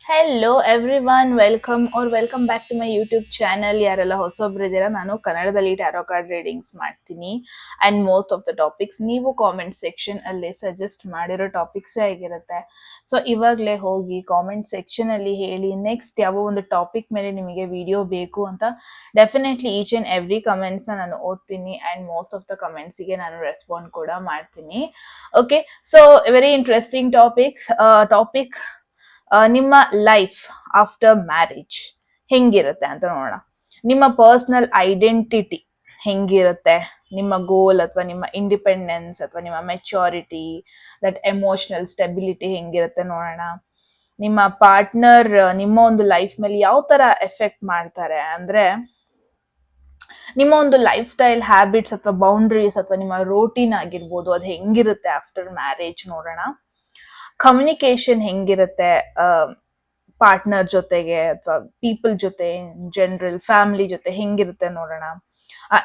Hello everyone welcome back to my YouTube channel. ಯಾರೆಲ್ಲ ಹೊಸೊಬ್ರು ಇದ್ದೀರಾ, ನಾನು ಕನ್ನಡದಲ್ಲಿ ಟ್ಯಾರೋ ಕಾರ್ಡ್ ರೀಡಿಂಗ್ಸ್ ಮಾಡ್ತೀನಿ and most of the topics ನೀವು ಕಾಮೆಂಟ್ ಸೆಕ್ಷನ್ ಅಲ್ಲಿ ಸಜೆಸ್ಟ್ ಮಾಡಿರೋ ಟಾಪಿಕ್ಸೇ ಆಗಿರುತ್ತೆ. ಸೊ ಇವಾಗಲೇ ಹೋಗಿ ಕಾಮೆಂಟ್ ಸೆಕ್ಷನ್ ಅಲ್ಲಿ ಹೇಳಿ ನೆಕ್ಸ್ಟ್ ಯಾವ ಒಂದು ಟಾಪಿಕ್ ಮೇಲೆ ನಿಮಗೆ ವಿಡಿಯೋ ಬೇಕು ಅಂತ. ಡೆಫಿನೆಟ್ಲಿ ಈಚ್ ಆ್ಯಂಡ್ ಎವ್ರಿ ಕಮೆಂಟ್ಸ್ನ ನಾನು ಓದ್ತೀನಿ ಆ್ಯಂಡ್ ಮೋಸ್ಟ್ ಆಫ್ ದ ಕಮೆಂಟ್ಸಿಗೆ ನಾನು ರೆಸ್ಪಾಂಡ್ ಕೂಡ ಮಾಡ್ತೀನಿ. Okay, so very interesting topic ನಿಮ್ಮ ಲೈಫ್ ಆಫ್ಟರ್ ಮ್ಯಾರೇಜ್ ಹೆಂಗಿರುತ್ತೆ ಅಂತ ನೋಡೋಣ. ನಿಮ್ಮ ಪರ್ಸನಲ್ ಐಡೆಂಟಿಟಿ ಹೆಂಗಿರುತ್ತೆ, ನಿಮ್ಮ ಗೋಲ್ ಅಥವಾ ನಿಮ್ಮ ಇಂಡಿಪೆಂಡೆನ್ಸ್ ಅಥವಾ ನಿಮ್ಮ ಮೆಚುರಿಟಿ, ದಟ್ ಎಮೋಷನಲ್ ಸ್ಟೆಬಿಲಿಟಿ ಹೆಂಗಿರುತ್ತೆ ನೋಡೋಣ. ನಿಮ್ಮ ಪಾರ್ಟ್ನರ್ ನಿಮ್ಮ ಒಂದು ಲೈಫ್ ಮೇಲೆ ಯಾವ ತರ ಎಫೆಕ್ಟ್ ಮಾಡ್ತಾರೆ ಅಂದ್ರೆ, ನಿಮ್ಮ ಒಂದು ಲೈಫ್ ಸ್ಟೈಲ್ ಹ್ಯಾಬಿಟ್ಸ್ ಅಥವಾ ಬೌಂಡ್ರೀಸ್ ಅಥವಾ ನಿಮ್ಮ ರೋಟೀನ್ ಆಗಿರ್ಬೋದು, ಅದು ಹೆಂಗಿರುತ್ತೆ ಆಫ್ಟರ್ ಮ್ಯಾರೇಜ್ ನೋಡೋಣ. ಕಮ್ಯುನಿಕೇಶನ್ ಹೆಂಗಿರುತ್ತೆ ಪಾರ್ಟ್ನರ್ ಜೊತೆಗೆ ಅಥವಾ ಪೀಪಲ್ ಜೊತೆ, ಜನರಲ್ ಫ್ಯಾಮಿಲಿ ಜೊತೆ ಹೆಂಗಿರುತ್ತೆ ನೋಡೋಣ.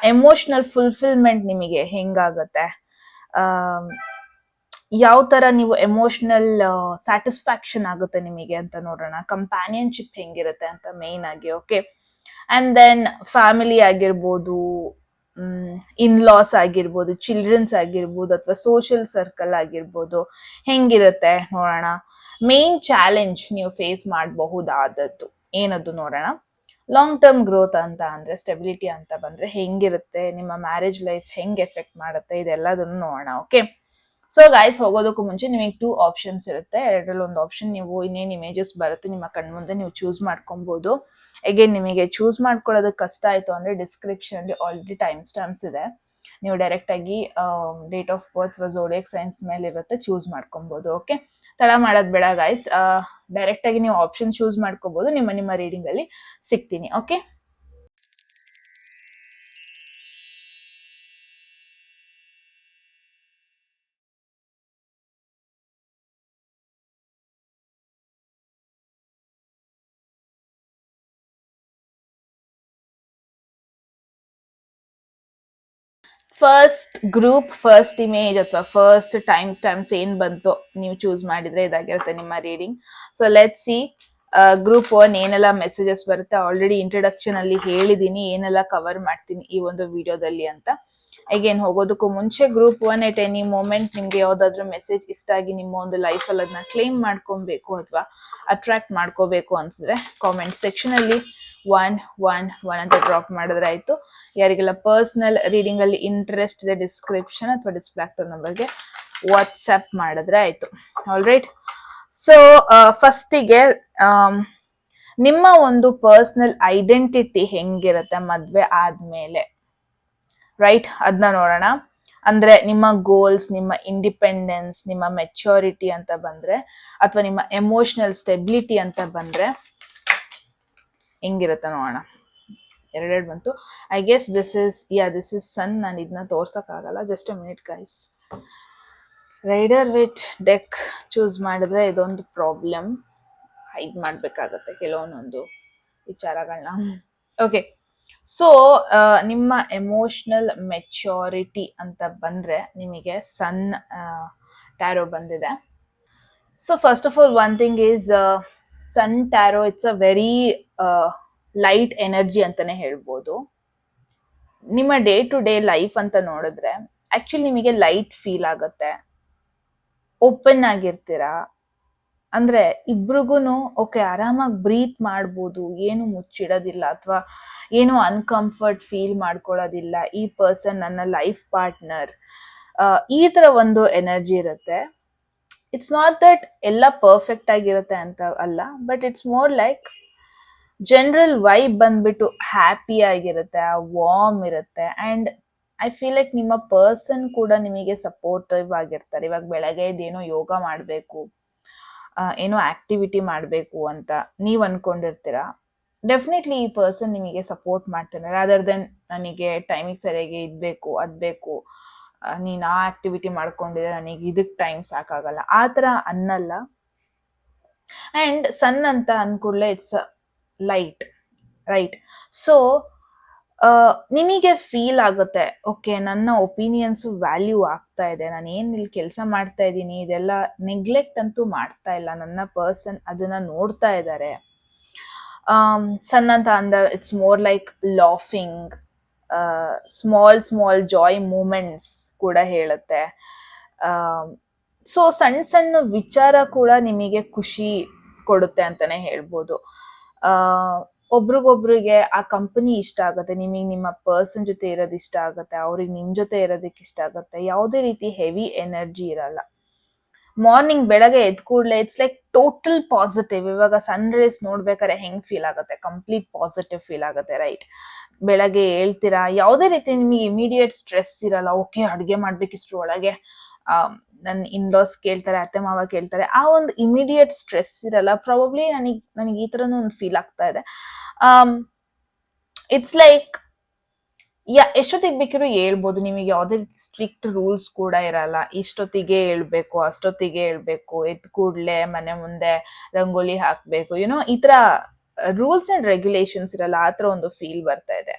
ಎಮೋಷನಲ್ ಫುಲ್ಫಿಲ್ಮೆಂಟ್ ನಿಮಗೆ ಹೆಂಗಾಗತ್ತೆ, ಯಾವ ತರ ನೀವು ಎಮೋಷನಲ್ ಸ್ಯಾಟಿಸ್ಫ್ಯಾಕ್ಷನ್ ಆಗುತ್ತೆ ನಿಮಗೆ ಅಂತ ನೋಡೋಣ. ಕಂಪ್ಯಾನಿಯನ್ಶಿಪ್ ಹೆಂಗಿರುತ್ತೆ ಅಂತ ಮೇನ್ ಆಗಿ. ಓಕೆ, ಅಂಡ್ ದೆನ್ ಫ್ಯಾಮಿಲಿ ಆಗಿರ್ಬೋದು, ಇನ್ಲಾಸ್ ಆಗಿರ್ಬೋದು, ಚಿಲ್ಡ್ರನ್ಸ್ ಆಗಿರ್ಬೋದು ಅಥವಾ ಸೋಷಿಯಲ್ ಸರ್ಕಲ್ ಆಗಿರ್ಬೋದು ಹೆಂಗಿರುತ್ತೆ ನೋಡೋಣ. ಮೇನ್ ಚಾಲೆಂಜ್ ನೀವು ಫೇಸ್ ಮಾಡಬಹುದಾದದ್ದು ಏನದು ನೋಡೋಣ. ಲಾಂಗ್ ಟರ್ಮ್ ಗ್ರೋತ್ ಅಂತ ಅಂದ್ರೆ, ಸ್ಟೆಬಿಲಿಟಿ ಅಂತ ಬಂದ್ರೆ ಹೆಂಗಿರುತ್ತೆ, ನಿಮ್ಮ ಮ್ಯಾರೇಜ್ ಲೈಫ್ ಹೆಂಗ್ ಎಫೆಕ್ಟ್ ಮಾಡುತ್ತೆ, ಇದೆಲ್ಲದನ್ನು ನೋಡೋಣ. ಓಕೆ, ಸೊ ಗೈಸ್, ಹೋಗೋದಕ್ಕೂ ಮುಂಚೆ ನಿಮಗೆ 2 ಆಪ್ಷನ್ಸ್ ಇರುತ್ತೆ. ಎರಡರಲ್ಲಿ ಒಂದು ಆಪ್ಷನ್ ನೀವು ಇನ್ನೇನು ಇಮೇಜಸ್ ಬರುತ್ತೆ ನಿಮ್ಮ ಕಣ್ಮುಂದೆ ನೀವು ಚೂಸ್ ಮಾಡ್ಕೊಬಹುದು. ಅಗೇನ್ ನಿಮಗೆ ಚೂಸ್ ಮಾಡ್ಕೊಳ್ಳೋದಕ್ಕೆ ಕಷ್ಟ ಆಯಿತು ಅಂದರೆ ಡಿಸ್ಕ್ರಿಪ್ಷನ್ ಅಲ್ಲಿ ಆಲ್ರೆಡಿ ಟೈಮ್ ಸ್ಟಾಂಪ್ಸ್ ಇದೆ. ನೀವು ಡೈರೆಕ್ಟ್ ಆಗಿ ಡೇಟ್ ಆಫ್ ಬರ್ತ್ ಝೋಡಿಯಾಕ್ ಸೈನ್ಸ್ ಮೇಲೆ ಇರುತ್ತೆ, ಚೂಸ್ ಮಾಡ್ಕೊಬಹುದು. ಓಕೆ, ತಡ ಮಾಡೋದು ಬೇಡ ಗೈಸ್, ಡೈರೆಕ್ಟ್ ಆಗಿ ನೀವು ಆಪ್ಷನ್ ಚೂಸ್ ಮಾಡ್ಕೋಬಹುದು. ನಿಮ್ಮ ರೀಡಿಂಗ್ ಅಲ್ಲಿ ಸಿಗ್ತೀನಿ. Okay, first group, first image ಅಥವಾ ಫಸ್ಟ್ ಟೈಮ್ ಸ್ಟಾಂಪ್ಸ್ ಏನ್ ಬಂತು ನೀವು ಚೂಸ್ ಮಾಡಿದ್ರೆ ಇದಾಗಿರುತ್ತೆ ನಿಮ್ಮ reading. So let see group 1 ಏನೆಲ್ಲ ಮೆಸೇಜಸ್ ಬರುತ್ತೆ. ಆಲ್ರೆಡಿ ಇಂಟ್ರೊಡಕ್ಷನ್ ಅಲ್ಲಿ ಹೇಳಿದೀನಿ ಏನೆಲ್ಲ ಕವರ್ ಮಾಡ್ತೀನಿ ಈ ಒಂದು ವಿಡಿಯೋದಲ್ಲಿ ಅಂತ. ಅಗೇನ್ ಹೋಗೋದಕ್ಕೂ ಮುಂಚೆ ಗ್ರೂಪ್ 1 ಎಟ್ ಎನಿ ಮೂಮೆಂಟ್ ನಿಮ್ಗೆ ಯಾವ್ದಾದ್ರು ಮೆಸೇಜ್ ಇಷ್ಟ ಆಗಿ ನಿಮ್ಮ ಒಂದು ಲೈಫ್ ಅಲ್ಲಿ ಅದನ್ನ ಕ್ಲೇಮ್ ಮಾಡ್ಕೊಬೇಕು ಅಥವಾ ಅಟ್ರಾಕ್ಟ್ ಮಾಡ್ಕೋಬೇಕು ಅನ್ಸಿದ್ರೆ ಕಾಮೆಂಟ್ ಸೆಕ್ಷನ್ ಅಲ್ಲಿ 111 ಅಂತ ಡ್ರಾಪ್ ಮಾಡಿದ್ರೆ ಆಯ್ತು. ಯಾರಿಗೆಲ್ಲ ಪರ್ಸನಲ್ ರೀಡಿಂಗ್ ಅಲ್ಲಿ ಇಂಟ್ರೆಸ್ಟ್ ಇದೆ, ಡಿಸ್ಕ್ರಿಪ್ಷನ್ ಅಥವಾ ಡಿಸ್ಪ್ಲೇ ಆಗ್ತಿರೋ ನಂಬರ್ಗೆ ವಾಟ್ಸ್ಆಪ್ ಮಾಡಿದ್ರೆ ಆಯ್ತು. ಆಲ್ ರೈಟ್, ಸೊ ಫಸ್ಟಿಗೆ ನಿಮ್ಮ ಒಂದು ಪರ್ಸನಲ್ ಐಡೆಂಟಿಟಿ ಹೆಂಗಿರುತ್ತೆ ಮದ್ವೆ ಆದ್ಮೇಲೆ, ರೈಟ್, ಅದನ್ನ ನೋಡೋಣ. ಅಂದ್ರೆ ನಿಮ್ಮ ಗೋಲ್ಸ್, ನಿಮ್ಮ ಇಂಡಿಪೆಂಡೆನ್ಸ್, ನಿಮ್ಮ ಮೆಚುರಿಟಿ ಅಂತ ಬಂದ್ರೆ ಅಥವಾ ನಿಮ್ಮ ಎಮೋಷನಲ್ ಸ್ಟೆಬಿಲಿಟಿ ಅಂತ ಬಂದ್ರೆ ಹೆಂಗಿರುತ್ತೆ ನೋಡೋಣ. ಎರಡೆರಡು ಬಂತು. I guess this is sun. ನಾನು ಇದನ್ನ ತೋರ್ಸಕ್ಕಾಗಲ್ಲ, just a minute guys. Rider with deck choose ಮಾಡಿದ್ರೆ ಇದೊಂದು ಪ್ರಾಬ್ಲಮ್, ಹೈಡ್ ಮಾಡ್ಬೇಕಾಗತ್ತೆ ಕೆಲವೊಂದೊಂದು ವಿಚಾರಗಳನ್ನ. ಓಕೆ, ಸೊ ನಿಮ್ಮ ಎಮೋಷನಲ್ ಮೆಚುರಿಟಿ ಅಂತ ಬಂದ್ರೆ ನಿಮಗೆ ಸನ್ ಟ್ಯಾರೋ ಬಂದಿದೆ. So first of all one thing is sun tarot, it's a very light energy ಅಂತಾನೆ ಹೇಳ್ಬೋದು. ನಿಮ್ಮ ಡೇ ಟು ಡೇ ಲೈಫ್ ಅಂತ ನೋಡಿದ್ರೆ ಆಕ್ಚುಲಿ ನಿಮಗೆ ಲೈಟ್ ಫೀಲ್ ಆಗುತ್ತೆ, ಓಪನ್ ಆಗಿರ್ತೀರಾ. ಅಂದ್ರೆ ಇಬ್ರಿಗೂನು ಓಕೆ ಆರಾಮಾಗಿ ಬ್ರೀತ್ ಮಾಡ್ಬೋದು, ಏನು ಮುಚ್ಚಿಡೋದಿಲ್ಲ ಅಥವಾ ಏನು ಅನ್ಕಂಫರ್ಟ್ ಫೀಲ್ ಮಾಡ್ಕೊಳ್ಳೋದಿಲ್ಲ. ಈ ಪರ್ಸನ್ ನನ್ನ ಲೈಫ್ ಪಾರ್ಟ್ನರ್, ಈ ತರ ಒಂದು ಎನರ್ಜಿ ಇರುತ್ತೆ. ಇಟ್ಸ್ ನಾಟ್ ದಟ್ ಎಲ್ಲ ಪರ್ಫೆಕ್ಟ್ ಆಗಿರುತ್ತೆ ಅಂತ ಅಲ್ಲ, but it's more like general vibe ಬಂದ್ಬಿಟ್ಟು ಹ್ಯಾಪಿ ಆಗಿರುತ್ತೆ, ವಾರ್ಮ್ ಇರುತ್ತೆ. ಅಂಡ್ ಐ ಫೀಲ್ ಲೈಕ್ ನಿಮ್ಮ ಪರ್ಸನ್ ಕೂಡ ನಿಮಗೆ ಸಪೋರ್ಟಿವ್ ಆಗಿರ್ತಾರೆ. ಇವಾಗ ಬೆಳಗ್ಗೆ ಇದೇನೋ ಯೋಗ ಮಾಡಬೇಕು, ಏನೋ ಆಕ್ಟಿವಿಟಿ ಮಾಡಬೇಕು ಅಂತ ನೀವು ಅನ್ಕೊಂಡಿರ್ತೀರಾ, ಡೆಫಿನೆಟ್ಲಿ ಈ ಪರ್ಸನ್ ನಿಮಗೆ ಸಪೋರ್ಟ್ ಮಾಡ್ತಾನೆ. ರಾದರ್ ದೆನ್ ನನಗೆ ಟೈಮಿಗೆ ಸರಿಯಾಗಿ ಇದ್ಬೇಕು, ಅದ್ ಬೇಕು, ನೀನು ಆ ಆಕ್ಟಿವಿಟಿ ಮಾಡ್ಕೊಂಡಿದ್ರೆ ನನಗೆ ಇದಕ್ಕೆ ಟೈಮ್ ಸಾಕಾಗಲ್ಲ, ಆ ಥರ ಅನ್ನಲ್ಲ. ಅಂಡ್ ಸನ್ ಅಂತ ಅನ್ಕೂಡ್ಲೆ ಇಟ್ಸ್ ಲೈಟ್, ರೈಟ್. ಸೊ ನಿಮಗೆ ಫೀಲ್ ಆಗುತ್ತೆ, ಓಕೆ ನನ್ನ ಒಪಿನಿಯನ್ಸು ವ್ಯಾಲ್ಯೂ ಆಗ್ತಾ ಇದೆ, ನಾನು ಏನು ಇಲ್ಲಿ ಕೆಲಸ ಮಾಡ್ತಾ ಇದ್ದೀನಿ ಇದೆಲ್ಲ ನೆಗ್ಲೆಕ್ಟ್ ಅಂತೂ ಮಾಡ್ತಾ ಇಲ್ಲ, ನನ್ನ ಪರ್ಸನ್ ಅದನ್ನ ನೋಡ್ತಾ ಇದ್ದಾರೆ. ಸನ್ ಅಂತ ಅಂದ it's more like laughing, small small joy moments ಕೂಡ ಹೇಳುತ್ತೆ. ಸೊ ಸಣ್ಣ ಸಣ್ಣ ವಿಚಾರ ಕೂಡ ನಿಮಗೆ ಖುಷಿ ಕೊಡುತ್ತೆ ಅಂತಾನೆ ಹೇಳ್ಬೋದು. ಒಬ್ರಿಗೊಬ್ರಿಗೆ ಆ ಕಂಪನಿ ಇಷ್ಟ ಆಗುತ್ತೆ, ನಿಮಗೆ ನಿಮ್ಮ ಪರ್ಸನ್ ಜೊತೆ ಇರೋದು ಇಷ್ಟ ಆಗುತ್ತೆ, ಅವ್ರಿಗೆ ನಿಮ್ ಜೊತೆ ಇರೋದಕ್ಕೆ ಇಷ್ಟ ಆಗುತ್ತೆ. ಯಾವುದೇ ರೀತಿ ಹೆವಿ ಎನರ್ಜಿ ಇರಲ್ಲ. ಮಾರ್ನಿಂಗ್ ಬೆಳಗ್ಗೆ ಎದ್ ಕೂಡ್ಲೆ ಇಟ್ಸ್ ಲೈಕ್ ಟೋಟಲ್ ಪಾಸಿಟಿವ್. ಇವಾಗ ಸನ್ ರೈಸ್ ನೋಡ್ಬೇಕಾದ್ರೆ ಹೆಂಗ್ ಫೀಲ್ ಆಗುತ್ತೆ, ಕಂಪ್ಲೀಟ್ ಪಾಸಿಟಿವ್ ಫೀಲ್ ಆಗುತ್ತೆ, ರೈಟ್? ಬೆಳಗ್ಗೆ ಹೇಳ್ತೀರಾ, ಯಾವುದೇ ರೀತಿ ನಿಮಗೆ ಇಮಿಡಿಯೇಟ್ ಸ್ಟ್ರೆಸ್ ಇರಲ್ಲ. ಓಕೆ ಅಡುಗೆ ಮಾಡ್ಬೇಕಿಷ್ಟ್ರ ಒಳಗೆ ನನ್ನ ಇನ್ಲಾಸ್ ಕೇಳ್ತಾರೆ, ಅತ್ತೆ ಮಾವ ಕೇಳ್ತಾರೆ, ಆ ಒಂದು ಇಮಿಡಿಯೇಟ್ ಸ್ಟ್ರೆಸ್ ಇರಲ್ಲ. ಪ್ರಾಬಬ್ಲಿ ನನಗೆ ಈ ಥರನೂ ಒಂದು ಫೀಲ್ ಆಗ್ತಾ ಇದೆ. ಇಟ್ಸ್ ಲೈಕ್ ಎಷ್ಟೊತ್ತಿಗೆ ಬೇಕಿರೋ ಹೇಳ್ಬೋದು, ನಿಮಗೆ ಯಾವುದೇ ರೀತಿ ಸ್ಟ್ರಿಕ್ಟ್ ರೂಲ್ಸ್ ಕೂಡ ಇರಲ್ಲ. ಇಷ್ಟೊತ್ತಿಗೆ ಹೇಳ್ಬೇಕು, ಅಷ್ಟೊತ್ತಿಗೆ ಹೇಳ್ಬೇಕು, ಎದ್ದು ಕೂಡ್ಲೆ ಮನೆ ಮುಂದೆ ರಂಗೋಲಿ ಹಾಕ್ಬೇಕು, ಯುನೋ ಈ ತರ ರೂಲ್ಸ್ ಅಂಡ್ ರೆಗ್ಯುಲೇಷನ್ಸ್ ಇರಲ್ಲ. ಆ ಥರ ಒಂದು ಫೀಲ್ ಬರ್ತಾ ಇದೆ.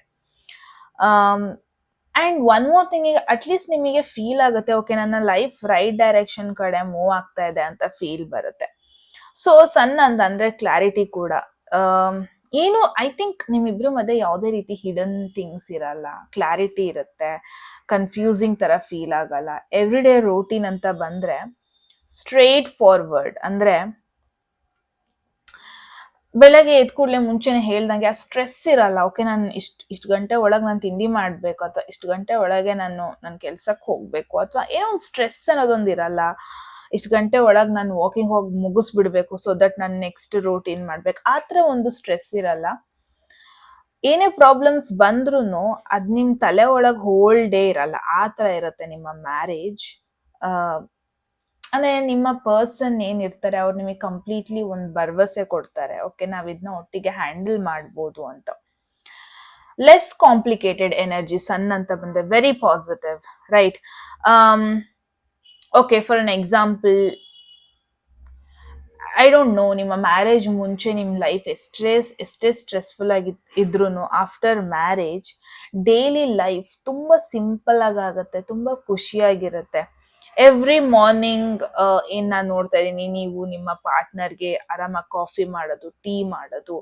ಅಂಡ್ ಒನ್ ಮೋರ್ ಥಿಂಗ್, ಈಗ ಅಟ್ಲೀಸ್ಟ್ ನಿಮಗೆ ಫೀಲ್ ಆಗುತ್ತೆ, ಓಕೆ ನನ್ನ ಲೈಫ್ ರೈಟ್ ಡೈರೆಕ್ಷನ್ ಕಡೆ ಮೂವ್ ಆಗ್ತಾ ಇದೆ ಅಂತ ಫೀಲ್ ಬರುತ್ತೆ. ಸೊ ಸನ್ ಅಂತಂದ್ರೆ ಕ್ಲಾರಿಟಿ ಕೂಡ. ಏನು ಐ ಥಿಂಕ್ ನಿಮ್ಮಿಬ್ರು ಮಧ್ಯೆ ಯಾವುದೇ ರೀತಿ ಹಿಡನ್ ಥಿಂಗ್ಸ್ ಇರಲ್ಲ, ಕ್ಲಾರಿಟಿ ಇರುತ್ತೆ, ಕನ್ಫ್ಯೂಸಿಂಗ್ ತರ ಫೀಲ್ ಆಗಲ್ಲ. ಎವ್ರಿ ಡೇ ರೂಟೀನ್ ಅಂತ ಬಂದ್ರೆ ಸ್ಟ್ರೇಟ್ ಫಾರ್ವರ್ಡ್, ಅಂದ್ರೆ ಬೆಳಗ್ಗೆ ಎದ್ ಕೂಡಲೇ ಮುಂಚೆನೆ ಹೇಳ್ದಂಗೆ ಆ ಸ್ಟ್ರೆಸ್ ಇರಲ್ಲ. ಓಕೆ ನಾನು ಇಷ್ಟು ಗಂಟೆ ಒಳಗೆ ನಾನು ತಿಂಡಿ ಮಾಡ್ಬೇಕು, ಅಥವಾ ಇಷ್ಟು ಗಂಟೆ ಒಳಗೆ ನನ್ನ ಕೆಲ್ಸಕ್ಕೆ ಹೋಗ್ಬೇಕು, ಅಥವಾ ಏನೋ ಒಂದು ಸ್ಟ್ರೆಸ್ ಅನ್ನೋದೊಂದು ಇರಲ್ಲ. ಇಷ್ಟು ಗಂಟೆ ಒಳಗೆ ನಾನು ವಾಕಿಂಗ್ ಹೋಗಿ ಮುಗಿಸ್ಬಿಡ್ಬೇಕು, ಸೊ ದಟ್ ನಾನು ನೆಕ್ಸ್ಟ್ ರೂಟೀನ್ ಮಾಡ್ಬೇಕು, ಆ ಥರ ಒಂದು ಸ್ಟ್ರೆಸ್ ಇರಲ್ಲ. ಏನೇ ಪ್ರಾಬ್ಲಮ್ಸ್ ಬಂದ್ರೂ ಅದ್ ನಿಮ್ ತಲೆ ಒಳಗೆ ಹೋಲ್ ಡೇ ಇರಲ್ಲ, ಆ ಥರ ಇರುತ್ತೆ ನಿಮ್ಮ ಮ್ಯಾರೇಜ್. ಅಂದ್ರೆ ನಿಮ್ಮ ಪರ್ಸನ್ ಏನಿರ್ತಾರೆ ಅವ್ರು ನಿಮಗೆ ಕಂಪ್ಲೀಟ್ಲಿ ಒಂದು ಭರವಸೆ ಕೊಡ್ತಾರೆ, ಓಕೆ ನಾವ್ ಇದನ್ನ ಒಟ್ಟಿಗೆ ಹ್ಯಾಂಡಲ್ ಮಾಡ್ಬೋದು ಅಂತ. ಲೆಸ್ ಕಾಂಪ್ಲಿಕೇಟೆಡ್ ಎನರ್ಜಿ ಸನ್ ಅಂತ ಬಂದ್ರೆ very positive, right? Okay, for an example, I don't know, ನಿಮ್ಮ ಮ್ಯಾರೇಜ್ ಮುಂಚೆ ನಿಮ್ಮ ಲೈಫ್ ಎಷ್ಟೇ ಸ್ಟ್ರೆಸ್ಫುಲ್ ಆಗಿ ಇದ್ರೂ ಆಫ್ಟರ್ ಮ್ಯಾರೇಜ್ ಡೈಲಿ ಲೈಫ್ ತುಂಬಾ ಸಿಂಪಲ್ ಆಗುತ್ತೆ, ತುಂಬಾ ಖುಷಿಯಾಗಿರುತ್ತೆ. ಎವ್ರಿ ಮಾರ್ನಿಂಗ್ ಏನ್ ನಾನು ನೋಡ್ತಾ ಇದ್ದೀನಿ, ನೀವು ನಿಮ್ಮ ಪಾರ್ಟ್ನರ್ಗೆ ಆರಾಮಾಗಿ ಕಾಫಿ ಮಾಡೋದು, ಟೀ ಮಾಡೋದು,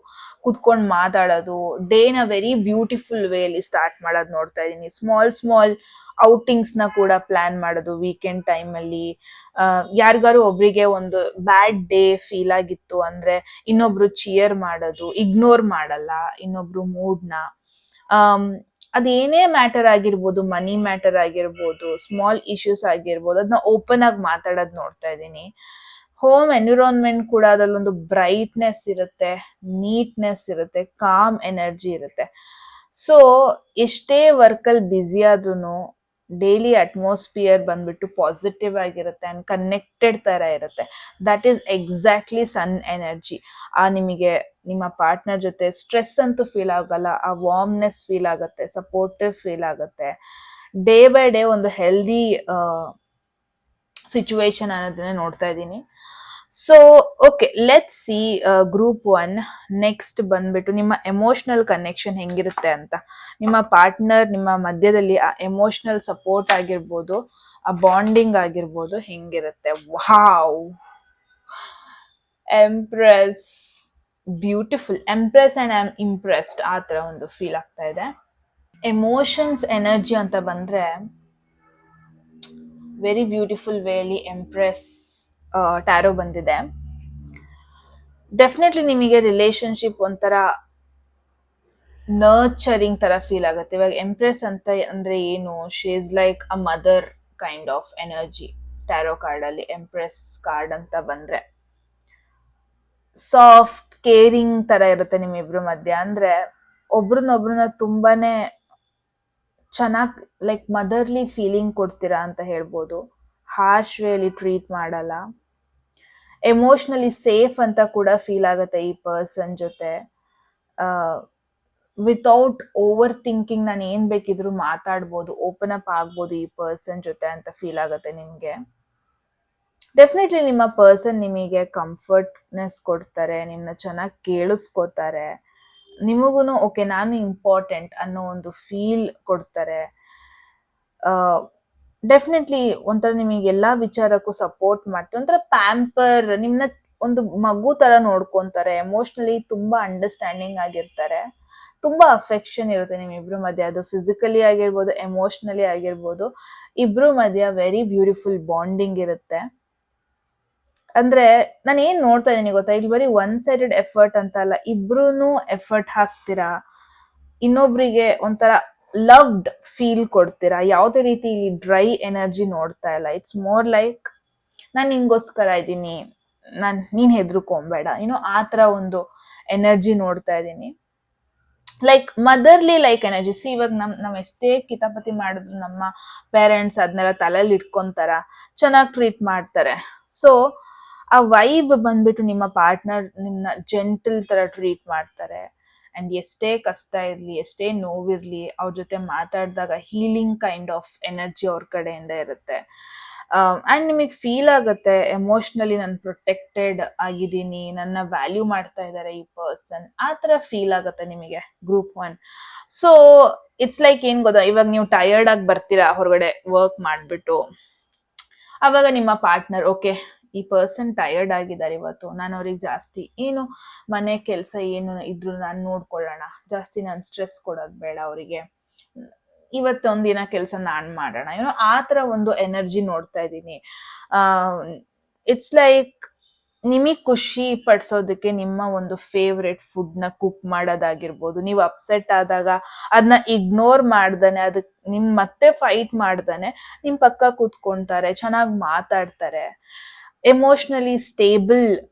ಕುತ್ಕೊಂಡು ಮಾತಾಡೋದು, ಡೇನ ವೆರಿ ಬ್ಯೂಟಿಫುಲ್ ವೇಲಿ ಸ್ಟಾರ್ಟ್ ಮಾಡೋದು ನೋಡ್ತಾ ಇದ್ದೀನಿ. ಸ್ಮಾಲ್ ಔಟಿಂಗ್ಸ್ ನ ಕೂಡ ಪ್ಲಾನ್ ಮಾಡೋದು ವೀಕೆಂಡ್ ಟೈಮಲ್ಲಿ. ಯಾರಿಗಾರು ಒಬ್ರಿಗೆ ಒಂದು ಬ್ಯಾಡ್ ಡೇ ಫೀಲ್ ಆಗಿತ್ತು ಅಂದ್ರೆ ಇನ್ನೊಬ್ರು ಚಿಯರ್ ಮಾಡೋದು, ಇಗ್ನೋರ್ ಮಾಡಲ್ಲ ಇನ್ನೊಬ್ರು ಮೂಡ್ನ. ಅದೇನೇ ಮ್ಯಾಟರ್ ಆಗಿರ್ಬೋದು, ಮನಿ ಮ್ಯಾಟರ್ ಆಗಿರ್ಬೋದು, ಸ್ಮಾಲ್ ಇಶ್ಯೂಸ್ ಆಗಿರ್ಬೋದು, ಅದನ್ನ ಓಪನ್ ಆಗಿ ಮಾತಾಡೋದು ನೋಡ್ತಾ ಇದ್ದೀನಿ. ಹೋಮ್ ಎನ್ವಿರಾನ್ಮೆಂಟ್ ಕೂಡ ಅದರಲ್ಲೊಂದು ಬ್ರೈಟ್ನೆಸ್ ಇರುತ್ತೆ, ನೀಟ್ನೆಸ್ ಇರುತ್ತೆ, ಕಾಮ್ ಎನರ್ಜಿ ಇರುತ್ತೆ. ಸೊ ಎಷ್ಟೇ ವರ್ಕಲ್ಲಿ ಬ್ಯುಸಿ ಆದ್ರೂ ಡೈಲಿ ಅಟ್ಮಾಸ್ಫಿಯರ್ ಬಂದ್ಬಿಟ್ಟು ಪಾಸಿಟಿವ್ ಆಗಿರುತ್ತೆ ಅಂಡ್ ಕನೆಕ್ಟೆಡ್ ತರ ಇರುತ್ತೆ. That is exactly sun energy. ನಿಮಗೆ ನಿಮ್ಮ ಪಾರ್ಟ್ನರ್ ಜೊತೆ ಸ್ಟ್ರೆಸ್ ಅಂತೂ ಫೀಲ್ ಆಗಲ್ಲ, ಆ ವಾರ್ಮ್ನೆಸ್ ಫೀಲ್ ಆಗುತ್ತೆ, ಸಪೋರ್ಟಿವ್ ಫೀಲ್ ಆಗುತ್ತೆ. ಡೇ ಬೈ ಡೇ ಒಂದು ಹೆಲ್ದಿ ಸಿಚುವೇಶನ್ ಅನ್ನೋದನ್ನ ನೋಡ್ತಾ ಇದ್ದೀನಿ. So okay, let's see group 1. Next ಬಂದ್ಬಿಟ್ಟು ನಿಮ್ಮ ಎಮೋಷನಲ್ ಕನೆಕ್ಷನ್ ಹೆಂಗಿರುತ್ತೆ ಅಂತ. ನಿಮ್ಮ ಪಾರ್ಟ್ನರ್ ನಿಮ್ಮ ಮಧ್ಯದಲ್ಲಿ ಆ ಎಮೋಷನಲ್ ಸಪೋರ್ಟ್ ಆಗಿರ್ಬೋದು, ಆ ಬಾಂಡಿಂಗ್ ಆಗಿರ್ಬೋದು ಹೆಂಗಿರುತ್ತೆ. Wow, empress, beautiful. Empress and I am impressed, ಆ ಥರ ಒಂದು ಫೀಲ್ ಆಗ್ತಾ ಇದೆ. ಎಮೋಷನ್ಸ್ ಎನರ್ಜಿ ಅಂತ ಬಂದ್ರೆ ವೆರಿ ಬ್ಯೂಟಿಫುಲ್ ವೇಲಿ ಎಂಪ್ರೆಸ್ ಟ್ಯಾರೋ ಬಂದಿದೆ. ಡೆಫಿನೆಟ್ಲಿ ನಿಮಗೆ ರಿಲೇಶನ್ಶಿಪ್ ಒಂಥರ ನರ್ಚರಿಂಗ್ ತರ ಫೀಲ್ ಆಗುತ್ತೆ. ಇವಾಗ ಎಂಪ್ರೆಸ್ ಅಂತ ಅಂದ್ರೆ ಏನು, she is like a mother kind of energy. Tarot card ಅಲ್ಲಿ ಎಂಪ್ರೆಸ್ ಕಾರ್ಡ್ ಅಂತ ಬಂದ್ರೆ ಸಾಫ್ಟ್ ಕೇರಿಂಗ್ ತರ ಇರುತ್ತೆ ನಿಮ್ಮಿಬ್ರು ಮಧ್ಯ. ಅಂದ್ರೆ ಒಬ್ರನ್ನೊಬ್ರನ್ನ ತುಂಬಾನೇ ಚೆನ್ನಾಗಿ ಲೈಕ್ ಮದರ್ಲಿ ಫೀಲಿಂಗ್ ಕೊಡ್ತೀರಾ ಅಂತ ಹೇಳ್ಬೋದು. ಹಾರ್ಶ್ ವೇಲಿ ಟ್ರೀಟ್ ಮಾಡಲ್ಲ. ಎಮೋಷ್ನಲಿ ಸೇಫ್ ಅಂತ ಕೂಡ ಫೀಲ್ ಆಗುತ್ತೆ ಈ ಪರ್ಸನ್ ಜೊತೆ. ವಿತೌಟ್ ಓವರ್ ಥಿಂಕಿಂಗ್ ನಾನು ಏನ್ ಬೇಕಿದ್ರು ಮಾತಾಡ್ಬೋದು, ಓಪನ್ ಅಪ್ ಆಗ್ಬೋದು ಈ ಪರ್ಸನ್ ಜೊತೆ ಅಂತ ಫೀಲ್ ಆಗುತ್ತೆ ನಿಮ್ಗೆ. ಡೆಫಿನೆಟ್ಲಿ ನಿಮ್ಮ ಪರ್ಸನ್ ನಿಮಗೆ ಕಂಫರ್ಟ್ನೆಸ್ ಕೊಡ್ತಾರೆ, ನಿಮ್ಮನ್ನ ಚೆನ್ನಾಗಿ ಕೇಳಿಸ್ಕೋತಾರೆ, ನಿಮಗೂ ಓಕೆ ನಾನು ಇಂಪಾರ್ಟೆಂಟ್ ಅನ್ನೋ ಒಂದು ಫೀಲ್ ಕೊಡ್ತಾರೆ. ಡೆಫಿನೆಟ್ಲಿ ಒಂಥರ ನಿಮಗೆ ಎಲ್ಲಾ ವಿಚಾರಕ್ಕೂ ಸಪೋರ್ಟ್ ಮಾಡ್ತಾರೆ, ಒಂಥರ ಪ್ಯಾಂಪರ್, ನಿಮ್ನ ಒಂದು ಮಗು ತರ ನೋಡ್ಕೊಂತಾರೆ. ಎಮೋಷನಲಿ ತುಂಬಾ ಅಂಡರ್ಸ್ಟ್ಯಾಂಡಿಂಗ್ ಆಗಿರ್ತಾರೆ, ತುಂಬಾ ಅಫೆಕ್ಷನ್ ಇರುತ್ತೆ ನಿಮ್ಮಿಬ್ರು ಮಧ್ಯೆ. ಅದು ಫಿಸಿಕಲಿ ಆಗಿರ್ಬೋದು, ಎಮೋಷನಲಿ ಆಗಿರ್ಬೋದು, ಇಬ್ರು ಮಧ್ಯ ವೆರಿ ಬ್ಯೂಟಿಫುಲ್ ಬಾಂಡಿಂಗ್ ಇರುತ್ತೆ. ಅಂದ್ರೆ ನಾನು ಏನ್ ನೋಡ್ತಾ ಇದೀನಿ ಗೊತ್ತಾ, ಇಲ್ಲಿ ಬರೀ ಒನ್ ಸೈಡೆಡ್ ಎಫರ್ಟ್ ಅಂತ ಅಲ್ಲ, ಇಬ್ರು ಎಫರ್ಟ್ ಹಾಕ್ತೀರಾ, ಇನ್ನೊಬ್ರಿಗೆ ಒಂಥರ ಲವ್ಡ್ ಫೀಲ್ ಕೊಡ್ತೀರಾ. ಯಾವುದೇ ರೀತಿ ಇಲ್ಲಿ ಡ್ರೈ ಎನರ್ಜಿ ನೋಡ್ತಾ ಇಲ್ಲ. ಇಟ್ಸ್ ಮೋರ್ ಲೈಕ್ ನಾನು ನಿಂಗೋಸ್ಕರ ಇದ್ದೀನಿ, ನೀನ್ ಹೆದರ್ಕೊಂಬೇಡ, ಆ ತರ ಒಂದು ಎನರ್ಜಿ ನೋಡ್ತಾ ಇದ್ದೀನಿ. Like motherly like energy. C ಇವಾಗ ನಾವ್ ಎಷ್ಟೇ ಕಿತಾಪತಿ ಮಾಡಿದ್ರು ನಮ್ಮ ಪೇರೆಂಟ್ಸ್ ಅದನ್ನೆಲ್ಲ ತಲೆಯಲ್ಲಿ ಇಟ್ಕೊಂತಾರ, ಚೆನ್ನಾಗಿ ಟ್ರೀಟ್ ಮಾಡ್ತಾರೆ. ಸೊ ಆ ವೈಬ್ ಬಂದ್ಬಿಟ್ಟು ನಿಮ್ಮ ಪಾರ್ಟ್ನರ್ ನಿಮ್ನ ಜೆಂಟಲ್ ತರ ಟ್ರೀಟ್ ಮಾಡ್ತಾರೆ. ಅಂಡ್ ಎಷ್ಟೇ ಕಷ್ಟ ಇರ್ಲಿ, ಎಷ್ಟೇ ನೋವಿರ್ಲಿ, ಅವ್ರ ಜೊತೆ ಮಾತಾಡಿದಾಗ ಹೀಲಿಂಗ್ ಕೈಂಡ್ ಆಫ್ ಎನರ್ಜಿ ಅವ್ರ ಕಡೆಯಿಂದ ಇರುತ್ತೆ. ಅಂಡ್ ನಿಮಗೆ ಫೀಲ್ ಆಗುತ್ತೆ ಎಮೋಷ್ನಲಿ ನಾನು ಪ್ರೊಟೆಕ್ಟೆಡ್ ಆಗಿದ್ದೀನಿ, ನನ್ನ ವ್ಯಾಲ್ಯೂ ಮಾಡ್ತಾ ಇದ್ದಾರೆ ಈ ಪರ್ಸನ್, ಆ ತರ ಫೀಲ್ ಆಗುತ್ತೆ ನಿಮಗೆ ಗ್ರೂಪ್ 1. ಸೊ ಇಟ್ಸ್ ಲೈಕ್ ಏನ್ ಗೊತ್ತಾ, ಇವಾಗ ನೀವು ಟಯರ್ಡ್ ಆಗಿ ಬರ್ತೀರಾ ಹೊರಗಡೆ ವರ್ಕ್ ಮಾಡ್ಬಿಟ್ಟು, ಅವಾಗ ನಿಮ್ಮ ಪಾರ್ಟ್ನರ್ ಓಕೆ ಈ ಪರ್ಸನ್ ಟಯರ್ಡ್ ಆಗಿದ್ದಾರೆ ಇವತ್ತು, ನಾನು ಅವ್ರಿಗೆ ಜಾಸ್ತಿ ಏನು ಮನೆ ಕೆಲಸ ಏನು ಇದ್ರು ನಾನು ನೋಡ್ಕೊಳ್ಳೋಣ, ಜಾಸ್ತಿ ನಾನು ಸ್ಟ್ರೆಸ್ ಕೊಡೋದು ಬೇಡ ಅವರಿಗೆ, ಇವತ್ತೊಂದಿನ ಕೆಲಸ ನಾನ್ ಮಾಡೋಣ, ಆ ತರ ಒಂದು ಎನರ್ಜಿ ನೋಡ್ತಾ ಇದ್ದೀನಿ. ಇಟ್ಸ್ ಲೈಕ್ ನಿಮಗೆ ಖುಷಿ ಪಡಿಸೋದಕ್ಕೆ ನಿಮ್ಮ ಒಂದು ಫೇವ್ರೆಟ್ ಫುಡ್ ನ ಕುಕ್ ಮಾಡೋದಾಗಿರ್ಬೋದು, ನೀವು ಅಪ್ಸೆಟ್ ಆದಾಗ ಅದನ್ನ ಇಗ್ನೋರ್ ಮಾಡ್ದಾನೆ, ಅದಕ್ಕೆ ನಿಮ್ ಮತ್ತೆ ಫೈಟ್ ಮಾಡ್ದಾನೆ ನಿಮ್ ಪಕ್ಕ ಕೂತ್ಕೊಂತಾರೆ, ಚೆನ್ನಾಗಿ ಮಾತಾಡ್ತಾರೆ, ಎಮೋಷ್ನಲಿ ಸ್ಟೇಬಲ್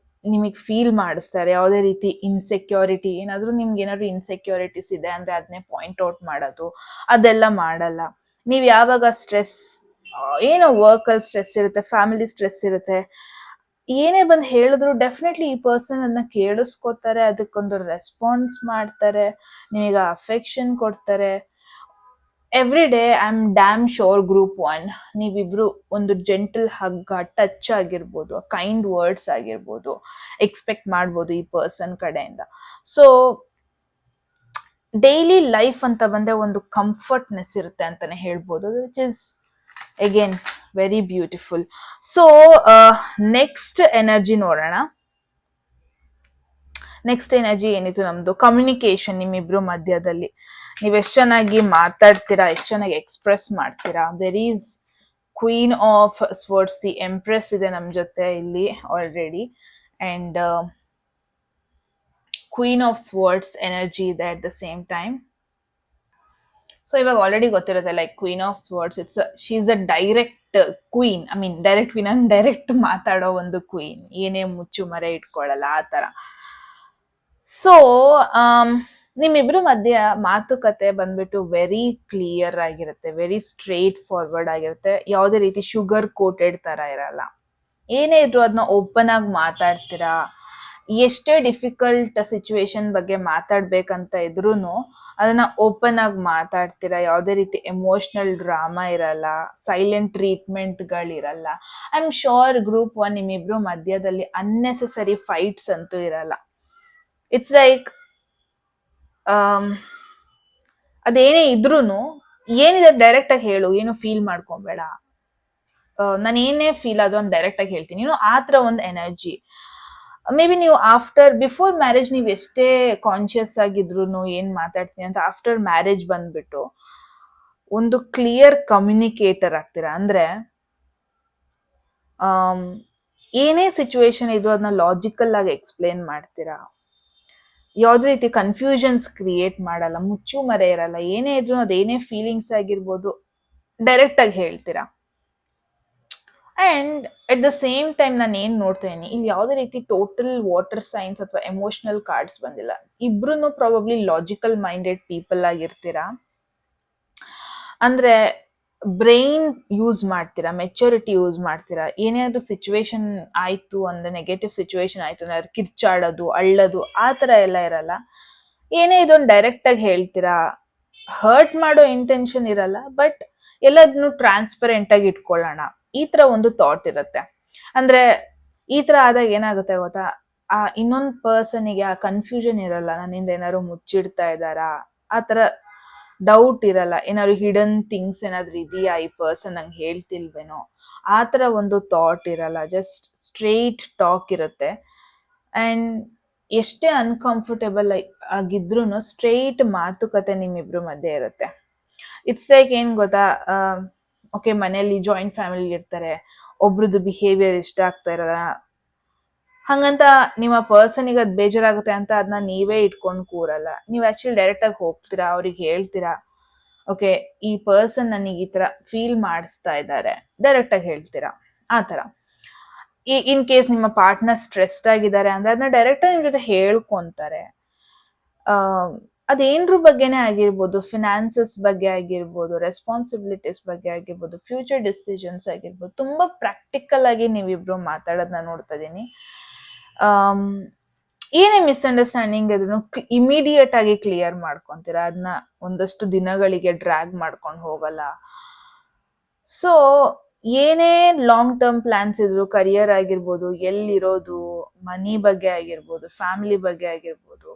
ನಿಮಗೆ ಫೀಲ್ ಮಾಡಿಸ್ತಾರೆ. ಯಾವುದೇ ರೀತಿ ಇನ್ಸೆಕ್ಯೂರಿಟಿ, ನಿಮ್ಗೆ ಏನಾದ್ರು ಇನ್ಸೆಕ್ಯೂರಿಟೀಸ್ ಇದೆ ಅಂದ್ರೆ ಅದನ್ನೇ ಪಾಯಿಂಟ್ ಔಟ್ ಮಾಡೋದು ಅದೆಲ್ಲ ಮಾಡಲ್ಲ. ನೀವು ಯಾವಾಗ ಸ್ಟ್ರೆಸ್, ಏನೋ ವರ್ಕಲ್ಲಿ ಸ್ಟ್ರೆಸ್ ಇರುತ್ತೆ, ಫ್ಯಾಮಿಲಿ ಸ್ಟ್ರೆಸ್ ಇರುತ್ತೆ, ಏನೇ ಬಂದು ಹೇಳಿದ್ರು ಡೆಫಿನೆಟ್ಲಿ ಈ ಪರ್ಸನ್ ಅದನ್ನ ಕೇಳಿಸ್ಕೊತಾರೆ, ಅದಕ್ಕೊಂದು ರೆಸ್ಪಾನ್ಸ್ ಮಾಡ್ತಾರೆ, ನಿಮಗೆ ಅಫೆಕ್ಷನ್ ಕೊಡ್ತಾರೆ. Every day I am damn sure group 1 ನೀವಿಬ್ರು ಒಂದು ಜೆಂಟಲ್ ಹಗ್ಗ, ಟಚ್ ಆಗಿರ್ಬೋದು, ಕೈಂಡ್ ವರ್ಡ್ಸ್ ಆಗಿರ್ಬೋದು ಎಕ್ಸ್ಪೆಕ್ಟ್ ಮಾಡ್ಬೋದು ಈ ಪರ್ಸನ್ ಕಡೆಯಿಂದ. ಸೊ ಡೈಲಿ ಲೈಫ್ ಅಂತ ಬಂದ್ರೆ ಒಂದು ಕಂಫರ್ಟ್ನೆಸ್ ಇರುತ್ತೆ ಅಂತಾನೆ ಹೇಳ್ಬೋದು, which is again very beautiful. So next energy ನೋಡೋಣ. ನೆಕ್ಸ್ಟ್ ಎನರ್ಜಿ ಏನಿತ್ತು ನಮ್ದು ಕಮ್ಯುನಿಕೇಶನ್. ನಿಮ್ಮಿಬ್ರು ಮಧ್ಯದಲ್ಲಿ ನೀವ್ ಎಷ್ಟ್ ಚೆನ್ನಾಗಿ ಮಾತಾಡ್ತೀರಾ, ಎಷ್ಟ್ ಚೆನ್ನಾಗಿ ಎಕ್ಸ್ಪ್ರೆಸ್ ಮಾಡ್ತೀರಾ. There is queen of swords, the empress ಇದೆ ನಮ್ ಜೊತೆ ಇಲ್ಲಿ already, and queen of swords energy ಇದೆ at the same time. So ಇವಾಗ ಆಲ್ರೆಡಿ ಗೊತ್ತಿರುತ್ತೆ, like queen of swords, she is a direct queen. I mean direct queen ಅಂದ್ರೆ direct ಮಾತಾಡೋ ಒಂದು ಕ್ವೀನ್, ಏನೇ ಮುಚ್ಚು ಮರೆ ಇಟ್ಕೊಳ್ಳಲ್ಲ ಆ ತರ. ಸೊ ನಿಮ್ಮಿಬ್ರು ಮಧ್ಯ ಮಾತುಕತೆ ಬಂದ್ಬಿಟ್ಟು ವೆರಿ ಕ್ಲಿಯರ್ ಆಗಿರುತ್ತೆ, ವೆರಿ ಸ್ಟ್ರೇಟ್ ಫಾರ್ವರ್ಡ್ ಆಗಿರುತ್ತೆ, ಯಾವುದೇ ರೀತಿ ಶುಗರ್ ಕೋಟೆಡ್ ತರ ಇರಲ್ಲ. ಏನೇ ಇದ್ರು ಅದನ್ನ ಓಪನ್ ಆಗಿ ಮಾತಾಡ್ತೀರಾ. ಎಷ್ಟೇ ಡಿಫಿಕಲ್ಟ್ ಸಿಚುವೇಶನ್ ಬಗ್ಗೆ ಮಾತಾಡ್ಬೇಕಂತ ಇದ್ರೂನು ಅದನ್ನ ಓಪನ್ ಆಗಿ ಮಾತಾಡ್ತೀರಾ. ಯಾವುದೇ ರೀತಿ ಎಮೋಷನಲ್ ಡ್ರಾಮಾ ಇರಲ್ಲ, ಸೈಲೆಂಟ್ ಟ್ರೀಟ್ಮೆಂಟ್ಗಳಿರಲ್ಲ. ಐ ಆಮ್ ಶೋರ್ ಗ್ರೂಪ್ 1 ನಿಮ್ಮಿಬ್ರು ಮಧ್ಯದಲ್ಲಿ ಅನ್ನೆಸೆಸರಿ ಫೈಟ್ಸ್ ಅಂತೂ ಇರಲ್ಲ. ಇಟ್ಸ್ ಲೈಕ್ ಅದೇನೇ ಇದ್ರೂನು ಏನಿದೆ ಡೈರೆಕ್ಟ್ ಆಗಿ ಹೇಳು, ಏನು ಫೀಲ್ ಮಾಡ್ಕೊಬೇಡ, ನಾನು ಏನೇ ಫೀಲ್ ಅದು ಅಂತ ಡೈರೆಕ್ಟ್ ಆಗಿ ಹೇಳ್ತೀನಿ, ಆ ತರ ಒಂದು ಎನರ್ಜಿ. ಮೇ ಬಿ ನೀವು ಬಿಫೋರ್ ಮ್ಯಾರೇಜ್ ನೀವು ಎಷ್ಟೇ ಕಾನ್ಶಿಯಸ್ ಆಗಿದ್ರು ಏನ್ ಮಾತಾಡ್ತೀನಿ ಅಂತ, ಆಫ್ಟರ್ ಮ್ಯಾರೇಜ್ ಬಂದ್ಬಿಟ್ಟು ಒಂದು ಕ್ಲಿಯರ್ ಕಮ್ಯುನಿಕೇಟರ್ ಆಗ್ತೀರಾ. ಅಂದ್ರೆ ಏನೇ ಸಿಚುವೇಶನ್ ಇದು ಅದನ್ನ ಲಾಜಿಕಲ್ ಆಗಿ ಎಕ್ಸ್ಪ್ಲೇನ್ ಮಾಡ್ತೀರಾ. ಯಾವ್ದೇ ರೀತಿ ಕನ್ಫ್ಯೂಷನ್ಸ್ ಕ್ರಿಯೇಟ್ ಮಾಡಲ್ಲ, ಮುಚ್ಚು ಮರೆ ಇರಲ್ಲ. ಏನೇ ಇದ್ರು ಅದೇನೇ ಫೀಲಿಂಗ್ಸ್ ಆಗಿರ್ಬೋದು ಡೈರೆಕ್ಟ್ ಆಗಿ ಹೇಳ್ತೀರಾ. And at the same time ನಾನು ಏನ್ ನೋಡ್ತೇನೆ, ಇಲ್ಲಿ ಯಾವುದೇ ರೀತಿ ಟೋಟಲ್ ವಾಟರ್ ಸೈನ್ಸ್ ಅಥವಾ ಎಮೋಷನಲ್ ಕಾರ್ಡ್ಸ್ ಬಂದಿಲ್ಲ. ಇಬ್ರು ಪ್ರಾಬಬ್ಲಿ ಲಾಜಿಕಲ್ ಮೈಂಡೆಡ್ ಪೀಪಲ್ ಆಗಿರ್ತೀರಾ. ಅಂದ್ರೆ ಬ್ರೈನ್ ಯೂಸ್ ಮಾಡ್ತೀರಾ, ಮೆಚುರಿಟಿ ಯೂಸ್ ಮಾಡ್ತೀರಾ. ಏನಾದ್ರು ಸಿಚುವೇಶನ್ ಆಯ್ತು ಅಂದ್ರೆ, ನೆಗೆಟಿವ್ ಸಿಚುವೇಶನ್ ಆಯ್ತು ಅಂದ್ರೆ ಕಿರ್ಚಾಡೋದು, ಅಳ್ಳೋದು ಆ ತರ ಎಲ್ಲ ಇರಲ್ಲ. ಏನೇ ಇದೊಂದು ಡೈರೆಕ್ಟ್ ಆಗಿ ಹೇಳ್ತೀರಾ. ಹರ್ಟ್ ಮಾಡೋ ಇಂಟೆನ್ಷನ್ ಇರಲ್ಲ, ಬಟ್ ಎಲ್ಲದನ್ನು ಟ್ರಾನ್ಸ್ಪರೆಂಟ್ ಆಗಿ ಇಟ್ಕೊಳ್ಳೋಣ ಈ ತರ ಒಂದು ಥಾಟ್ ಇರುತ್ತೆ. ಅಂದ್ರೆ ಈ ತರ ಆದಾಗ ಏನಾಗುತ್ತೆ ಗೊತ್ತಾ, ಇನ್ನೊಂದು ಪರ್ಸನಿಗೆ ಆ ಕನ್ಫ್ಯೂಷನ್ ಇರಲ್ಲ, ನನ್ನಿಂದ ಏನಾದ್ರು ಮುಚ್ಚಿಡ್ತಾ ಇದ್ದಾರಾ ಆ ಥರ ಡೌಟ್ ಇರಲ್ಲ, ಏನಾದ್ರು ಹಿಡನ್ ಥಿಂಗ್ಸ್ ಏನಾದ್ರು ಇದೆಯಾ ಈ ಪರ್ಸನ್ ನಂಗೆ ಹೇಳ್ತಿಲ್ವೇನೋ ಆ ಥರ ಒಂದು ಥಾಟ್ ಇರಲ್ಲ. ಜಸ್ಟ್ ಸ್ಟ್ರೇಟ್ ಟಾಕ್ ಇರುತ್ತೆ. ಆ್ಯಂಡ್ ಎಷ್ಟೇ ಅನ್ಕಂಫರ್ಟೇಬಲ್ ಆಗಿದ್ರೂ ಸ್ಟ್ರೇಟ್ ಮಾತುಕತೆ ನಿಮ್ಮಿಬ್ರು ಮಧ್ಯೆ ಇರುತ್ತೆ. ಇಟ್ಸ್ ಲೈಕ್ ಏನು ಗೊತ್ತಾ, ಓಕೆ ಮನೇಲಿ ಜಾಯಿಂಟ್ ಫ್ಯಾಮಿಲಿ ಇರ್ತಾರೆ, ಒಬ್ರದ್ದು ಬಿಹೇವಿಯರ್ ಇಷ್ಟ ಆಗ್ತಾ ಇರಲ್ಲ, ಹಂಗಂತ ನಿಮ್ಮ ಪರ್ಸನಿಗೆ ಅದು ಬೇಜಾರಾಗುತ್ತೆ ಅಂತ ಅದನ್ನ ನೀವೇ ಇಟ್ಕೊಂಡು ಕೂರಲ್ಲ. ನೀವು ಆ್ಯಕ್ಚುಲಿ ಡೈರೆಕ್ಟಾಗಿ ಹೋಗ್ತೀರಾ, ಅವ್ರಿಗೆ ಹೇಳ್ತೀರಾ, ಓಕೆ ಈ ಪರ್ಸನ್ ನನಗೆ ಈ ಥರ ಫೀಲ್ ಮಾಡಿಸ್ತಾ ಇದ್ದಾರೆ, ಡೈರೆಕ್ಟಾಗಿ ಹೇಳ್ತೀರಾ ಆ ಥರ. ಇನ್ ಕೇಸ್ ನಿಮ್ಮ ಪಾರ್ಟ್ನರ್ ಸ್ಟ್ರೆಸ್ಡ್ ಆಗಿದ್ದಾರೆ ಅಂದರೆ ಅದನ್ನ ಡೈರೆಕ್ಟಾಗಿ ನಿಮ್ಮ ಜೊತೆ ಹೇಳ್ಕೊತಾರೆ. ಅದೇನ್ರ ಬಗ್ಗೆನೇ ಆಗಿರ್ಬೋದು, ಫಿನಾನ್ಸಸ್ ಬಗ್ಗೆ ಆಗಿರ್ಬೋದು, ರೆಸ್ಪಾನ್ಸಿಬಿಲಿಟೀಸ್ ಬಗ್ಗೆ ಆಗಿರ್ಬೋದು, ಫ್ಯೂಚರ್ ಡಿಸಿಷನ್ಸ್ ಆಗಿರ್ಬೋದು, ತುಂಬ ಪ್ರಾಕ್ಟಿಕಲ್ ಆಗಿ ನೀವಿಬ್ರು ಮಾತಾಡೋದನ್ನ ನೋಡ್ತಾ ಇದ್ದೀನಿ. ಏನೇ ಮಿಸ್ಅಂಡರ್ಸ್ಟ್ಯಾಂಡಿಂಗ್ ಇದ್ರೂ ಇಮಿಡಿಯೇಟ್ ಆಗಿ ಕ್ಲಿಯರ್ ಮಾಡ್ಕೊತೀರಾ, ಅದನ್ನ ಒಂದಷ್ಟು ದಿನಗಳಿಗೆ ಡ್ರ್ಯಾಗ್ ಮಾಡ್ಕೊಂಡು ಹೋಗಲ್ಲ. ಸೊ ಏನೇ ಲಾಂಗ್ ಟರ್ಮ್ ಪ್ಲಾನ್ಸ್ ಇದ್ರು, ಕರಿಯರ್ ಆಗಿರ್ಬೋದು, ಎಲ್ಲಿರೋದು, ಮನಿ ಬಗ್ಗೆ ಆಗಿರ್ಬೋದು, ಫ್ಯಾಮಿಲಿ ಬಗ್ಗೆ ಆಗಿರ್ಬೋದು,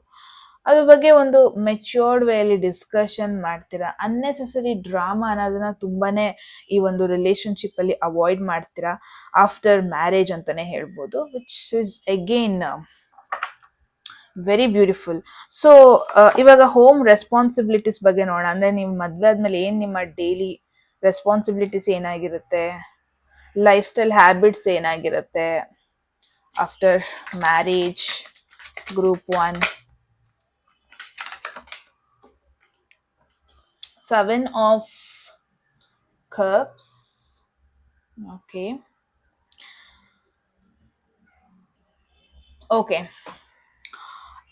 ಅದ್ರ ಬಗ್ಗೆ ಒಂದು ಮೆಚ್ಯೂರ್ಡ್ ವೇಲಿ ಡಿಸ್ಕಷನ್ ಮಾಡ್ತೀರಾ. ಅನ್ನೆಸೆಸರಿ ಡ್ರಾಮಾ ಅನ್ನೋದನ್ನ ತುಂಬಾನೇ ಈ ಒಂದು ರಿಲೇಶನ್ಶಿಪ್ ಅಲ್ಲಿ ಅವಾಯ್ಡ್ ಮಾಡ್ತೀರಾ ಆಫ್ಟರ್ ಮ್ಯಾರೇಜ್ ಅಂತಾನೆ ಹೇಳ್ಬೋದು, which is again very beautiful. So ಇವಾಗ ಹೋಮ್ ರೆಸ್ಪಾನ್ಸಿಬಿಲಿಟೀಸ್ ಬಗ್ಗೆ ನೋಡೋಣ. ಅಂದ್ರೆ ನೀವು ಮದ್ವೆ ಆದ್ಮೇಲೆ ಏನ್ ನಿಮ್ಮ ಡೈಲಿ ರೆಸ್ಪಾನ್ಸಿಬಿಲಿಟೀಸ್ ಏನಾಗಿರುತ್ತೆ, ಲೈಫ್ ಸ್ಟೈಲ್ ಹ್ಯಾಬಿಟ್ಸ್ ಏನಾಗಿರುತ್ತೆ after marriage. Group 1 7 of Cups. Okay.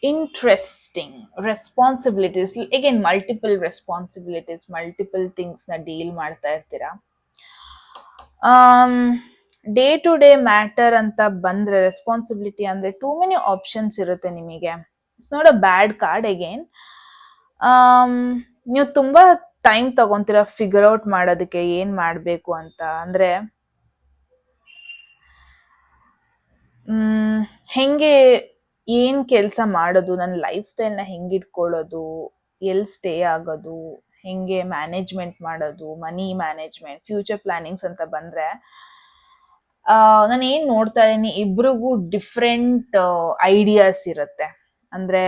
Interesting. Responsibilities. Again, multiple responsibilities, multiple things na deal ಮಾಡ್ತಾ ಇರ್ತೀರಾ. ಡೇ ಟು ಡೇ ಮ್ಯಾಟರ್ ಅಂತ ಬಂದ್ರೆ ರೆಸ್ಪಾನ್ಸಿಬಿಲಿಟಿ ಅಂದ್ರೆ ಟೂ ಮೆನಿ ಆಪ್ಷನ್ಸ್ ಇರುತ್ತೆ ನಿಮಗೆ. It's not a bad card. Again ನೀವು ತುಂಬಾ ಟೈಮ್ ತಗೊಂತೀರಾ ಫಿಗರ್ ಔಟ್ ಮಾಡೋದಕ್ಕೆ ಏನ್ ಮಾಡ್ಬೇಕು ಅಂತ. ಅಂದ್ರೆ ಹೆಂಗೆ ಏನ್ ಕೆಲಸ ಮಾಡೋದು, ನನ್ನ ಲೈಫ್ ಸ್ಟೈಲ್ನ ಹೆಂಗೆ ಇಟ್ಕೊಳ್ಳೋದು, ಎಲ್ಲಿ ಸ್ಟೇ ಆಗೋದು, ಹೆಂಗೆ ಮ್ಯಾನೇಜ್ಮೆಂಟ್ ಮಾಡೋದು, ಮನಿ ಮ್ಯಾನೇಜ್ಮೆಂಟ್, ಫ್ಯೂಚರ್ ಪ್ಲಾನಿಂಗ್ಸ್ ಅಂತ ಬಂದ್ರೆ ನಾನು ಏನ್ ನೋಡ್ತಾ ಇದ್ದೀನಿ, ಇಬ್ರಿಗೂ ಡಿಫ್ರೆಂಟ್ ಐಡಿಯಾಸ್ ಇರುತ್ತೆ. ಅಂದ್ರೆ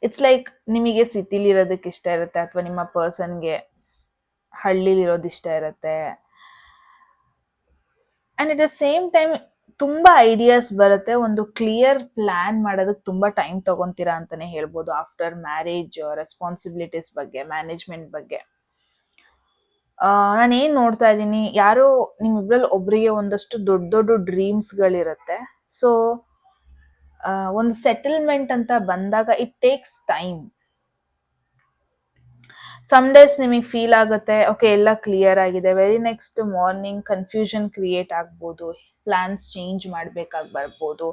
ಇಟ್ಸ್ ಲೈಕ್ ನಿಮಗೆ ಸಿಟಿಲಿ ಇರೋದಕ್ಕೆ ಇಷ್ಟ ಇರುತ್ತೆ, ಅಥವಾ ನಿಮ್ಮ ಪರ್ಸನ್ಗೆ ಹಳ್ಳಿಲಿ ಇರೋದು ಇಷ್ಟ ಇರುತ್ತೆ. And at the same time ತುಂಬಾ ಐಡಿಯಾಸ್ ಬರುತ್ತೆ. ಒಂದು ಕ್ಲಿಯರ್ ಪ್ಲಾನ್ ಮಾಡೋದಕ್ಕೆ ತುಂಬಾ ಟೈಮ್ ತಗೊಂತೀರಾ ಅಂತಾನೆ ಹೇಳ್ಬೋದು ಆಫ್ಟರ್ ಮ್ಯಾರೇಜ್. ರೆಸ್ಪಾನ್ಸಿಬಿಲಿಟೀಸ್ ಬಗ್ಗೆ, ಮ್ಯಾನೇಜ್ಮೆಂಟ್ ಬಗ್ಗೆ ನಾನು ಏನ್ ನೋಡ್ತಾ ಇದ್ದೀನಿ, ಯಾರೋ ನಿಮ್ಮಿಬ್ರಲ್ಲಿ ಒಬ್ರಿಗೆ ಒಂದಷ್ಟು ದೊಡ್ಡ ದೊಡ್ಡ ಡ್ರೀಮ್ಸ್ಗಳಿರುತ್ತೆ. ಸೊ ಒಂದು ಸೆಟಲ್ಮೆಂಟ್ ಅಂತ ಬಂದಾಗ it takes time. Some days ನಿಮಗೆ ಫೀಲ್ ಆಗುತ್ತೆ ಓಕೆ ಎಲ್ಲ ಕ್ಲಿಯರ್ ಆಗಿದೆ, very next morning confusion create ಆಗ್ಬೋದು, ಪ್ಲಾನ್ಸ್ ಚೇಂಜ್ ಮಾಡ್ಬೇಕಾಗಿ ಬರ್ಬೋದು.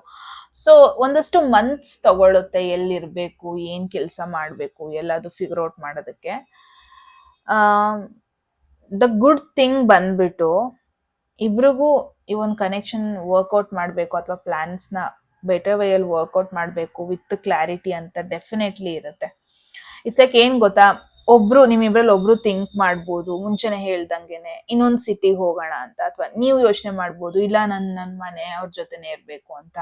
ಸೊ ಒಂದಷ್ಟು ಮಂತ್ಸ್ ತಗೊಳುತ್ತೆ ಎಲ್ಲಿರ್ಬೇಕು, ಏನ್ ಕೆಲಸ ಮಾಡಬೇಕು, ಎಲ್ಲದು ಫಿಗರ್ ಔಟ್ ಮಾಡೋದಕ್ಕೆ. ದ ಗುಡ್ ಥಿಂಗ್ ಬಂದ್ಬಿಟ್ಟು ಇಬ್ರಿಗೂ ಈ ಒಂದು ಕನೆಕ್ಷನ್ ವರ್ಕೌಟ್ ಮಾಡಬೇಕು ಅಥವಾ ಪ್ಲಾನ್ಸ್ನ ಬೆಟರ್ ವೇಯಲ್ಲಿ ವರ್ಕೌಟ್ ಮಾಡಬೇಕು ವಿತ್ ಕ್ಲಾರಿಟಿ ಅಂತ ಡೆಫಿನೆಟ್ಲಿ ಇರುತ್ತೆ. ಇಟ್ಸ್ ಲೈಕ್ ಏನ್ ಗೊತ್ತಾ, ನಿಮ್ಮಿಬ್ರಲ್ಲಿ ಒಬ್ರು ಥಿಂಕ್ ಮಾಡ್ಬೋದು ಮುಂಚೆನೆ ಹೇಳ್ದಂಗೆನೆ ಇನ್ನೊಂದು ಸಿಟಿಗೆ ಹೋಗೋಣ ಅಂತ, ಅಥವಾ ನೀವು ಯೋಚನೆ ಮಾಡ್ಬೋದು ಇಲ್ಲ ನನ್ನ ಮನೆ ಅವ್ರ ಜೊತೆನೆ ಇರ್ಬೇಕು ಅಂತ,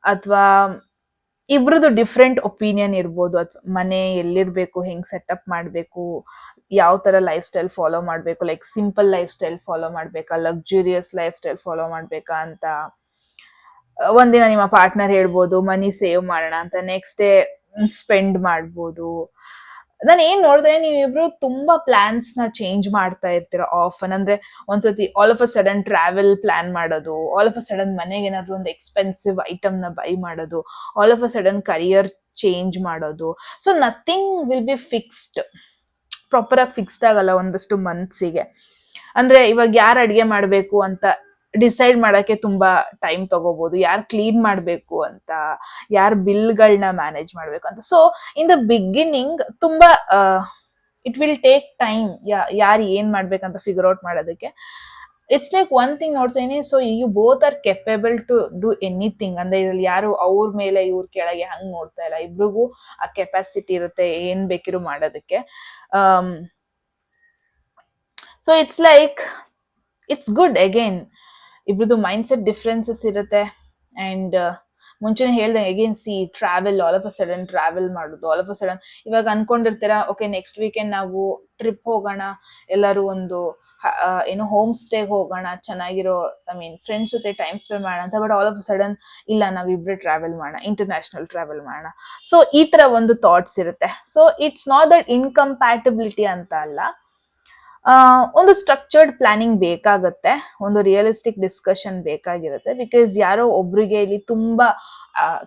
ಅಥವಾ ಇಬ್ರದ್ದು ಡಿಫ್ರೆಂಟ್ ಒಪಿನಿಯನ್ ಇರ್ಬೋದು. ಅಥವಾ ಮನೆ ಎಲ್ಲಿರ್ಬೇಕು, ಹೆಂಗ್ ಸೆಟಪ್ ಮಾಡಬೇಕು, ಯಾವ ತರ ಲೈಫ್ ಸ್ಟೈಲ್ ಫಾಲೋ ಮಾಡಬೇಕು, like simple life style follow ಮಾಡ್ಬೇಕಾ, ಲಕ್ಸುರಿಯಸ್ ಲೈಫ್ ಸ್ಟೈಲ್ ಫಾಲೋ ಮಾಡ್ಬೇಕಾ ಅಂತ. ಒಂದಿನ ನಿಮ್ಮ ಪಾರ್ಟ್ನರ್ ಹೇಳ್ಬೋದು ಮನಿ ಸೇವ್ ಮಾಡೋಣ ಅಂತ, ನೆಕ್ಸ್ಟ್ ಡೇ ಸ್ಪೆಂಡ್ ಮಾಡ್ಬೋದು. ನಾನು ಏನ್ ನೋಡಿದ್ರೆ ನೀವಿಬ್ರು ತುಂಬಾ ಪ್ಲಾನ್ಸ್ ನ ಚೇಂಜ್ ಮಾಡ್ತಾ ಇರ್ತೀರ ಆಫನ್. ಅಂದ್ರೆ ಒಂದ್ಸತಿ all of a sudden travel plan ಮಾಡೋದು, ಆಲ್ ಆಫ್ ಅ ಸಡನ್ ಮನೆಗೆ ಏನಾದ್ರು ಒಂದು ಎಕ್ಸ್ಪೆನ್ಸಿವ್ ಐಟಮ್ ನ ಬೈ ಮಾಡೋದು, all of a sudden career change ಮಾಡೋದು. So nothing will be fixed, proper ಆಗಿ ಫಿಕ್ಸ್ಡ್ ಆಗಲ್ಲ ಒಂದಷ್ಟು ಮಂತ್ಸಿಗೆ. ಅಂದ್ರೆ ಇವಾಗ ಯಾರು ಅಡ್ಗೆ ಮಾಡ್ಬೇಕು ಅಂತ ಡಿಸೈಡ್ ಮಾಡಕ್ಕೆ ತುಂಬಾ ಟೈಮ್ ತಗೋಬಹುದು, ಯಾರು ಕ್ಲೀನ್ ಮಾಡ್ಬೇಕು ಅಂತ, ಯಾರು ಬಿಲ್ಗಳನ್ನ ಮ್ಯಾನೇಜ್ ಮಾಡ್ಬೇಕು ಅಂತ. ಸೊ ಇನ್ ದ ಬಿಗಿನಿಂಗ್ ತುಂಬಾ ಇಟ್ ವಿಲ್ ಟೇಕ್ ಟೈಮ್ ಯಾರು ಏನ್ ಮಾಡ್ಬೇಕಂತ ಫಿಗರ್ ಔಟ್ ಮಾಡೋದಕ್ಕೆ. ಇಟ್ಸ್ ಲೈಕ್ ಒನ್ ಥಿಂಗ್ ನೋಡ್ತೀನಿ. So you both are capable to do anything. ಅಂದ್ರೆ ಇದ್ರಲ್ಲಿ ಯಾರು ಅವ್ರ ಮೇಲೆ ಇವ್ರ ಕೆಳಗೆ ಹಂಗ್ ನೋಡ್ತಾ ಇಲ್ಲ. ಇಬ್ರಿಗೂ ಆ ಕೆಪಾಸಿಟಿ ಇರುತ್ತೆ ಏನ್ ಬೇಕಿರೋ ಮಾಡೋದಕ್ಕೆ. So it's like it's good. Again ಇಬ್ರದ್ದು ಮೈಂಡ್ ಸೆಟ್ ಡಿಫ್ರೆನ್ಸಸ್ ಇರುತ್ತೆ. ಅಂಡ್ ಮುಂಚೆನೆ ಹೇಳ್ದಂಗೆ again see travel, all of a sudden travel ಮಾಡೋದು, ಆಲ್ ಆಫ್ ಅ ಸಡನ್ ಇವಾಗ ಅನ್ಕೊಂಡಿರ್ತೀರಾ ಓಕೆ ನೆಕ್ಸ್ಟ್ ವೀಕೆಂಡ್ ನಾವು ಟ್ರಿಪ್ ಹೋಗೋಣ, ಎಲ್ಲರೂ ಒಂದು ಏನೋ ಹೋಮ್ ಸ್ಟೇಗೆ ಹೋಗೋಣ, ಚೆನ್ನಾಗಿರೋ ಐ ಮೀನ್ ಫ್ರೆಂಡ್ಸ್ ಜೊತೆ ಟೈಮ್ ಸ್ಪೆಂಡ್ ಮಾಡೋಣ ಅಂತ. ಬಟ್ ಆಲ್ ಆಫ್ ಸಡನ್ ಇಲ್ಲ ನಾವಿಬ್ರೆ ಟ್ರಾವೆಲ್ ಮಾಡೋಣ, ಇಂಟರ್ನ್ಯಾಷನಲ್ ಟ್ರಾವೆಲ್ ಮಾಡೋಣ. ಸೊ ಈ ತರ ಒಂದು ಥಾಟ್ಸ್ ಇರುತ್ತೆ. So it's not that incompatibility ಅಂತ ಅಲ್ಲ, ಒಂದು ಸ್ಟ್ರಕ್ಚರ್ಡ್ ಪ್ಲಾನಿಂಗ್ ಬೇಕಾಗತ್ತೆ, ಒಂದು ರಿಯಲಿಸ್ಟಿಕ್ ಡಿಸ್ಕಷನ್ ಬೇಕಾಗಿರುತ್ತೆ. ಬಿಕಾಸ್ ಯಾರೋ ಒಬ್ರಿಗೆ ಇಲ್ಲಿ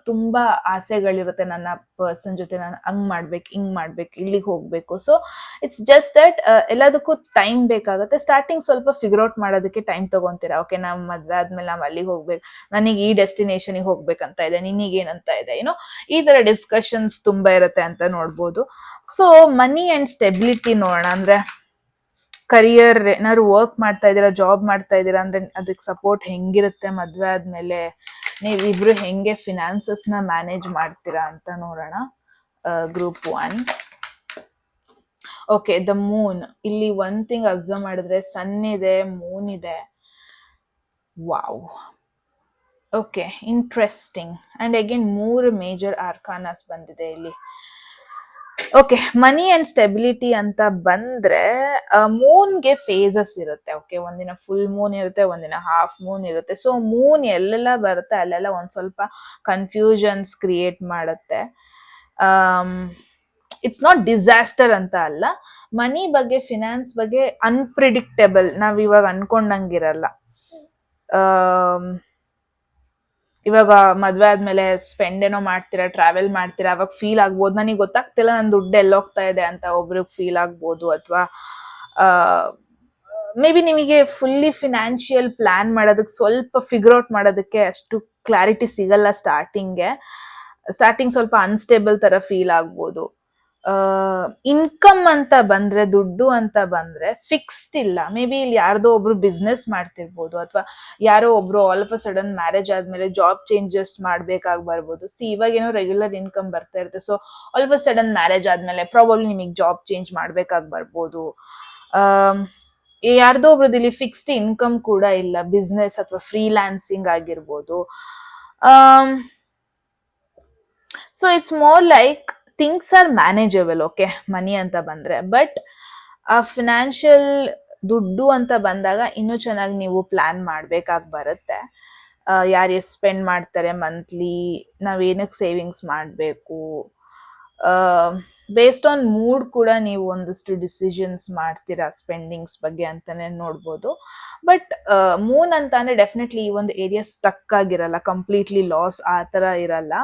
ತುಂಬಾ ಆಸೆಗಳಿರುತ್ತೆ, ನನ್ನ ಪರ್ಸನ್ ಜೊತೆ ನಾನು ಹಂಗ್ ಮಾಡ್ಬೇಕು, ಹಿಂಗ್ ಮಾಡ್ಬೇಕು, ಇಲ್ಲಿಗೆ ಹೋಗ್ಬೇಕು. ಸೊ ಇಟ್ಸ್ ಜಸ್ಟ್ ದಟ್ ಎಲ್ಲದಕ್ಕೂ ಟೈಮ್ ಬೇಕಾಗುತ್ತೆ. ಸ್ಟಾರ್ಟಿಂಗ್ ಸ್ವಲ್ಪ ಫಿಗರ್ ಔಟ್ ಮಾಡೋದಕ್ಕೆ ಟೈಮ್ ತಗೊಂತೀರಾ. ಓಕೆ ನಾವು ಮದ್ವೆ ಆದ್ಮೇಲೆ ನಾವು ಅಲ್ಲಿಗೆ ಹೋಗ್ಬೇಕು, ನನಗೆ ಈ ಡೆಸ್ಟಿನೇಷನ್ಗೆ ಹೋಗ್ಬೇಕಂತ ಇದೆ, ನಿನಗೇನಂತ ಇದೆ, ಏನೋ ಈ ತರ ಡಿಸ್ಕಷನ್ಸ್ ತುಂಬಾ ಇರುತ್ತೆ ಅಂತ ನೋಡ್ಬೋದು. ಸೊ ಮನಿ ಅಂಡ್ ಸ್ಟೆಬಿಲಿಟಿ ನೋಡೋಣ. ಅಂದ್ರೆ ಕರಿಯರ್ ಏನಾದ್ರು ವರ್ಕ್ ಮಾಡ್ತಾ ಇದ್ದೀರಾ, ಜಾಬ್ ಮಾಡ್ತಾ ಇದ್ದೀರಾ ಅಂದ್ರೆ ಅದಕ್ಕೆ ಸಪೋರ್ಟ್ ಹೆಂಗಿರುತ್ತೆ, ಮದ್ವೆ ಆದ್ಮೇಲೆ ನೀವಿಬ್ರು ಹೆಂಗೆ ಫಿನಾನ್ಸಸ್ ನ ಮ್ಯಾನೇಜ್ ಮಾಡ್ತೀರಾ ಅಂತ ನೋಡೋಣ. ಗ್ರೂಪ್ 1. Okay, the moon. ಇಲ್ಲಿ ಒನ್ ಥಿಂಗ್ ಅಬ್ಸರ್ವ್ ಮಾಡಿದ್ರೆ ಸನ್ ಇದೆ, ಮೂನ್ ಇದೆ. Wow, okay, interesting. And again 3 major arcanas ಬಂದಿದೆ ಇಲ್ಲಿ. ಓಕೆ, ಮನಿ ಅಂಡ್ ಸ್ಟೆಬಿಲಿಟಿ ಅಂತ ಬಂದ್ರೆ ಮೂನ್ಗೆ ಫೇಸಸ್ ಇರುತ್ತೆ. ಓಕೆ, ಒಂದಿನ ಫುಲ್ ಮೂನ್ ಇರುತ್ತೆ, ಒಂದಿನ ಹಾಫ್ ಮೂನ್ ಇರುತ್ತೆ. ಸೊ ಮೂನ್ ಎಲ್ಲೆಲ್ಲ ಬರುತ್ತೆ ಅಲ್ಲೆಲ್ಲ ಒಂದ್ ಸ್ವಲ್ಪ ಕನ್ಫ್ಯೂಷನ್ಸ್ ಕ್ರಿಯೇಟ್ ಮಾಡುತ್ತೆ. ಇಟ್ಸ್ ನಾಟ್ ಡಿಸಾಸ್ಟರ್ ಅಂತ ಅಲ್ಲ. ಮನಿ ಬಗ್ಗೆ, ಫಿನಾನ್ಸ್ ಬಗ್ಗೆ ಅನ್ಪ್ರಿಡಿಕ್ಟೇಬಲ್, ನಾವ್ ಇವಾಗ ಅನ್ಕೊಂಡಂಗಿರಲ್ಲ. ಇವಾಗ ಮದ್ವೆ ಆದ್ಮೇಲೆ ಸ್ಪೆಂಡ್ ಏನೋ ಮಾಡ್ತೀರಾ, ಟ್ರಾವೆಲ್ ಮಾಡ್ತೀರಾ, ಅವಾಗ ಫೀಲ್ ಆಗ್ಬೋದು ನನಗೆ ಗೊತ್ತಾಗ್ತಿಲ್ಲ ನನ್ ದುಡ್ಡು ಎಲ್ಲೋಗ್ತಾ ಇದೆ ಅಂತ ಒಬ್ರಿಗೆ ಫೀಲ್ ಆಗ್ಬೋದು. ಅಥವಾ ಮೇ ಬಿ ನಿಮಗೆ ಫುಲ್ಲಿ ಫಿನಾನ್ಷಿಯಲ್ ಪ್ಲಾನ್ ಮಾಡೋದಕ್ಕೆ, ಸ್ವಲ್ಪ ಫಿಗರ್ ಔಟ್ ಮಾಡೋದಕ್ಕೆ ಅಷ್ಟು ಕ್ಲಾರಿಟಿ ಸಿಗಲ್ಲ ಸ್ಟಾರ್ಟಿಂಗ್ ಸ್ವಲ್ಪ ಅನ್ಸ್ಟೇಬಲ್ ತರ ಫೀಲ್ ಆಗ್ಬೋದು. ಇನ್ಕಮ್ ಅಂತ ಬಂದ್ರೆ, ದುಡ್ಡು ಅಂತ ಬಂದ್ರೆ ಫಿಕ್ಸ್ಡ್ ಇಲ್ಲ. ಮೇ ಬಿ ಇಲ್ಲಿ ಯಾರ್ದೋ ಒಬ್ರು ಬಿಸ್ನೆಸ್ ಮಾಡ್ತಿರ್ಬೋದು, ಅಥವಾ ಯಾರೋ ಒಬ್ರು all of a sudden marriage ಆದ್ಮೇಲೆ ಜಾಬ್ ಚೇಂಜಸ್ ಮಾಡ್ಬೇಕಾಗಿ ಬರ್ಬೋದು. ಇವಾಗ ಏನೋ ರೆಗ್ಯುಲರ್ ಇನ್ಕಮ್ ಬರ್ತಾ ಇರುತ್ತೆ. So all of a sudden marriage ಆದ್ಮೇಲೆ ಪ್ರಾಬಬ್ಲಿ ನಿಮಗೆ ಜಾಬ್ ಚೇಂಜ್ ಮಾಡ್ಬೇಕಾಗಿ ಬರ್ಬೋದು. ಯಾರ್ದೋ ಒಬ್ರದ್ದು ಇಲ್ಲಿ ಫಿಕ್ಸ್ಡ್ ಇನ್ಕಮ್ ಕೂಡ ಇಲ್ಲ, ಬಿಸ್ನೆಸ್ ಅಥವಾ ಫ್ರೀಲಾನ್ಸಿಂಗ್ ಆಗಿರ್ಬೋದು. So it's more like things are manageable. Okay, money ಅಂತ ಬಂದ್ರೆ. ಬಟ್ ಆ ಫಿನಾನ್ಷಿಯಲ್ ದುಡ್ಡು ಅಂತ ಬಂದಾಗ ಇನ್ನೂ ಚೆನ್ನಾಗಿ ನೀವು ಪ್ಲಾನ್ ಮಾಡ್ಬೇಕಾಗಿ ಬರುತ್ತೆ. ಯಾರು ಎಷ್ಟು ಸ್ಪೆಂಡ್ ಮಾಡ್ತಾರೆ ಮಂತ್ಲಿ, ನಾವೇನಕ್ಕೆ ಸೇವಿಂಗ್ಸ್ ಮಾಡಬೇಕು, ಬೇಸ್ಡ್ ಆನ್ ಮೂಡ್ ಕೂಡ ನೀವು ಒಂದಷ್ಟು ಡಿಸಿಷನ್ಸ್ ಮಾಡ್ತೀರಾ ಸ್ಪೆಂಡಿಂಗ್ಸ್ ಬಗ್ಗೆ ಅಂತಾನೆ ನೋಡ್ಬೋದು. ಬಟ್ ಮೂನ್ ಅಂತ ಅಂದ್ರೆ ಡೆಫಿನೆಟ್ಲಿ ಈ ಒಂದು ಏರಿಯಾ ಸ್ಟಕ್ ಆಗಿರಲ್ಲ, ಕಂಪ್ಲೀಟ್ಲಿ ಲಾಸ್ ಆ ತರ ಇರಲ್ಲ.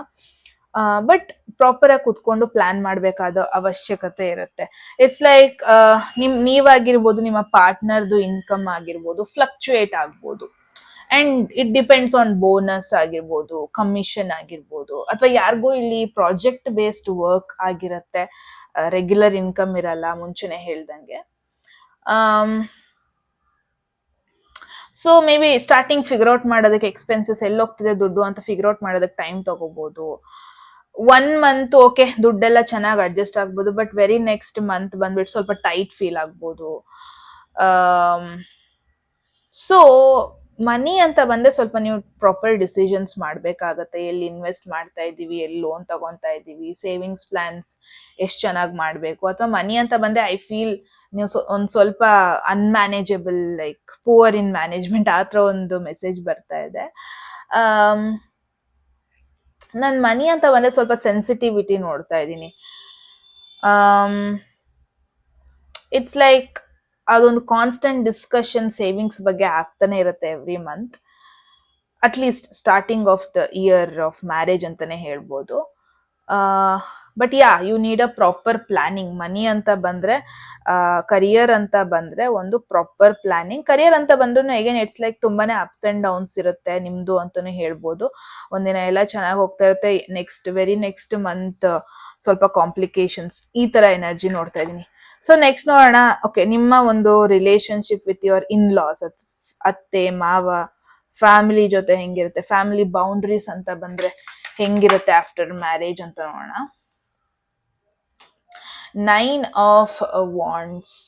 ಬಟ್ ಪ್ರಾಪರ್ ಆಗಿ ಕುತ್ಕೊಂಡು ಪ್ಲಾನ್ ಮಾಡಬೇಕಾದ ಅವಶ್ಯಕತೆ ಇರುತ್ತೆ. ಇಟ್ಸ್ ಲೈಕ್ ನೀವಾಗಿರ್ಬೋದು, ನಿಮ್ಮ ಪಾರ್ಟ್ನರ್ದು ಇನ್ಕಮ್ ಆಗಿರ್ಬೋದು ಫ್ಲಕ್ಚುಯೇಟ್ ಆಗ್ಬೋದು. And it depends on bonus ಆಗಿರ್ಬೋದು, ಕಮಿಷನ್ ಆಗಿರ್ಬೋದು, ಅಥವಾ ಯಾರಿಗೂ ಇಲ್ಲಿ ಪ್ರಾಜೆಕ್ಟ್ ಬೇಸ್ಡ್ ವರ್ಕ್ ಆಗಿರುತ್ತೆ, ರೆಗ್ಯುಲರ್ ಇನ್ಕಮ್ ಇರಲ್ಲ ಮುಂಚೆನೆ ಹೇಳ್ದಂಗೆ. So may be starting figure out ಮಾಡೋದಕ್ಕೆ, ಎಕ್ಸ್ಪೆನ್ಸಸ್ ಎಲ್ಲಿ ಹೋಗ್ತಿದೆ ದುಡ್ಡು ಅಂತ ಫಿಗರ್ ಔಟ್ ಮಾಡೋದಕ್ಕೆ ಟೈಮ್ ತಗೋಬಹುದು. 1 ಮಂತ್ ಓಕೆ ದುಡ್ಡೆಲ್ಲ ಚೆನ್ನಾಗಿ ಅಡ್ಜಸ್ಟ್ ಆಗ್ಬೋದು. ಬಟ್ ವೆರಿ ನೆಕ್ಸ್ಟ್ ಮಂತ್ ಬಂದ್ಬಿಟ್ಟು ಸ್ವಲ್ಪ ಟೈಟ್ ಫೀಲ್ ಆಗ್ಬೋದು. ಸೊ ಮನಿ ಅಂತ ಬಂದ್ರೆ ಸ್ವಲ್ಪ ನೀವು ಪ್ರಾಪರ್ ಡಿಸಿಷನ್ಸ್ ಮಾಡ್ಬೇಕಾಗತ್ತೆ. ಎಲ್ಲಿ ಇನ್ವೆಸ್ಟ್ ಮಾಡ್ತಾ ಇದ್ದೀವಿ, ಎಲ್ಲಿ ಲೋನ್ ತಗೊಂತಾ ಇದ್ದೀವಿ, ಸೇವಿಂಗ್ಸ್ ಪ್ಲಾನ್ಸ್ ಎಷ್ಟು ಚೆನ್ನಾಗಿ ಮಾಡಬೇಕು. ಅಥವಾ ಮನಿ ಅಂತ ಬಂದ್ರೆ ಐ ಫೀಲ್ ನೀವು ಒಂದ್ ಸ್ವಲ್ಪ ಅನ್ಮ್ಯಾನೇಜಬಲ್, ಲೈಕ್ ಪೂವರ್ ಇನ್ ಮ್ಯಾನೇಜ್ಮೆಂಟ್, ಆ ಥರ ಒಂದು ಮೆಸೇಜ್ ಬರ್ತಾ ಇದೆ. ನಾನು ಮನಿ ಅಂತ ಬಂದ್ರೆ ಸ್ವಲ್ಪ ಸೆನ್ಸಿಟಿವಿಟಿ ನೋಡ್ತಾ ಇದ್ದೀನಿ. ಇಟ್ಸ್ ಲೈಕ್ ಅದೊಂದು ಕಾನ್ಸ್ಟೆಂಟ್ ಡಿಸ್ಕಷನ್ ಸೇವಿಂಗ್ಸ್ ಬಗ್ಗೆ ಆಗ್ತಾನೆ ಇರುತ್ತೆ every month, at least starting of the year of marriage ಅಂತಾನೆ ಹೇಳ್ಬೋದು. But you need a proper planning. Money ಅಂತ ಬಂದ್ರೆ, ಕರಿಯರ್ ಅಂತ ಬಂದ್ರೆ ಒಂದು ಪ್ರಾಪರ್ ಪ್ಲಾನಿಂಗ್. ಕರಿಯರ್ ಅಂತ ಬಂದ್ರು ಅಗೇನ್ ಇಟ್ಸ್ ಲೈಕ್ ತುಂಬಾನೇ ಅಪ್ಸ್ ಅಂಡ್ ಡೌನ್ಸ್ ಇರುತ್ತೆ ನಿಮ್ದು ಅಂತಾನೆ ಹೇಳ್ಬೋದು. ಒಂದಿನ ಎಲ್ಲ ಚೆನ್ನಾಗಿ ಹೋಗ್ತಾ ಇರುತ್ತೆ, ವೆರಿ ನೆಕ್ಸ್ಟ್ ಮಂತ್ ಸ್ವಲ್ಪ ಕಾಂಪ್ಲಿಕೇಶನ್ಸ್, ಈ ತರ ಎನರ್ಜಿ ನೋಡ್ತಾ ಇದೀನಿ. ಸೊ ನೆಕ್ಸ್ಟ್ ನೋಡೋಣ. ಓಕೆ, ನಿಮ್ಮ ಒಂದು relationship with your in loss ಅತ್ತೆ ಮಾವ, ಫ್ಯಾಮಿಲಿ ಜೊತೆ ಹೆಂಗಿರುತ್ತೆ, ಫ್ಯಾಮಿಲಿ ಬೌಂಡ್ರೀಸ್ ಅಂತ ಬಂದ್ರೆ ಹೆಂಗಿರುತ್ತೆ ಆಫ್ಟರ್ ಮ್ಯಾರೇಜ್ ಅಂತ ನೋಡೋಣ. 9 of wands.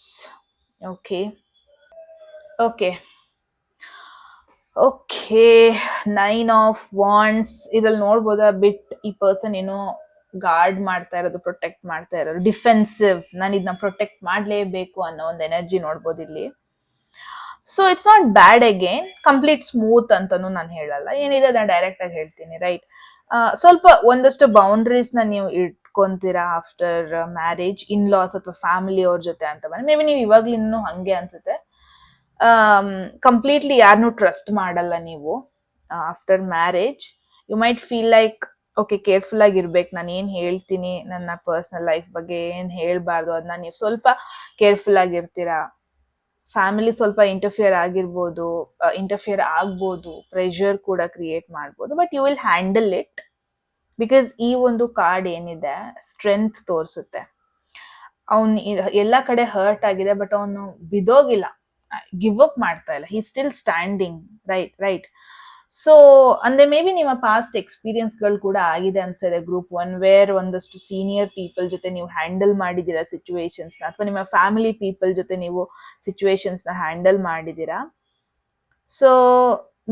Okay okay okay 9 of wands. ಇದ್ರಲ್ಲಿ ನೋಡ್ಬೋದಾ ಬಿಟ್ ಈ ಪರ್ಸನ್ ಏನೋ ಗಾರ್ಡ್ ಮಾಡ್ತಾ ಇರೋದು, ಪ್ರೊಟೆಕ್ಟ್ ಮಾಡ್ತಾ ಇರೋದು, ಡಿಫೆನ್ಸಿವ್, ನಾನು ಇದನ್ನ ಪ್ರೊಟೆಕ್ಟ್ ಮಾಡ್ಲೇಬೇಕು ಅನ್ನೋ ಒಂದು ಎನರ್ಜಿ ನೋಡ್ಬೋದು ಇಲ್ಲಿ. So it's not bad again, complete smooth ಅಂತಾನು ನಾನು ಹೇಳಲ್ಲ, ಏನಿದೆ ನಾನು ಡೈರೆಕ್ಟ್ ಆಗಿ ಹೇಳ್ತೀನಿ, ರೈಟ್. ಸ್ವಲ್ಪ ಒಂದಷ್ಟು ಬೌಂಡ್ರೀಸ್ ನ ನೀವು ಇಟ್ಕೊಂತೀರಾ ಆಫ್ಟರ್ ಮ್ಯಾರೇಜ್, ಇನ್ ಲಾಸ್ ಅಥವಾ ಫ್ಯಾಮಿಲಿ ಅವ್ರ ಜೊತೆ ಅಂತ ಬಂದ್ರೆ ಮೇ ಬಿ ನೀವು ಇವಾಗ್ಲಿನ್ನೂ ಹಂಗೆ ಅನ್ಸುತ್ತೆ. ಕಂಪ್ಲೀಟ್ಲಿ ಯಾರನ್ನೂ ಟ್ರಸ್ಟ್ ಮಾಡಲ್ಲ ನೀವು after marriage. You might feel like okay careful ಆಗಿರ್ಬೇಕು, ನಾನು ಏನು ಹೇಳ್ತೀನಿ ನನ್ನ ಪರ್ಸನಲ್ ಲೈಫ್ ಬಗ್ಗೆ ಏನು ಹೇಳ್ಬಾರ್ದು ಅದನ್ನ ನೀವು ಸ್ವಲ್ಪ ಕೇರ್ಫುಲ್ ಆಗಿರ್ತೀರಾ. ಫ್ಯಾಮಿಲಿ ಸ್ವಲ್ಪ ಇಂಟರ್ಫಿಯರ್ ಆಗ್ಬೋದು, ಪ್ರೆಷರ್ ಕೂಡ ಕ್ರಿಯೇಟ್ ಮಾಡ್ಬೋದು, but you will handle it. Because ಈ ಒಂದು ಕಾರ್ಡ್ ಏನಿದೆ ಸ್ಟ್ರೆಂತ್ ತೋರಿಸುತ್ತೆ. ಅವನು ಎಲ್ಲ ಕಡೆ ಹರ್ಟ್ ಆಗಿದೆ ಬಟ್ ಅವನು ಬಿದೋಗಿಲ್ಲ, ಗಿವ್ ಅಪ್ ಮಾಡ್ತಾ ಇಲ್ಲ, ಹಿ ಸ್ಟಿಲ್ ಸ್ಟ್ಯಾಂಡಿಂಗ್, ರೈಟ್. ಸೊ ಅಂದ್ರೆ ಮೇ ಬಿ ನಿಮ್ಮ ಪಾಸ್ಟ್ ಎಕ್ಸ್ಪೀರಿಯನ್ಸ್ಗಳು ಕೂಡ ಆಗಿದೆ ಅನ್ಸಿದೆ ಗ್ರೂಪ್ 1, ವೇರ್ ಒಂದಷ್ಟು ಸೀನಿಯರ್ ಪೀಪಲ್ ಜೊತೆ ನೀವು ಹ್ಯಾಂಡಲ್ ಮಾಡಿದ್ದೀರಾ ಸಿಚುವೇಶನ್ಸ್ನ, ಅಥವಾ ನಿಮ್ಮ ಫ್ಯಾಮಿಲಿ ಪೀಪಲ್ ಜೊತೆ ನೀವು ಸಿಚುವೇಶನ್ಸ್ನ ಹ್ಯಾಂಡಲ್ ಮಾಡಿದ್ದೀರಾ. ಸೊ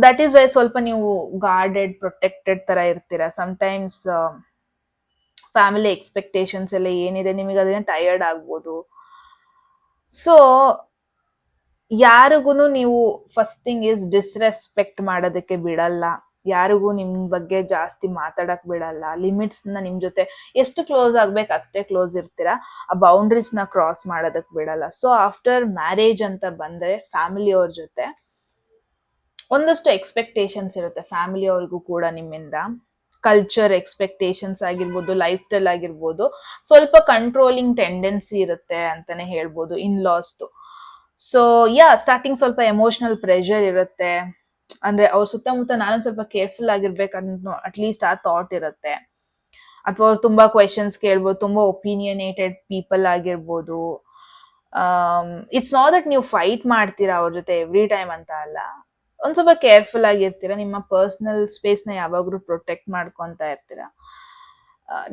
ದಟ್ ಈಸ್ ವೈ ಸ್ವಲ್ಪ ನೀವು ಗಾರ್ಡೆಡ್, ಪ್ರೊಟೆಕ್ಟೆಡ್ ತರ ಇರ್ತೀರಾ. ಸಮಟೈಮ್ಸ್ ಫ್ಯಾಮಿಲಿ ಎಕ್ಸ್ಪೆಕ್ಟೇಷನ್ಸ್ ಎಲ್ಲ ಏನಿದೆ ನಿಮಗೆ ಅದನ್ನ ಟಯರ್ಡ್ ಆಗ್ಬೋದು. ಸೊ ಯಾರಿಗೂ ನೀವು ಫಸ್ಟ್ ಥಿಂಗ್ ಇಸ್ ಡಿಸ್ರೆಸ್ಪೆಕ್ಟ್ ಮಾಡೋದಕ್ಕೆ ಬಿಡಲ್ಲ, ಯಾರಿಗೂ ನಿಮ್ ಬಗ್ಗೆ ಜಾಸ್ತಿ ಮಾತಾಡಕ್ ಬಿಡಲ್ಲ, ಲಿಮಿಟ್ಸ್ ನ ನಿಮ್ ಜೊತೆ ಎಷ್ಟು ಕ್ಲೋಸ್ ಆಗ್ಬೇಕು ಅಷ್ಟೇ ಕ್ಲೋಸ್ ಇರ್ತೀರಾ, ಆ ಬೌಂಡ್ರೀಸ್ ನ ಕ್ರಾಸ್ ಮಾಡೋದಕ್ ಬಿಡಲ್ಲ. ಸೊ ಆಫ್ಟರ್ ಮ್ಯಾರೇಜ್ ಅಂತ ಬಂದ್ರೆ ಫ್ಯಾಮಿಲಿ ಅವ್ರ ಜೊತೆ ಒಂದಷ್ಟು ಎಕ್ಸ್ಪೆಕ್ಟೇಷನ್ಸ್ ಇರುತ್ತೆ ಫ್ಯಾಮಿಲಿ ಅವ್ರಿಗೂ ಕೂಡ ನಿಮ್ಮಿಂದ. ಕಲ್ಚರ್ ಎಕ್ಸ್ಪೆಕ್ಟೇಷನ್ಸ್ ಆಗಿರ್ಬೋದು, ಲೈಫ್ ಸ್ಟೈಲ್ ಆಗಿರ್ಬೋದು, ಸ್ವಲ್ಪ ಕಂಟ್ರೋಲಿಂಗ್ ಟೆಂಡೆನ್ಸಿ ಇರುತ್ತೆ ಅಂತಾನೆ ಹೇಳ್ಬೋದು ಇನ್ ಲಾಸ್ದು. ಸೊ ಸ್ಟಾರ್ಟಿಂಗ್ ಸ್ವಲ್ಪ ಎಮೋಷನಲ್ ಪ್ರೆಷರ್ ಇರುತ್ತೆ, ಅಂದ್ರೆ ಅವ್ರ ಸುತ್ತಮುತ್ತ ನಾನು ಸ್ವಲ್ಪ ಕೇರ್ಫುಲ್ ಆಗಿರ್ಬೇಕನ್ನೋ ಅಟ್ಲೀಸ್ಟ್ ಆ ಥಾಟ್ ಇರುತ್ತೆ. ಅಥವಾ ಅವ್ರು ತುಂಬಾ ಕ್ವೆಶನ್ಸ್ ಕೇಳ್ಬೋದು, ತುಂಬಾ ಒಪಿನಿಯನೇಟೆಡ್ ಪೀಪಲ್ ಆಗಿರ್ಬೋದು. ಇಟ್ಸ್ ನಾಟ್ ದಟ್ ನೀವು ಫೈಟ್ ಮಾಡ್ತೀರಾ ಅವ್ರ ಜೊತೆ ಎವ್ರಿ ಟೈಮ್ ಅಂತ ಅಲ್ಲ, ಒಂದ್ ಸ್ವಲ್ಪ ಕೇರ್ಫುಲ್ ಆಗಿರ್ತೀರಾ, ನಿಮ್ಮ ಪರ್ಸನಲ್ ಸ್ಪೇಸ್ ನ ಯಾವಾಗ್ಲೂ ಪ್ರೊಟೆಕ್ಟ್ ಮಾಡ್ಕೊಂತ ಇರ್ತೀರಾ.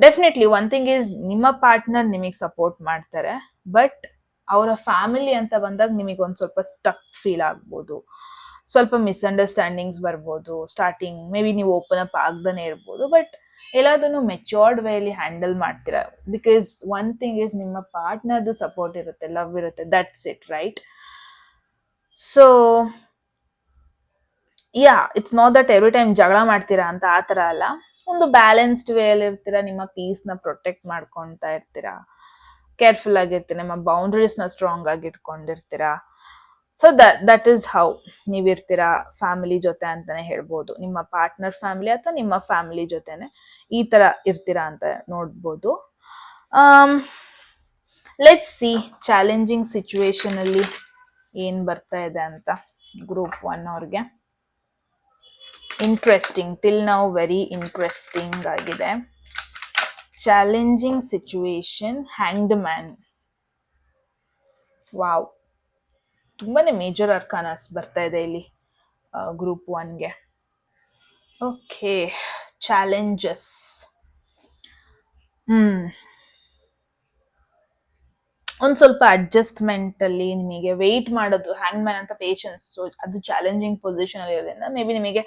ಡೆಫಿನೆಟ್ಲಿ ಒನ್ ಥಿಂಗ್ ಈಸ್ ನಿಮ್ಮ ಪಾರ್ಟ್ನರ್ ನಿಮಗೆ ಸಪೋರ್ಟ್ ಮಾಡ್ತಾರೆ, ಬಟ್ ಅವರ ಫ್ಯಾಮಿಲಿ ಅಂತ ಬಂದಾಗ ನಿಮಗೆ ಒಂದ್ ಸ್ವಲ್ಪ ಸ್ಟಕ್ ಫೀಲ್ ಆಗ್ಬೋದು, ಸ್ವಲ್ಪ ಮಿಸ್ಅಂಡರ್ಸ್ಟ್ಯಾಂಡಿಂಗ್ಸ್ ಬರ್ಬೋದು ಸ್ಟಾರ್ಟಿಂಗ್, ಮೇ ಬಿ ನೀವು ಓಪನ್ ಅಪ್ ಆಗ್ದೇ ಇರ್ಬೋದು, ಬಟ್ ಎಲ್ಲದನ್ನು ಮೆಚೋರ್ಡ್ ವೇಲಿ ಹ್ಯಾಂಡಲ್ ಮಾಡ್ತೀರಾ. ಬಿಕಾಸ್ ಒನ್ ಥಿಂಗ್ ಇಸ್ ನಿಮ್ಮ ಪಾರ್ಟ್ನರ್ದು ಸಪೋರ್ಟ್ ಇರುತ್ತೆ, ಲವ್ ಇರುತ್ತೆ, that's it, right. So it's not that every time ಜಗಳ ಮಾಡ್ತೀರಾ ಅಂತ ಆ ಥರ ಅಲ್ಲ, ಒಂದು ಬ್ಯಾಲೆನ್ಸ್ಡ್ ವೇ ಅಲ್ಲಿ ಇರ್ತೀರಾ, ನಿಮ್ಮ ಪೀಸ್ನ ಪ್ರೊಟೆಕ್ಟ್ ಮಾಡ್ಕೊತಾ ಇರ್ತೀರಾ, ಕೇರ್ಫುಲ್ ಆಗಿರ್ತೀರಾ, ನಿಮ್ಮ ಬೌಂಡ್ರೀಸ್ನ ಸ್ಟ್ರಾಂಗ್ ಆಗಿ ಇಟ್ಕೊಂಡಿರ್ತೀರಾ. ಸೊ ದಟ್ ಈಸ್ ಹೌ ನೀವಿರ್ತೀರಾ ಫ್ಯಾಮಿಲಿ ಜೊತೆ ಅಂತಾನೆ ಹೇಳ್ಬೋದು. ನಿಮ್ಮ ಪಾರ್ಟ್ನರ್ ಫ್ಯಾಮಿಲಿ ಅಥವಾ ನಿಮ್ಮ ಫ್ಯಾಮಿಲಿ ಜೊತೆನೆ ಈ ತರ ಇರ್ತೀರಾ ಅಂತ ನೋಡ್ಬೋದು. ಲೆಟ್ಸ್ ಸಿ ಚಾಲೆಂಜಿಂಗ್ ಸಿಚುವೇಶನ್ ಅಲ್ಲಿ ಏನ್ ಬರ್ತಾ ಇದೆ ಅಂತ ಗ್ರೂಪ್ 1 ಅವ್ರಿಗೆ. Interesting, till now very interesting ಆಗಿದೆ. Challenging situation, hanged man. Wow, ತುಂಬಾನೇ ಮೇಜರ್ ಅರ್ಕಾನಸ್ ಬರ್ತಾ ಇದೆ ಇಲ್ಲಿ ಗ್ರೂಪ್ 1ಗೆ. Okay, challenges. ಒಂದ್ ಸ್ವಲ್ಪ ಅಡ್ಜಸ್ಟ್ಮೆಂಟ್ ಅಲ್ಲಿ ನಿಮಗೆ ವೆಯ್ಟ್ ಮಾಡೋದು, ಹ್ಯಾಂಗ್ ಮ್ಯಾನ್ ಅಂತ ಪೇಷನ್ಸ್, ಅದು ಚಾಲೆಂಜಿಂಗ್ ಪೊಸಿಷನ್ ಅಲ್ಲಿ ಇರೋದ್ರಿಂದ ಮೇ ಬಿ ನಿಮಗೆ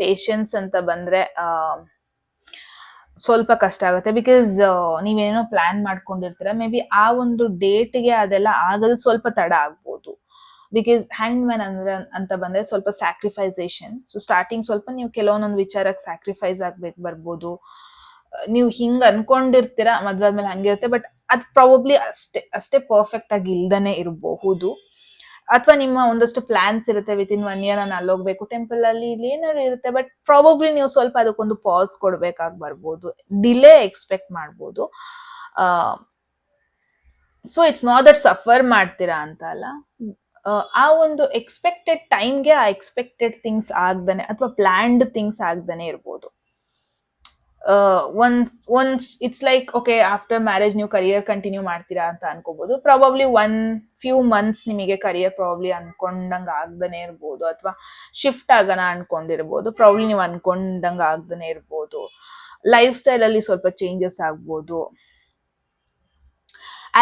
ಪೇಷನ್ಸ್ ಅಂತ ಬಂದ್ರೆ ಸ್ವಲ್ಪ ಕಷ್ಟ ಆಗುತ್ತೆ. ಬಿಕಾಸ್ ನೀವೇನೋ ಪ್ಲಾನ್ ಮಾಡ್ಕೊಂಡಿರ್ತೀರ, ಮೇ ಬಿ ಆ ಒಂದು ಡೇಟ್ಗೆ ಅದೆಲ್ಲ ಆಗೋದು ಸ್ವಲ್ಪ ತಡ ಆಗ್ಬೋದು. ಬಿಕಾಸ್ ಹ್ಯಾಂಗ್ ಮ್ಯಾನ್ ಅಂದ್ರೆ ಅಂತ ಬಂದ್ರೆ ಸ್ವಲ್ಪ ಸ್ಯಾಕ್ರಿಫೈಸೇಷನ್. ಸೊ ಸ್ಟಾರ್ಟಿಂಗ್ ಸ್ವಲ್ಪ ನೀವು ಕೆಲವೊಂದೊಂದು ವಿಚಾರಕ್ಕೆ ಸ್ಯಾಕ್ರಿಫೈಸ್ ಆಗ್ಬೇಕು ಬರ್ಬೋದು. ನೀವು ಹಿಂಗ್ ಅನ್ಕೊಂಡಿರ್ತೀರಾ ಮದ್ವೆ ಆದ್ಮೇಲೆ ಹಂಗಿರುತ್ತೆ, ಬಟ್ ಅದು ಪ್ರಾಬಬ್ಲಿ ಅಷ್ಟೇ ಪರ್ಫೆಕ್ಟ್ ಆಗಿ ಇಲ್ದಾನೆ ಇರಬಹುದು. ಅಥವಾ ನಿಮ್ಮ ಒಂದಷ್ಟು ಪ್ಲಾನ್ಸ್ ಇರುತ್ತೆ, ವಿತಿನ್ 1 year ನಾನು ಅಲ್ಲೋಗ್ಬೇಕು ಟೆಂಪಲ್ ಅಲ್ಲಿ, ಇಲ್ಲಿ ಏನಾದ್ರು ಇರುತ್ತೆ, ಬಟ್ ಪ್ರಾಬಬ್ಲಿ ನೀವು ಸ್ವಲ್ಪ ಅದಕ್ಕೊಂದು ಪಾಸ್ ಕೊಡ್ಬೇಕಾಗಿ ಬರ್ಬೋದು, ಡಿಲೇ ಎಕ್ಸ್ಪೆಕ್ಟ್ ಮಾಡ್ಬೋದು. So it's not that suffer ಮಾಡ್ತೀರಾ ಅಂತ ಅಲ್ಲ, ಆ ಒಂದು ಎಕ್ಸ್ಪೆಕ್ಟೆಡ್ ಟೈಮ್ಗೆ ಆ ಎಕ್ಸ್ಪೆಕ್ಟೆಡ್ ಥಿಂಗ್ಸ್ ಆಗ್ದಾನೆ ಅಥವಾ ಪ್ಲಾನ್ಡ್ ಥಿಂಗ್ಸ್ ಆಗ್ದಾನೆ ಇರ್ಬೋದು. Once it's like okay after marriage ನೀವು ಕರಿಯರ್ ಕಂಟಿನ್ಯೂ ಮಾಡ್ತೀರಾ ಅಂತ ಅನ್ಕೋಬಹುದು. ಪ್ರಾಬಬ್ಲಿ ಫ್ಯೂ ಮಂತ್ಸ್ ನಿಮಗೆ ಕರಿಯರ್ ಪ್ರಾಬ್ಲಿ ಅನ್ಕೊಂಡಂಗ ಆಗ್ದನೇ ಇರ್ಬೋದು, ಅಥವಾ ಶಿಫ್ಟ್ ಆಗೋಣ ಅನ್ಕೊಂಡಿರ್ಬೋದು. ಪ್ರಾಬ್ಲಿ ನೀವು ಅನ್ಕೊಂಡಂಗ ಆಗ್ದನೇ ಇರ್ಬೋದು. ಲೈಫ್ ಸ್ಟೈಲ್ ಅಲ್ಲಿ ಸ್ವಲ್ಪ ಚೇಂಜಸ್ ಆಗ್ಬೋದು.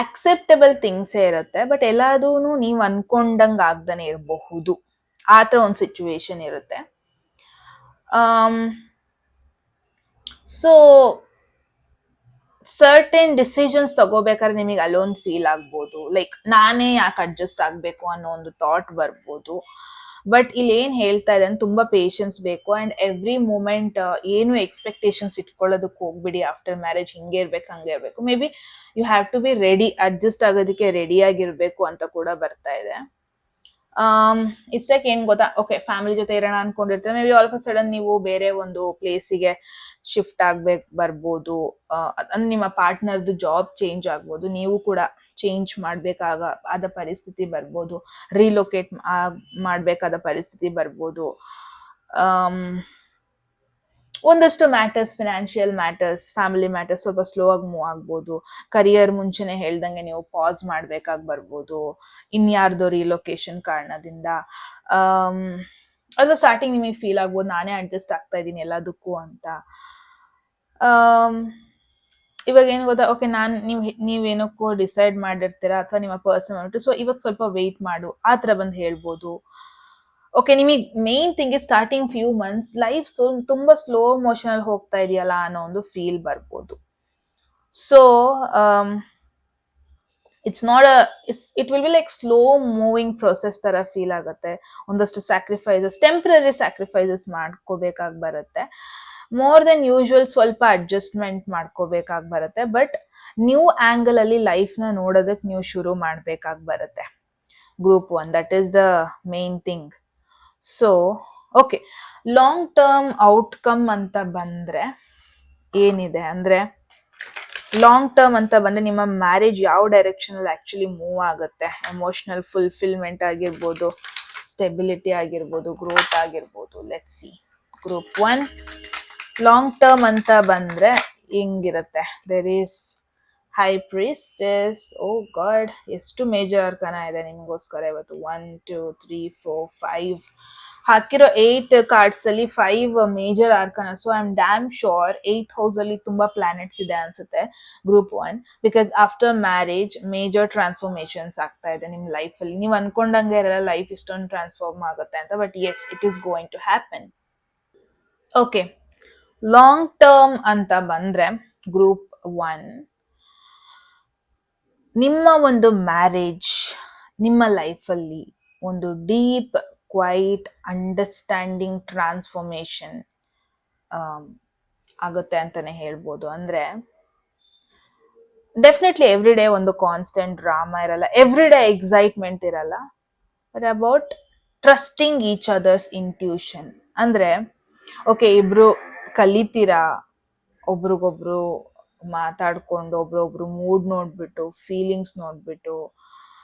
ಅಕ್ಸೆಪ್ಟಬಲ್ ಥಿಂಗ್ಸೇ ಇರುತ್ತೆ, ಬಟ್ ಎಲ್ಲದೂ ನೀವು ಅನ್ಕೊಂಡಂಗ ಆಗ್ದನೇ ಇರಬಹುದು. ಆ ಥರ ಒಂದು ಸಿಚುವೇಶನ್ ಇರುತ್ತೆ. ಸೊ ಸರ್ಟೆನ್ ಡಿಸಿಷನ್ಸ್ ತಗೋಬೇಕಾದ್ರೆ ನಿಮಗೆ ಅಲೋನ್ ಫೀಲ್ ಆಗ್ಬೋದು, ಲೈಕ್ ನಾನೇ ಯಾಕೆ ಅಡ್ಜಸ್ಟ್ ಆಗಬೇಕು ಅನ್ನೋ ಒಂದು ಥಾಟ್ ಬರ್ಬೋದು. ಬಟ್ ಇಲ್ಲಿ ಏನ್ ಹೇಳ್ತಾ ಇದೆ ಅಂದ್ರೆ ತುಂಬಾ ಪೇಷನ್ಸ್ ಬೇಕು. ಅಂಡ್ ಎವ್ರಿ ಮೂಮೆಂಟ್ ಏನು ಎಕ್ಸ್ಪೆಕ್ಟೇಷನ್ಸ್ ಇಟ್ಕೊಳ್ಳೋದಕ್ಕೆ ಹೋಗ್ಬಿಡಿ. ಆಫ್ಟರ್ ಮ್ಯಾರೇಜ್ ಹಿಂಗೆ ಇರ್ಬೇಕು ಹಂಗೆ ಇರ್ಬೇಕು. Maybe you have to be ready, adjust ಆಗೋದಕ್ಕೆ ರೆಡಿ ಆಗಿರ್ಬೇಕು ಅಂತ ಕೂಡ ಬರ್ತಾ ಇದೆ. ಇಟ್ಸ್ ಲೈಕ್ ಏನ್ ಗೊತ್ತಾ, ಓಕೆ ಫ್ಯಾಮಿಲಿ ಜೊತೆ ಇರೋಣ ಅನ್ಕೊಂಡಿರ್ತೀರ, maybe all of a sudden ನೀವು ಬೇರೆ ಒಂದು ಪ್ಲೇಸಿಗೆ ಶಿಫ್ಟ್ ಬರ್ಬೋದು. ನಿಮ್ಮ ಪಾರ್ಟ್ನರ್ದು ಜಾಬ್ ಚೇಂಜ್ ಆಗ್ಬೋದು, ನೀವು ಕೂಡ ಚೇಂಜ್ ಆದ ಪರಿಸ್ಥಿತಿ ಬರ್ಬೋದು, ರಿಲೊಕೇಟ್ ಮಾಡ್ಬೇಕಾದ ಪರಿಸ್ಥಿತಿ ಬರ್ಬೋದು. ಒಂದಷ್ಟು matters, financial matters, family matters ಸ್ವಲ್ಪ ಸ್ಲೋ ಆಗಿ ಮೂವ್ ಆಗ್ಬೋದು. ಕರಿಯರ್ ಮುಂಚೆನೆ ಹೇಳ್ದಂಗೆ ನೀವು ಪಾಸ್ ಮಾಡ್ಬೇಕಾಗಿ ಬರ್ಬೋದು ಇನ್ಯಾರ್ದೋ ರಿಲೊಕೇಶನ್ ಕಾರಣದಿಂದ. ಅದು ಸ್ಟಾರ್ಟಿಂಗ್ ನಿಮಗೆ ಫೀಲ್ ಆಗ್ಬೋದು, ನಾನೇ ಅಡ್ಜಸ್ಟ್ ಆಗ್ತಾ ಇದ್ದೀನಿ ಎಲ್ಲದಕ್ಕೂ ಅಂತ. ಇವಾಗ ಏನು ಗೊತ್ತಾ, ಓಕೆ ನೀವೇನಕ್ಕೂ ಡಿಸೈಡ್ ಮಾಡಿರ್ತೀರಾ ಅಥವಾ ನಿಮ್ಮ ಪರ್ಸನ್ ಸೊ ಇವಾಗ ಸ್ವಲ್ಪ ವೆಯ್ಟ್ ಮಾಡು ಆ ಥರ ಬಂದು ಹೇಳ್ಬೋದು. ಓಕೆ ನಿಮಗೆ main thing is starting few months life ತುಂಬಾ ಸ್ಲೋ ಮೋಷನ್ ಅಲ್ಲಿ ಹೋಗ್ತಾ ಇದೆಯಲ್ಲ ಅನ್ನೋ ಒಂದು ಫೀಲ್ ಬರ್ಬೋದು. So it will be like slow moving process ತರ ಫೀಲ್ ಆಗುತ್ತೆ. ಒಂದಷ್ಟು ಟೆಂಪ್ರರಿ ಸ್ಯಾಕ್ರಿಫೈಸಸ್ ಮಾಡ್ಕೋಬೇಕಾಗಿ ಬರುತ್ತೆ. ಮೋರ್ ದೆನ್ ಯೂಶುವಲ್ ಸ್ವಲ್ಪ ಅಡ್ಜಸ್ಟ್ಮೆಂಟ್ ಮಾಡ್ಕೋಬೇಕಾಗಿ ಬರುತ್ತೆ. ಬಟ್ ನ್ಯೂ ಆಂಗಲ್ ಅಲ್ಲಿ ಲೈಫ್ ನ ನೋಡೋದಕ್ಕೆ ನೀವು ಶುರು ಮಾಡ್ಬೇಕಾಗಿ ಬರುತ್ತೆ. Group 1 that is the main thing. So okay, long term outcome ಅಂತ ಬಂದ್ರೆ ಏನಿದೆ ಅಂದ್ರೆ, ಲಾಂಗ್ ಟರ್ಮ್ ಅಂತ ಬಂದ್ರೆ ನಿಮ್ಮ ಮ್ಯಾರೇಜ್ ಯಾವ ಡೈರೆಕ್ಷನ್ ಅಲ್ಲಿ ಆಕ್ಚುಲಿ ಮೂವ್ ಆಗುತ್ತೆ. ಎಮೋಷನಲ್ ಫುಲ್ಫಿಲ್ಮೆಂಟ್ ಆಗಿರ್ಬೋದು, ಸ್ಟೆಬಿಲಿಟಿ ಆಗಿರ್ಬೋದು, ಗ್ರೋತ್ ಆಗಿರ್ಬೋದು. Let's see group 1 long term ಅಂತ ಬಂದ್ರೆ ಹೆಂಗಿರುತ್ತೆ. There is high priestess. Oh god, ಎಷ್ಟು ಮೇಜರ್ ಅರ್ಕನ ಇದೆ ನಿಮಗೋಸ್ಕರ ಇವತ್ತು. 1 2 3 4 5 ಹಾಕಿರೋ 8 ಕಾರ್ಡ್ಸ್ ಅಲ್ಲಿ 5 major arcana. So I am damn sure 8th house ಅಲ್ಲಿ ತುಂಬಾ ಪ್ಲಾನೆಟ್ಸ್ ಇದೆ ಅನ್ಸುತ್ತೆ group 1. Because after marriage major transformations ಆಗ್ತಾ ಇದೆ ನಿಮ್ ಲೈಫ್ ಅಲ್ಲಿ. ನೀವು ಅನ್ಕೊಂಡಂಗೆ ಇರಲ್ಲ ಲೈಫ್ ಇಷ್ಟೊಂದು ಟ್ರಾನ್ಸ್ಫಾರ್ಮ್ ಆಗುತ್ತೆ ಅಂತ, but as it is going to happen. Okay, long term ಅಂತ ಬಂದ್ರೆ ಗ್ರೂಪ್ 1 ನಿಮ್ಮ ಒಂದು ಮ್ಯಾರೇಜ್ ನಿಮ್ಮ ಲೈಫಲ್ಲಿ ಒಂದು ಡೀಪ್ ಕ್ವೈಟ್ ಅಂಡರ್ಸ್ಟ್ಯಾಂಡಿಂಗ್ ಟ್ರಾನ್ಸ್ಫಾರ್ಮೇಶನ್ ಆಗುತ್ತೆ ಅಂತಾನೆ ಹೇಳ್ಬೋದು. ಅಂದ್ರೆ ಡೆಫಿನೆಟ್ಲಿ ಎವ್ರಿ ಡೇ ಒಂದು ಕಾನ್ಸ್ಟೆಂಟ್ ಡ್ರಾಮಾ ಇರಲ್ಲ, ಎವ್ರಿ ಡೇ ಎಕ್ಸೈಟ್ಮೆಂಟ್ ಇರಲ್ಲ. But about trusting each others intuition. ಅಂದ್ರೆ ಓಕೆ ಇಬ್ರು ಕಲಿತೀರಾ, ಒಬ್ರಿಗೊಬ್ರು ಮಾತಾಡ್ಕೊಂಡು ಒಬ್ರೊಬ್ರು ಮೂಡ್ ನೋಡ್ಬಿಟ್ಟು, ಫೀಲಿಂಗ್ಸ್ ನೋಡ್ಬಿಟ್ಟು,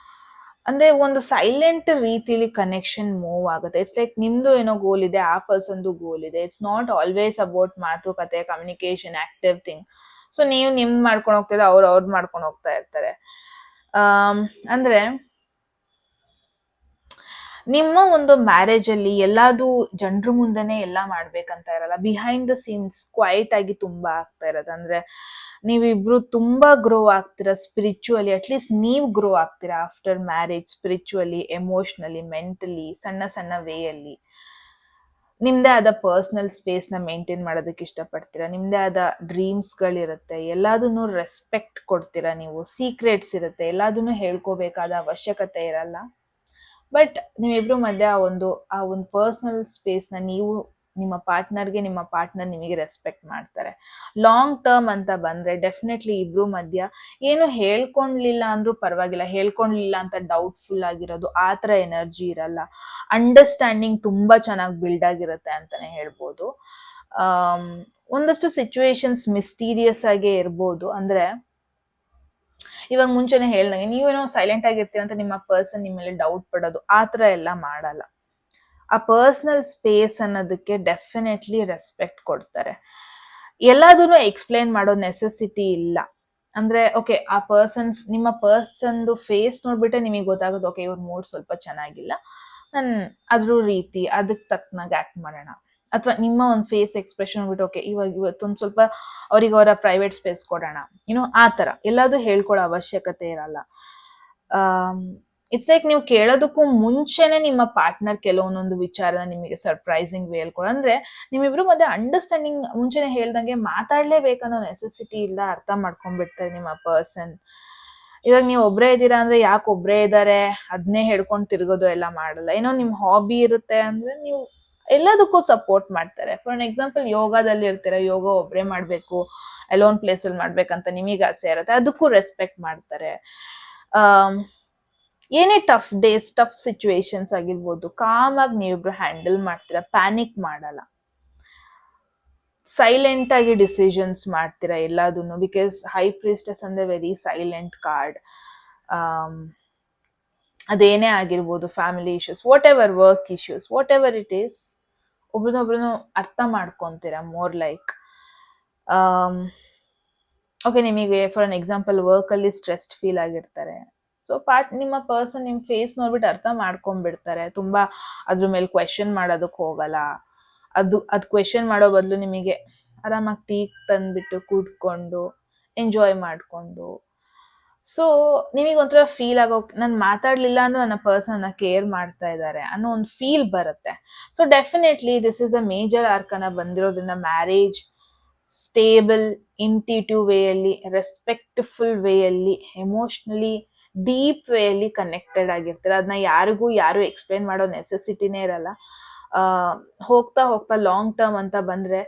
ಅಂದ್ರೆ ಒಂದು ಸೈಲೆಂಟ್ ರೀತಿಲಿ ಕನೆಕ್ಷನ್ ಮೂವ್ ಆಗುತ್ತೆ. ಇಟ್ಸ್ ಲೈಕ್ ನಿಮ್ದು ಏನೋ ಗೋಲ್ ಇದೆ, ಆ ಪರ್ಸನ್ದು ಗೋಲ್ ಇದೆ. ಇಟ್ಸ್ ನಾಟ್ ಆಲ್ವೇಸ್ ಅಬೌಟ್ ಮಾತುಕತೆ, ಕಮ್ಯುನಿಕೇಶನ್, ಆಕ್ಟಿವ್ ಥಿಂಗ್. ಸೊ ನೀವು ನಿಮ್ದು ಮಾಡ್ಕೊಂಡು ಹೋಗ್ತೀರಾ, ಅವ್ರದ್ದು ಮಾಡ್ಕೊಂಡು ಹೋಗ್ತಾ ಇರ್ತಾರೆ. ಅಂದ್ರೆ ನಿಮ್ಮ ಒಂದು ಮ್ಯಾರೇಜ್ ಅಲ್ಲಿ ಎಲ್ಲಾದು ಜನರ ಮುಂದೆನೆ ಎಲ್ಲ ಮಾಡ್ಬೇಕಂತ ಇರಲ್ಲ. ಬಿಹೈಂಡ್ ದ ಸೀನ್ಸ್ ಕ್ವೈಟ್ ಆಗಿ ತುಂಬಾ ಆಗ್ತಾ ಇರೋದು. ಅಂದ್ರೆ ನೀವಿಬ್ರು ತುಂಬಾ ಗ್ರೋ ಆಗ್ತೀರಾ ಸ್ಪಿರಿಚುವಲಿ. ಅಟ್ಲೀಸ್ಟ್ ನೀವು ಗ್ರೋ ಆಗ್ತೀರಾ after marriage, spiritually, emotionally, mentally, ಸಣ್ಣ ಸಣ್ಣ ವೇಯಲ್ಲಿ. ನಿಮ್ದೇ ಆದ ಪರ್ಸನಲ್ ಸ್ಪೇಸ್ ನ ಮೇಂಟೈನ್ ಮಾಡೋದಕ್ಕೆ ಇಷ್ಟಪಡ್ತೀರಾ. ನಿಮ್ದೇ ಆದ ಡ್ರೀಮ್ಸ್ ಗಳಿರುತ್ತೆ. ಎಲ್ಲದನ್ನು ರೆಸ್ಪೆಕ್ಟ್ ಕೊಡ್ತೀರಾ ನೀವು. ಸೀಕ್ರೆಟ್ಸ್ ಇರುತ್ತೆ, ಎಲ್ಲದನ್ನು ಹೇಳ್ಕೋಬೇಕಾದ ಅವಶ್ಯಕತೆ ಇರಲ್ಲ. ಬಟ್ ನೀವಿಬ್ರು ಮಧ್ಯೆ ಆ ಒಂದು ಪರ್ಸನಲ್ ಸ್ಪೇಸ್ನ ನೀವು ನಿಮ್ಮ ಪಾರ್ಟ್ನರ್ಗೆ, ನಿಮ್ಮ ಪಾರ್ಟ್ನರ್ ನಿಮಗೆ ರೆಸ್ಪೆಕ್ಟ್ ಮಾಡ್ತಾರೆ. ಲಾಂಗ್ ಟರ್ಮ್ ಅಂತ ಬಂದ್ರೆ ಡೆಫಿನೆಟ್ಲಿ ಇಬ್ರು ಮಧ್ಯ ಏನು ಹೇಳ್ಕೊಂಡ್ಲಿಲ್ಲ ಅಂದ್ರೂ ಪರವಾಗಿಲ್ಲ, ಹೇಳ್ಕೊಂಡ್ಲಿಲ್ಲ ಅಂತ ಡೌಟ್ಫುಲ್ ಆಗಿರೋದು ಆ ಥರ ಎನರ್ಜಿ ಇರಲ್ಲ. ಅಂಡರ್ಸ್ಟ್ಯಾಂಡಿಂಗ್ ತುಂಬಾ ಚೆನ್ನಾಗಿ ಬಿಲ್ಡ್ ಆಗಿರುತ್ತೆ ಅಂತಾನೆ ಹೇಳ್ಬೋದು. ಒಂದಷ್ಟು ಸಿಚುವೇಶನ್ಸ್ ಮಿಸ್ಟೀರಿಯಸ್ ಆಗೇ ಇರ್ಬೋದು. ಅಂದ್ರೆ ಇವಾಗ ಮುಂಚೆನೆ ಹೇಳ್ದಂಗೆ ನೀವೇನೋ ಸೈಲೆಂಟ್ ಆಗಿರ್ತೀರ ಅಂತ ನಿಮ್ಮ ಪರ್ಸನ್ ನಿಮ್ಮ ಮೇಲೆ ಡೌಟ್ ಪಡೋದು ಆ ಥರ ಎಲ್ಲ ಮಾಡಲ್ಲ. ಆ ಪರ್ಸನಲ್ ಸ್ಪೇಸ್ ಅನ್ನೋದಕ್ಕೆ ಡೆಫಿನೆಟ್ಲಿ ರೆಸ್ಪೆಕ್ಟ್ ಕೊಡ್ತಾರೆ. ಎಲ್ಲದನ್ನು ಎಕ್ಸ್ಪ್ಲೇನ್ ಮಾಡೋ ನೆಸೆಸಿಟಿ ಇಲ್ಲ. ಅಂದ್ರೆ ಓಕೆ, ಆ ನಿಮ್ಮ ಪರ್ಸನ್ದು ಫೇಸ್ ನೋಡ್ಬಿಟ್ಟೆ ನಿಮಗೆ ಗೊತ್ತಾಗೋದು, ಓಕೆ ಇವ್ರ ಮೂಡ್ ಸ್ವಲ್ಪ ಚೆನ್ನಾಗಿಲ್ಲ, ನಾನು ಅದ್ರ ರೀತಿ ಅದಕ್ಕೆ ತಕ್ಕನಾಗ ಆಕ್ಟ್ ಮಾಡೋಣ. ಅಥವಾ ನಿಮ್ಮ ಒಂದು ಫೇಸ್ ಎಕ್ಸ್ಪ್ರೆಷನ್ ಬಿಟ್ಟು ಓಕೆ ಇವತ್ತೊಂದು ಸ್ವಲ್ಪ ಅವ್ರಿಗೆ ಅವರ ಪ್ರೈವೇಟ್ ಸ್ಪೇಸ್ ಕೊಡೋಣ, ಆ ಥರ ಎಲ್ಲದೂ ಹೇಳ್ಕೊಳ್ಳೋ ಅವಶ್ಯಕತೆ ಇರಲ್ಲ. ಇಟ್ಸ್ ಲೈಕ್ ನೀವು ಕೇಳೋದಕ್ಕೂ ಮುಂಚೆನೆ ನಿಮ್ಮ ಪಾರ್ಟ್ನರ್ ಕೆಲವೊಂದೊಂದು ವಿಚಾರನ ನಿಮಗೆ ಸರ್ಪ್ರೈಸಿಂಗ್ ವೇ ಹೇಳ್ಕೊಡು. ಅಂದ್ರೆ ನಿಮ್ಮಿಬ್ರು ಮಧ್ಯೆ ಅಂಡರ್ಸ್ಟ್ಯಾಂಡಿಂಗ್ ಮುಂಚೆನೆ ಹೇಳ್ದಂಗೆ ಮಾತಾಡ್ಲೇಬೇಕನ್ನೋ ನೆಸೆಸಿಟಿ ಇಲ್ಲ, ಅರ್ಥ ಮಾಡ್ಕೊಂಡ್ಬಿಡ್ತಾರೆ ನಿಮ್ಮ ಪರ್ಸನ್. ಇವಾಗ ನೀವು ಒಬ್ಬರೇ ಇದ್ದೀರಾ ಅಂದ್ರೆ ಯಾಕೆ ಒಬ್ಬರೇ ಇದ್ದಾರೆ ಅದನ್ನೇ ಹೇಳ್ಕೊಂಡು ತಿರ್ಗೋದು ಎಲ್ಲ ಮಾಡಲ್ಲ. ಏನೋ ನಿಮ್ ಹಾಬಿ ಇರುತ್ತೆ ಅಂದ್ರೆ ನೀವು ಎಲ್ಲದಕ್ಕೂ ಸಪೋರ್ಟ್ ಮಾಡ್ತಾರೆ. ಫಾರ್ ಅನ್ ಎಕ್ಸಾಂಪಲ್, ಯೋಗದಲ್ಲಿ ಇರ್ತೀರ, ಯೋಗ ಒಬ್ಬರೇ ಮಾಡ್ಬೇಕು, ಅಲೋನ್ ಪ್ಲೇಸ್ ಅಲ್ಲಿ ಮಾಡ್ಬೇಕಂತ ನಿಮಗೆ ಆಸೆ ಇರುತ್ತೆ, ಅದಕ್ಕೂ ರೆಸ್ಪೆಕ್ಟ್ ಮಾಡ್ತಾರೆ. ಏನೇ ಟಫ್ ಡೇಸ್, ಟಫ್ ಸಿಚುವೇಶನ್ಸ್ ಆಗಿರ್ಬೋದು, ಕಾಮ್ ಆಗಿ ನೀವಿಬ್ರು ಹ್ಯಾಂಡಲ್ ಮಾಡ್ತೀರಾ, ಪ್ಯಾನಿಕ್ ಮಾಡಲ್ಲ, ಸೈಲೆಂಟ್ ಆಗಿ ಡಿಸಿಷನ್ಸ್ ಮಾಡ್ತೀರಾ ಎಲ್ಲದನ್ನು. ಬಿಕಾಸ್ ಹೈ ಪ್ರೀಸ್ಟೆಸ್ ಅಂದ್ರೆ ವೆರಿ ಸೈಲೆಂಟ್ ಕಾರ್ಡ್. ಅದೇನೇ ಆಗಿರ್ಬೋದು, family issues, whatever, work issues, whatever it is, ಒಬ್ರನ್ನೊಬ್ರನ್ನು ಅರ್ಥ ಮಾಡ್ಕೊಂತೀರಾ. ಮೋರ್ ಲೈಕ್ ಓಕೆ, ನಿಮಗೆ ಫಾರ್ ಅನ್ ಎಕ್ಸಾಂಪಲ್ ವರ್ಕಲ್ಲಿ ಸ್ಟ್ರೆಸ್ಡ್ ಫೀಲ್ ಆಗಿರ್ತಾರೆ, ಸೊ ನಿಮ್ಮ ಪರ್ಸನ್ ನಿಮ್ಮ ಫೇಸ್ ನೋಡ್ಬಿಟ್ಟು ಅರ್ಥ ಮಾಡ್ಕೊಂಡ್ಬಿಡ್ತಾರೆ. ತುಂಬಾ ಅದ್ರ ಮೇಲೆ ಕ್ವೆಶನ್ ಮಾಡೋದಕ್ಕೆ ಹೋಗಲ್ಲ. ಅದು ಕ್ವೆಶನ್ ಮಾಡೋ ಬದಲು ನಿಮಗೆ ಆರಾಮಾಗಿ ಟೀ ತಂದ್ಬಿಟ್ಟು ಕೂತ್ಕೊಂಡು ಎಂಜಾಯ್ ಮಾಡಿಕೊಂಡು, ಸೊ ನಿಮಗೆ ಒಂಥರ ಫೀಲ್ ಆಗೋ, ನಾನು ಮಾತಾಡ್ಲಿಲ್ಲ ಅಂದ್ರೆ ನನ್ನ ಪರ್ಸನ್ನ ಕೇರ್ ಮಾಡ್ತಾ ಇದ್ದಾರೆ ಅನ್ನೋ ಒಂದು ಫೀಲ್ ಬರುತ್ತೆ. So definitely this is a major arcana ಬಂದಿರೋದ್ರಿಂದ ಮ್ಯಾರೇಜ್ ಸ್ಟೇಬಲ್, ಇಂಟಿಟಿವ್ ವೇಯಲ್ಲಿ, ರೆಸ್ಪೆಕ್ಟ್ಫುಲ್ ವೇಯಲ್ಲಿ, ಎಮೋಷ್ನಲಿ ಡೀಪ್ ವೇಯಲ್ಲಿ ಕನೆಕ್ಟೆಡ್ ಆಗಿರ್ತಾರೆ. ಅದನ್ನ ಯಾರು ಎಕ್ಸ್ಪ್ಲೇನ್ ಮಾಡೋ ನೆಸೆಸಿಟಿನೇ ಇರಲ್ಲ. ಹೋಗ್ತಾ ಹೋಗ್ತಾ ಲಾಂಗ್ ಟರ್ಮ್ ಅಂತ ಬಂದ್ರೆ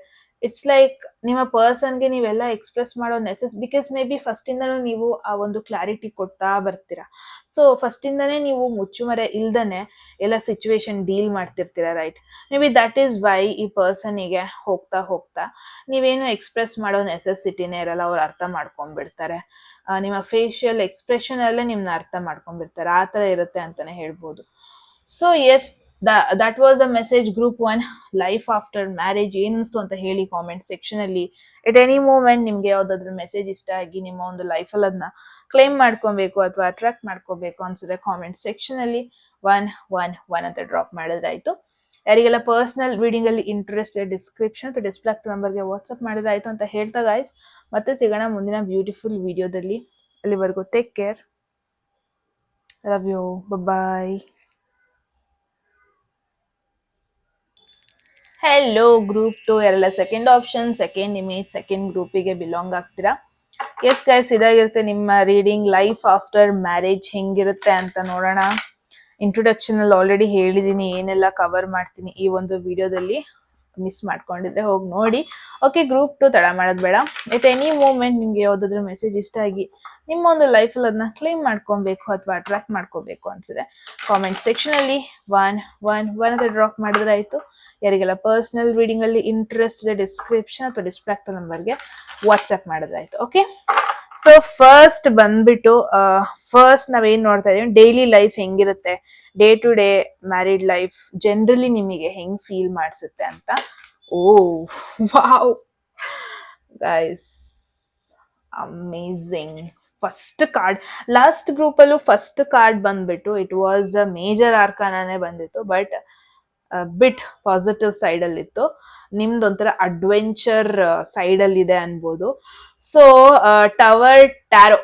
ಇಟ್ಸ್ ಲೈಕ್ ನಿಮ್ಮ ಪರ್ಸನ್ಗೆ ನೀವೆಲ್ಲ ಎಕ್ಸ್ಪ್ರೆಸ್ ಮಾಡೋ ಬಿಕಾಸ್ ಮೇ ಬಿ ಫಸ್ಟಿಂದನೂ ನೀವು ಆ ಒಂದು ಕ್ಲಾರಿಟಿ ಕೊಡ್ತಾ ಬರ್ತೀರಾ. ಸೊ ಫಸ್ಟಿಂದನೇ ನೀವು ಮುಚ್ಚುಮರೆ ಇಲ್ದನೆ ಎಲ್ಲ ಸಿಚುವೇಶನ್ ಡೀಲ್ ಮಾಡ್ತಿರ್ತೀರಾ, right? Maybe that is why ಈ ಪರ್ಸನಿಗೆ ಹೋಗ್ತಾ ಹೋಗ್ತಾ ನೀವೇನು ಎಕ್ಸ್ಪ್ರೆಸ್ ಮಾಡೋ ನೆಸೆಸಿಟಿನೇ ಇರಲ್ಲ, ಅವ್ರು ಅರ್ಥ ಮಾಡ್ಕೊಂಡ್ಬಿಡ್ತಾರೆ. ನಿಮ್ಮ ಫೇಶಿಯಲ್ ಎಕ್ಸ್ಪ್ರೆಷನ್ ಅಲ್ಲೇ ನಿಮ್ನ ಅರ್ಥ ಮಾಡ್ಕೊಂಡ್ಬಿಡ್ತಾರೆ. ಆ ಥರ ಇರುತ್ತೆ ಅಂತಾನೆ ಹೇಳ್ಬೋದು. So yes, that was a message group 1 life after marriage. ಏನಿಸ್ತು ಅಂತ ಹೇಳಿ ಕಾಮೆಂಟ್ ಸೆಕ್ಷನ್ ಅಲ್ಲಿ. ಎಟ್ ಎನಿ ಮೂಮೆಂಟ್ ನಿಮ್ಗೆ ಯಾವ್ದಾದ್ರು ಮೆಸೇಜ್ ಇಷ್ಟ ಆಗಿ ನಿಮ್ಮ ಒಂದು ಲೈಫಲ್ಲಿ ಅದನ್ನ ಕ್ಲೈಮ್ ಮಾಡ್ಕೊಬೇಕು ಅಥವಾ ಅಟ್ರಾಕ್ಟ್ ಮಾಡ್ಕೋಬೇಕು ಅನ್ಸಿದ್ರೆ ಕಾಮೆಂಟ್ ಸೆಕ್ಷನ್ ಅಲ್ಲಿ 111 ಅಂತ ಡ್ರಾಪ್ ಮಾಡಿದ್ರಾಯ್ತು. ಯಾರಿಗೆಲ್ಲ ಪರ್ಸನಲ್ ರೀಡಿಂಗ್ ಅಲ್ಲಿ ಇಂಟ್ರೆಸ್ಟ್ ಇದೆ, ಡಿಸ್ಕ್ರಿಪ್ಷನ್ ಅಥವಾ ಡಿಸ್ಪ್ಲೇ ಆಗ್ತಾ ನಂಬರ್ಗೆ ವಾಟ್ಸ್ಆಪ್ ಮಾಡಿದ್ರಾಯ್ತು ಅಂತ ಹೇಳ್ತಾ ಗಾಯ್ಸ್, ಮತ್ತೆ ಸಿಗೋಣ ಮುಂದಿನ ಬ್ಯೂಟಿಫುಲ್ ವಿಡಿಯೋದಲ್ಲಿ. ಅಲ್ಲಿವರೆಗೂ take care, love you, bye. Hello group 2, ಎಲ್ಲ second option, second image, second ಗ್ರೂಪಿಗೆ ಬಿಲಾಂಗ್ ಆಗ್ತೀರಾ. ಎಸ್ ಗೈಸ್, ಇದಾಗಿರುತ್ತೆ ನಿಮ್ಮ ರೀಡಿಂಗ್. ಲೈಫ್ ಆಫ್ಟರ್ ಮ್ಯಾರೇಜ್ ಹೆಂಗಿರುತ್ತೆ ಅಂತ ನೋಡೋಣ. ಇಂಟ್ರೊಡಕ್ಷನ್ ಅಲ್ಲಿ ಆಲ್ರೆಡಿ ಹೇಳಿದೀನಿ ಏನೆಲ್ಲ ಕವರ್ ಮಾಡ್ತೀನಿ ಈ ಒಂದು ವಿಡಿಯೋದಲ್ಲಿ. ಮಿಸ್ ಮಾಡ್ಕೊಂಡಿದ್ರೆ ಹೋಗಿ ನೋಡಿ. ಓಕೆ, ಗ್ರೂಪ್ 2 ತಡ ಮಾಡೋದು ಬೇಡ. ಎಟ್ ಎನಿ ಮೂಮೆಂಟ್ ನಿಮ್ಗೆ ಯಾವ್ದಾದ್ರು ಮೆಸೇಜ್ ಇಷ್ಟ ಆಗಿ ನಿಮ್ಮ ಒಂದು ಲೈಫಲ್ಲಿ ಅದನ್ನ ಕ್ಲೈಮ್ ಮಾಡ್ಕೊಬೇಕು ಅಥವಾ ಅಟ್ರಾಕ್ಟ್ ಮಾಡ್ಕೋಬೇಕು ಅನ್ಸಿದೆ ಕಾಮೆಂಟ್ ಸೆಕ್ಷನ್ ಅಲ್ಲಿ 111 ಅಂತ ಡ್ರಾಪ್ ಮಾಡಿದ್ರೆ ಆಯ್ತು. ಯಾರಿಗೆಲ್ಲ ಪರ್ಸನಲ್ ರೀಡಿಂಗ್ ಅಲ್ಲಿ ಇಂಟ್ರೆಸ್ಟ್ ಇದೆ, ಡಿಸ್ಕ್ರಿಪ್ಷನ್ ಅಥವಾ ಡಿಸ್ಪ್ಲೇ ಆಗ್ತಾ ನಂಬರ್ಗೆ ವಾಟ್ಸ್ಆಪ್ ಮಾಡಿದ್ರಾಯ್ತು. ಓಕೆ, ಸೊ ಫಸ್ಟ್ ಬಂದ್ಬಿಟ್ಟು ನಾವೇನ್ ನೋಡ್ತಾ ಇದೀವಿ, ಡೈಲಿ ಲೈಫ್ ಹೆಂಗಿರುತ್ತೆ, day to day married life generally ನಿಮಗೆ ಹೆಂಗ್ ಫೀಲ್ ಮಾಡಿಸುತ್ತೆ ಅಂತ. Oh wow guys, amazing. First card, last group ಅಲ್ಲೂ ಫಸ್ಟ್ ಕಾರ್ಡ್ ಬಂದ್ಬಿಟ್ಟು ಇಟ್ ವಾಸ್ ಅ ಮೇಜರ್ ಆರ್ಕಾನೇ ಬಂದಿತ್ತು, ಬಟ್ ಬಿಟ್ ಪಾಸಿಟಿವ್ ಸೈಡ್ ಅಲ್ಲಿ ಇತ್ತು. ನಿಮ್ದೊಂಥರ ಅಡ್ವೆಂಚರ್ ಸೈಡ್ ಅಲ್ಲಿ ಇದೆ ಅನ್ಬೋದು. ಸೊ ಟವರ್ ಟ್ಯಾರೋ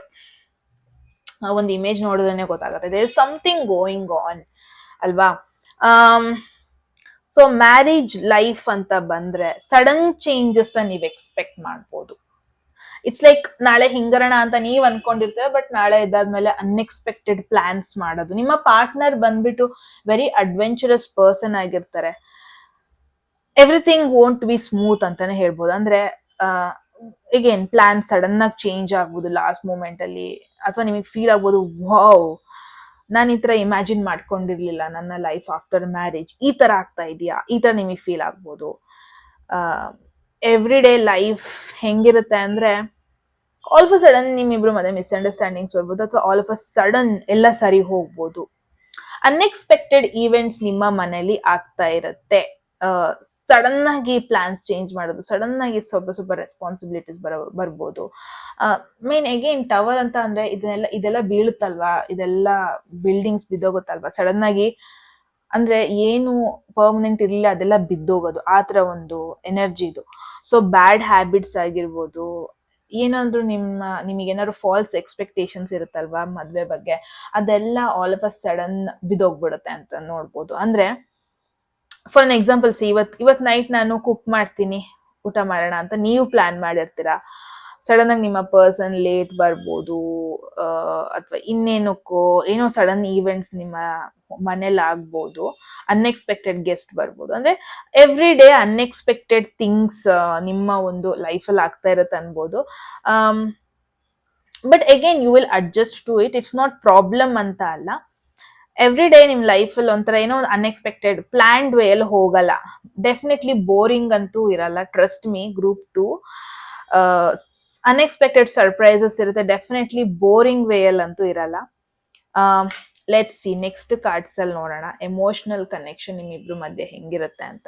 ಒಂದು ಇಮೇಜ್ ನೋಡಿದ್ರೆ ಗೊತ್ತಾಗುತ್ತೆ, there is something going on ಅಲ್ವಾ. ಸೊ ಮ್ಯಾರೇಜ್ ಲೈಫ್ ಅಂತ ಬಂದ್ರೆ ಸಡನ್ ಚೇಂಜಸ್ ನೀವ್ ಎಕ್ಸ್ಪೆಕ್ಟ್ ಮಾಡ್ಬೋದು. ಇಟ್ಸ್ ಲೈಕ್ ನಾಳೆ ಹಿಂಗರಣ ಅಂತ ನೀವ್ ಅನ್ಕೊಂಡಿರ್ತೇವೆ, ಬಟ್ ನಾಳೆ ಇದಾದ್ಮೇಲೆ ಅನ್ಎಕ್ಸ್ಪೆಕ್ಟೆಡ್ ಪ್ಲಾನ್ಸ್ ಮಾಡೋದು. ನಿಮ್ಮ ಪಾರ್ಟ್ನರ್ ಬಂದ್ಬಿಟ್ಟು ವೆರಿ ಅಡ್ವೆಂಚರಸ್ ಪರ್ಸನ್ ಆಗಿರ್ತಾರೆ. ಎವ್ರಿಥಿಂಗ್ ವೋಂಟ್ ಬಿ ಸ್ಮೂತ್ ಅಂತಾನೆ ಹೇಳ್ಬೋದು. ಅಂದ್ರೆ ಈಗೇನ್ ಪ್ಲಾನ್ ಸಡನ್ ಆಗಿ ಚೇಂಜ್ ಆಗ್ಬೋದು ಲಾಸ್ಟ್ ಮೂಮೆಂಟ್ ಅಲ್ಲಿ, ಅಥವಾ ನಿಮಗೆ ಫೀಲ್ ಆಗ್ಬೋದು ವಾವ್ ನಾನು ಈ ತರ ಇಮ್ಯಾಜಿನ್ ಮಾಡ್ಕೊಂಡಿರ್ಲಿಲ್ಲ ನನ್ನ ಲೈಫ್ ಆಫ್ಟರ್ ಮ್ಯಾರೇಜ್ ಈ ತರ ಆಗ್ತಾ ಇದೆಯಾ, ಈ ತರ ನಿಮಗೆ ಫೀಲ್ ಆಗ್ಬೋದು. ಎವ್ರಿ ಡೇ ಲೈಫ್ ಹೆಂಗಿರುತ್ತೆ ಅಂದ್ರೆ ಆಲ್ ಆಫ್ ಅ ಸಡನ್ ನಿಮ್ಮಿಬ್ರು ಮಧ್ಯೆ ಮಿಸ್ಅಂಡರ್ಸ್ಟ್ಯಾಂಡಿಂಗ್ಸ್ ಬರ್ಬೋದು, ಅಥವಾ ಆಲ್ ಆಫ್ ಅ ಸಡನ್ ಎಲ್ಲ ಸರಿ ಹೋಗ್ಬೋದು. ಅನ್ಎಕ್ಸ್ಪೆಕ್ಟೆಡ್ ಈವೆಂಟ್ಸ್ ನಿಮ್ಮ ಮನೇಲಿ ಆಗ್ತಾ ಇರುತ್ತೆ. ಸಡನ್ ಆಗಿ ಪ್ಲಾನ್ಸ್ ಚೇಂಜ್ ಮಾಡೋದು, ಸಡನ್ ಆಗಿ ಸ್ವಲ್ಪ ಸ್ವಲ್ಪ ರೆಸ್ಪಾನ್ಸಿಬಿಲಿಟೀಸ್ ಬರ್ಬೋದು. ಮೇನ್ ಅಗೇನ್ ಟವರ್ ಅಂತ ಅಂದ್ರೆ ಇದೆಲ್ಲ ಬೀಳುತ್ತಲ್ವಾ, ಇದೆಲ್ಲ ಬಿಲ್ಡಿಂಗ್ಸ್ ಬಿದ್ದೋಗುತ್ತಲ್ವಾ ಸಡನ್ ಆಗಿ, ಅಂದ್ರೆ ಏನು ಪರ್ಮನೆಂಟ್ ಇರಲಿಲ್ಲ ಅದೆಲ್ಲ ಬಿದ್ದೋಗೋದು, ಆ ಥರ ಒಂದು ಎನರ್ಜಿ ಇದು. ಸೊ ಬ್ಯಾಡ್ ಹ್ಯಾಬಿಟ್ಸ್ ಆಗಿರ್ಬೋದು, ಏನಾದ್ರು ನಿಮಗೇನಾದ್ರು ಫಾಲ್ಸ್ ಎಕ್ಸ್ಪೆಕ್ಟೇಷನ್ಸ್ ಇರುತ್ತಲ್ವಾ ಮದ್ವೆ ಬಗ್ಗೆ, ಅದೆಲ್ಲ ಆಲ್ ಆಫ್ ಅ ಸಡನ್ ಬಿದ್ದೋಗ್ಬಿಡುತ್ತೆ ಅಂತ ನೋಡ್ಬೋದು. ಅಂದ್ರೆ ಫಾರ್ ಅನ್ ಎಕ್ಸಾಂಪಲ್ಸ್, ಇವತ್ ನೈಟ್ ನಾನು ಕುಕ್ ಮಾಡ್ತೀನಿ ಊಟ ಮಾಡೋಣ ಅಂತ ನೀವು ಪ್ಲಾನ್ ಮಾಡಿರ್ತೀರಾ, ಸಡನ್ ಆಗಿ ನಿಮ್ಮ ಪರ್ಸನ್ ಲೇಟ್ ಬರ್ಬೋದು, ಅಥವಾ ಇನ್ನೇನಕ್ಕೋ ಏನೋ ಸಡನ್ ಈವೆಂಟ್ಸ್ ನಿಮ್ಮ ಮನೇಲಿ ಆಗ್ಬೋದು, ಅನ್ಎಕ್ಸ್ಪೆಕ್ಟೆಡ್ ಗೆಸ್ಟ್ ಬರ್ಬೋದು. ಅಂದ್ರೆ ಎವ್ರಿ ಡೇ ಅನ್ಎಕ್ಸ್ಪೆಕ್ಟೆಡ್ ಥಿಂಗ್ಸ್ ನಿಮ್ಮ ಒಂದು ಲೈಫಲ್ಲಿ ಆಗ್ತಾ ಇರತ್ತೆ ಅನ್ಬೋದು. But again you will adjust to it, it's not problem ಅಂತ ಅಲ್ಲ. ಎವ್ರಿ ಡೇ ನಿಮ್ ಲೈಫಲ್ಲಿ ಒಂಥರ ಏನೋ ಒಂದು ಅನ್ಎಕ್ಸ್ಪೆಕ್ಟೆಡ್ ಪ್ಲಾನ್ಡ್ ವೇ ಅಲ್ಲಿ ಹೋಗಲ್ಲ, ಡೆಫಿನೆಟ್ಲಿ ಬೋರಿಂಗ್ ಅಂತೂ ಇರಲ್ಲ. Trust me, group 2 unexpected surprises ಇರುತ್ತೆ, ಡೆಫಿನೆಟ್ಲಿ ಬೋರಿಂಗ್ ವೇ ಅಲ್ಲಿ ಅಂತೂ ಇರಲ್ಲ. ಲೆಟ್ಸ್ ಸಿ ನೆಕ್ಸ್ಟ್ ಕಾರ್ಡ್ಸ್ ಅಲ್ಲಿ ನೋಡೋಣ ಎಮೋಷನಲ್ ಕನೆಕ್ಷನ್ ನಿಮ್ಮಿಬ್ರು ಮಧ್ಯೆ ಹೆಂಗಿರುತ್ತೆ ಅಂತ.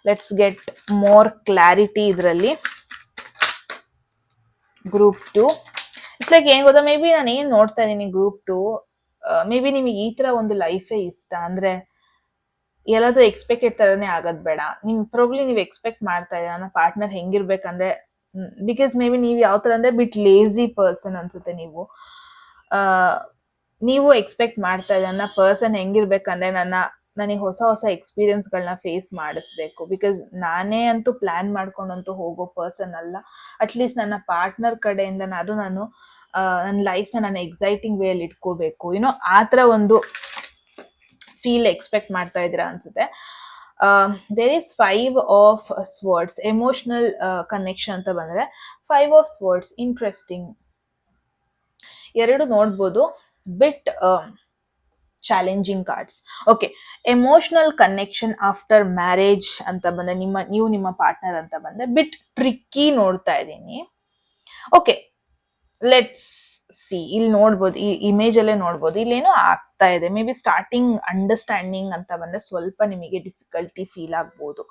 ಲೆಟ್ಸ್ ಗೆಟ್ ಮೋರ್ ಕ್ಲಾರಿಟಿ ಇದರಲ್ಲಿ. ಗ್ರೂಪ್ 2 ಇಟ್ಸ್ ಲೈಕ್ ಏನ್ ಗೊತ್ತಾ, ಮೇ ಬಿ ನಾನು ಏನ್ ನೋಡ್ತಾ ಇದ್ದೀನಿ ಗ್ರೂಪ್ 2, ಮೇ ಬಿ ನಿಮಗೆ ಈ ತರ ಒಂದು ಲೈಫೇ ಇಷ್ಟ ಅಂದ್ರೆ ಎಲ್ಲಾದ್ರೂ ಎಕ್ಸ್ಪೆಕ್ಟೆಡ್ ತರನೇ ಆಗೋದ್ ಬೇಡ. ಪ್ರಾಬ್ಲಿ ನೀವು ಎಕ್ಸ್ಪೆಕ್ಟ್ ಮಾಡ್ತಾ ಇದ್ದೀರಾ ನನ್ನ ಪಾರ್ಟ್ನರ್ ಹೆಂಗಿರ್ಬೇಕಂದ್ರೆ, ಬಿಕಾಸ್ ಮೇ ಬಿ ನೀವು ಯಾವ ತರ ಅಂದ್ರೆ ಬಿಟ್ ಲೇಜಿ ಪರ್ಸನ್ ಅನ್ಸುತ್ತೆ ನೀವು ಎಕ್ಸ್ಪೆಕ್ಟ್ ಮಾಡ್ತಾ ಇದ್ದೀರಾ ನನ್ನ ಪರ್ಸನ್ ಹೆಂಗಿರ್ಬೇಕಂದ್ರೆ ನನಗೆ ಹೊಸ ಹೊಸ ಎಕ್ಸ್ಪೀರಿಯನ್ಸ್ಗಳನ್ನ ಫೇಸ್ ಮಾಡಿಸ್ಬೇಕು, ಬಿಕಾಸ್ ನಾನೇ ಅಂತೂ ಪ್ಲಾನ್ ಮಾಡ್ಕೊಂಡಂತೂ ಹೋಗೋ ಪರ್ಸನ್ ಅಲ್ಲ. ಅಟ್ಲೀಸ್ಟ್ ನನ್ನ ಪಾರ್ಟ್ನರ್ ಕಡೆಯಿಂದನಾದ್ರೂ ನಾನು ನನ್ನ ಲೈಫ್ನ ನಾನು ಎಕ್ಸೈಟಿಂಗ್ ವೇ ಅಲ್ಲಿ ಇಟ್ಕೋಬೇಕು, ಆ ಥರ ಒಂದು ಫೀಲ್ ಎಕ್ಸ್ಪೆಕ್ಟ್ ಮಾಡ್ತಾ ಇದ್ದೀರಾ ಅನ್ಸುತ್ತೆ. There is 5 of swords, emotional connection ಅಂತ ಬಂದ್ರೆ 5 ಆಫ್ ಸ್ವಾರ್ಡ್ಸ್ ಇಂಟ್ರೆಸ್ಟಿಂಗ್. ಎರಡು ನೋಡ್ಬೋದು, bit challenging cards. Okay, emotional connection after marriage ಅಂತ ಬಂದ್ರೆ ನೀವು ನಿಮ್ಮ ಪಾರ್ಟ್ನರ್ ಅಂತ ಬಂದ್ರೆ ಬಿಟ್ ಟ್ರಿಕ್ಕಿ ನೋಡ್ತಾ ಇದ್ದೀನಿ. ಓಕೆ, ಲೆಟ್ಸ್ ಸಿ, ಇಲ್ಲಿ ನೋಡ್ಬೋದು, ಈ ಇಮೇಜ್ ಅಲ್ಲೇ ನೋಡ್ಬೋದು ಇಲ್ಲೇನೋ ಆಗ್ತಾ ಇದೆ. ಮೇ ಬಿ ಸ್ಟಾರ್ಟಿಂಗ್ ಅಂಡರ್ಸ್ಟ್ಯಾಂಡಿಂಗ್ ಅಂತ ಬಂದ್ರೆ ಸ್ವಲ್ಪ ನಿಮಗೆ ಡಿಫಿಕಲ್ಟಿ ಫೀಲ್ ಆಗ್ಬೋದು.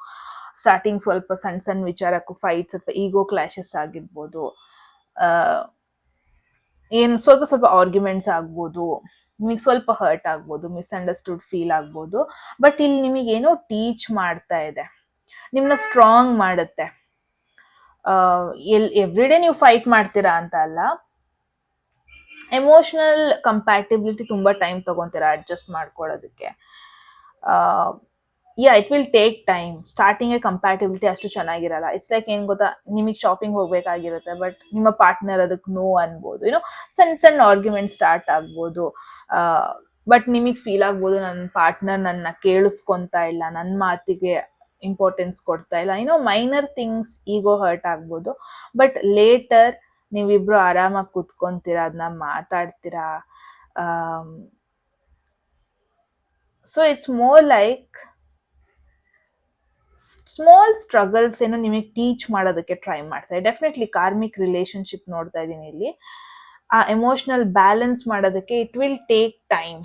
ಸ್ಟಾರ್ಟಿಂಗ್ ಸ್ವಲ್ಪ ಸಣ್ಣ ಸಣ್ಣ ವಿಚಾರಕ್ಕೂ ಫೈಟ್ಸ್ ಅಥವಾ ಈಗೋ ಕ್ಲಾಶಸ್ ಆಗಿರ್ಬೋದು, ಏನು ಸ್ವಲ್ಪ ಸ್ವಲ್ಪ ಆರ್ಗ್ಯುಮೆಂಟ್ಸ್ ಆಗ್ಬೋದು, ನಿಮಗೆ ಸ್ವಲ್ಪ ಹರ್ಟ್ ಆಗ್ಬೋದು, ಮಿಸ್ಅಂಡರ್ಸ್ಟುಡ್ ಫೀಲ್ ಆಗ್ಬೋದು. ಬಟ್ ಇಲ್ಲಿ ನಿಮಗೇನೋ ಟೀಚ್ ಮಾಡ್ತಾ ಇದೆ, ನಿಮ್ಮನ್ನ ಸ್ಟ್ರಾಂಗ್ ಮಾಡುತ್ತೆ. ಎವ್ರಿ ಡೇ ನೀವು ಫೈಟ್ ಮಾಡ್ತೀರಾ ಅಂತ ಅಲ್ಲ, ಎಮೋಷನಲ್ ಕಂಪ್ಯಾಟಿಬಿಲಿಟಿ ತುಂಬಾ ಟೈಮ್ ತಗೊಂತೀರಾ ಅಡ್ಜಸ್ಟ್ ಮಾಡ್ಕೊಳ್ಳೋದಕ್ಕೆ. It will take time. Starting compatibility ಅಷ್ಟು ಚೆನ್ನಾಗಿರಲ್ಲ. ಇಟ್ಸ್ ಲೈಕ್ ಏನ್ ಗೊತ್ತಾ, ನಿಮಗೆ ಶಾಪಿಂಗ್ ಹೋಗ್ಬೇಕಾಗಿರುತ್ತೆ, ಬಟ್ ನಿಮ್ಮ ಪಾರ್ಟ್ನರ್ ಅದಕ್ಕೆ ನೋ ಅನ್ಬೋದು, ಸಣ್ಣ ಸಣ್ಣ ಆರ್ಗ್ಯುಮೆಂಟ್ ಸ್ಟಾರ್ಟ್ ಆಗ್ಬೋದು. ಬಟ್ ನಿಮಗೆ ಫೀಲ್ ಆಗ್ಬೋದು ನನ್ನ ಪಾರ್ಟ್ನರ್ ನನ್ನ ಕೇಳಿಸ್ಕೊಂತಾ ಇಲ್ಲ, ನನ್ನ ಮಾತಿಗೆ ಇಂಪಾರ್ಟೆನ್ಸ್ ಕೊಡ್ತಾ ಇಲ್ಲ, ಮೈನರ್ ಥಿಂಗ್ಸ್ ಈಗೋ ಹರ್ಟ್ ಆಗ್ಬೋದು. ಬಟ್ ಲೇಟರ್ ನೀವಿಬ್ರು ಆರಾಮಾಗಿ ಕುತ್ಕೊಂತೀರಾ, ಅದನ್ನ ಮಾತಾಡ್ತೀರಾ. So it's more like small struggles ಏನೋ ನಿಮಗೆ ಟೀಚ್ ಮಾಡೋದಕ್ಕೆ ಟ್ರೈ ಮಾಡ್ತಾರೆ. ಡೆಫಿನೆಟ್ಲಿ ಕಾರ್ಮಿಕ್ ರಿಲೇಶನ್ಶಿಪ್ ನೋಡ್ತಾ ಇದ್ದೀನಿ ಇಲ್ಲಿ. ಆ ಎಮೋಷನಲ್ ಬ್ಯಾಲೆನ್ಸ್ ಮಾಡೋದಕ್ಕೆ it will take time,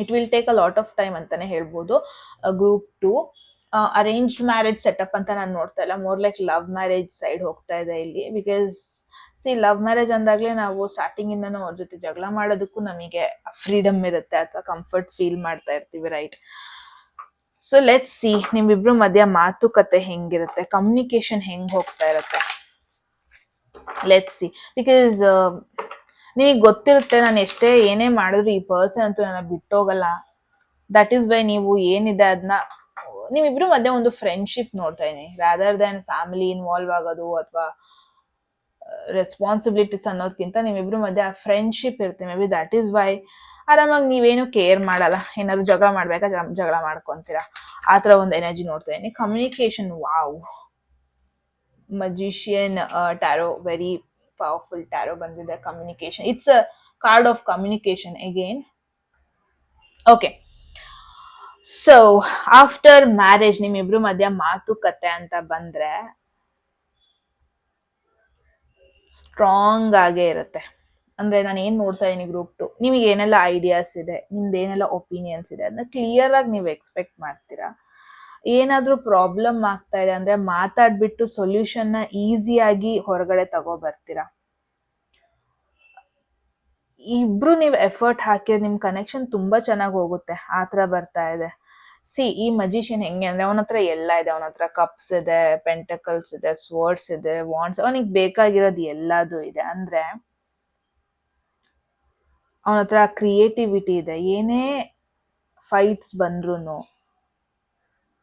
it will take a lot of time ಅಂತಾನೆ ಹೇಳ್ಬೋದು. ಗ್ರೂಪ್ 2 ಅರೇಂಜ್ಡ್ ಮ್ಯಾರೇಜ್ ಸೆಟಪ್ ಅಂತ ನಾನು ನೋಡ್ತಾ ಇಲ್ಲ, more like love marriage side ಹೋಗ್ತಾ ಇದೆ ಇಲ್ಲಿ. ಬಿಕಾಸ್ ಲವ್ ಮ್ಯಾರೇಜ್ ಅಂದಾಗ್ಲೇ ನಾವು ಸ್ಟಾರ್ಟಿಂಗ್ ಇಂದನೂ ಅವ್ರ ಜೊತೆ ಜಗಳ ಮಾಡೋದಕ್ಕೂ ನಮಗೆ ಫ್ರೀಡಮ್ ಇರುತ್ತೆ ಅಥವಾ ಕಂಫರ್ಟ್ ಫೀಲ್ ಮಾಡ್ತಾ ಇರ್ತೀವಿ, ರೈಟ್? ಸೊ ಲೆಟ್ಸ್ ಸಿ ನಿಮ್ಮಿಬ್ರು ಮಧ್ಯ ಮಾತುಕತೆ ಹೆಂಗಿರುತ್ತೆ, ಕಮ್ಯುನಿಕೇಶನ್ ಹೆಂಗ್ ಹೋಗ್ತಾ ಇರುತ್ತೆ. ಲೆಟ್ಸ್ ಸಿ, ಬಿಕಾಸ್ ನಿಮಗೆ ಗೊತ್ತಿರುತ್ತೆ ನಾನು ಎಷ್ಟೇ ಏನೇ ಮಾಡಿದ್ರು ಈ ಪರ್ಸನ್ ಅಂತೂ ನನ್ನ ಬಿಟ್ಟೋಗಲ್ಲ. ದಟ್ ಈಸ್ ವೈ ನೀವು ಏನಿದೆ ಅದನ್ನ ನಿಮ್ಮಿಬ್ರು ಮಧ್ಯೆ ಒಂದು ಫ್ರೆಂಡ್ಶಿಪ್ ನೋಡ್ತಾ ಇದೀನಿ, ರಾದರ್ ದನ್ ಫ್ಯಾಮಿಲಿ ಇನ್ವಾಲ್ವ್ ಆಗೋದು ಅಥವಾ ರೆಸ್ಪಾನ್ಸಿಬಿಲಿಟೀಸ್ ಅನ್ನೋದಕ್ಕಿಂತ ನಿಮ್ಮಿಬ್ರು ಮಧ್ಯೆ ಆ ಫ್ರೆಂಡ್ಶಿಪ್ ಇರುತ್ತೆ. Maybe that is why ಆರಾಮಾಗಿ ನೀವೇನು ಕೇರ್ ಮಾಡಲ್ಲ, ಏನಾದ್ರು ಜಗಳ ಮಾಡ್ಬೇಕಾ ಜಗಳ ಮಾಡ್ಕೊಂತೀರಾ, ಆ ಥರ ಒಂದು ಎನರ್ಜಿ ನೋಡ್ತಾ ಇದೀನಿ. Communication, wow, magician tarot, very powerful tarot ಬಂದಿದೆ. Communication, it's a card of communication again. Okay, so after marriage ನಿಮ್ಮಿಬ್ರು ಮಧ್ಯ ಮಾತುಕತೆ ಅಂತ ಬಂದ್ರೆ ಸ್ಟ್ರಾಂಗ್ ಆಗೇ ಇರುತ್ತೆ. ಅಂದ್ರೆ ನಾನು ಏನ್ ನೋಡ್ತಾ ಇದೀನಿ ಗ್ರೂಪ್ 2, ನಿಮಗೆ ಏನೆಲ್ಲ ಐಡಿಯಾಸ್ ಇದೆ, ನಿಮ್ದು ಏನೆಲ್ಲ ಒಪಿನಿಯನ್ಸ್ ಇದೆ ಅದನ್ನ ಕ್ಲಿಯರ್ ಆಗಿ ನೀವು ಎಕ್ಸ್ಪೆಕ್ಟ್ ಮಾಡ್ತೀರಾ. ಏನಾದ್ರೂ ಪ್ರಾಬ್ಲಮ್ ಆಗ್ತಾ ಇದೆ ಅಂದ್ರೆ ಮಾತಾಡ್ಬಿಟ್ಟು ಸೊಲ್ಯೂಷನ್ನ ಈಸಿಯಾಗಿ ಹೊರಗಡೆ ತಗೋ ಬರ್ತೀರಾ. ಇಬ್ರು ನೀವು ಎಫರ್ಟ್ ಹಾಕಿದ್ರೆ ನಿಮ್ ಕನೆಕ್ಷನ್ ತುಂಬಾ ಚೆನ್ನಾಗಿ ಹೋಗುತ್ತೆ. ಆತರ ಬರ್ತಾ ಇದೆ. ಈ ಮಜಿಷಿಯನ್ ಹೆಂಗೆ ಅಂದ್ರೆ ಅವನ ಹತ್ರ ಎಲ್ಲ ಇದೆ. ಅವನ ಹತ್ರ ಕಪ್ಸ್ ಇದೆ, ಪೆಂಟಕಲ್ಸ್ ಇದೆ, ಸ್ವರ್ಡ್ಸ್ ಇದೆ, ವಾಂಡ್ಸ್, ಅವನಿಗೆ ಬೇಕಾಗಿರೋದು ಎಲ್ಲದೂ ಇದೆ. ಅಂದ್ರೆ ಅವನ ಹತ್ರ ಕ್ರಿಯೇಟಿವಿಟಿ ಇದೆ. ಏನೇ ಫೈಟ್ಸ್ ಬಂದ್ರು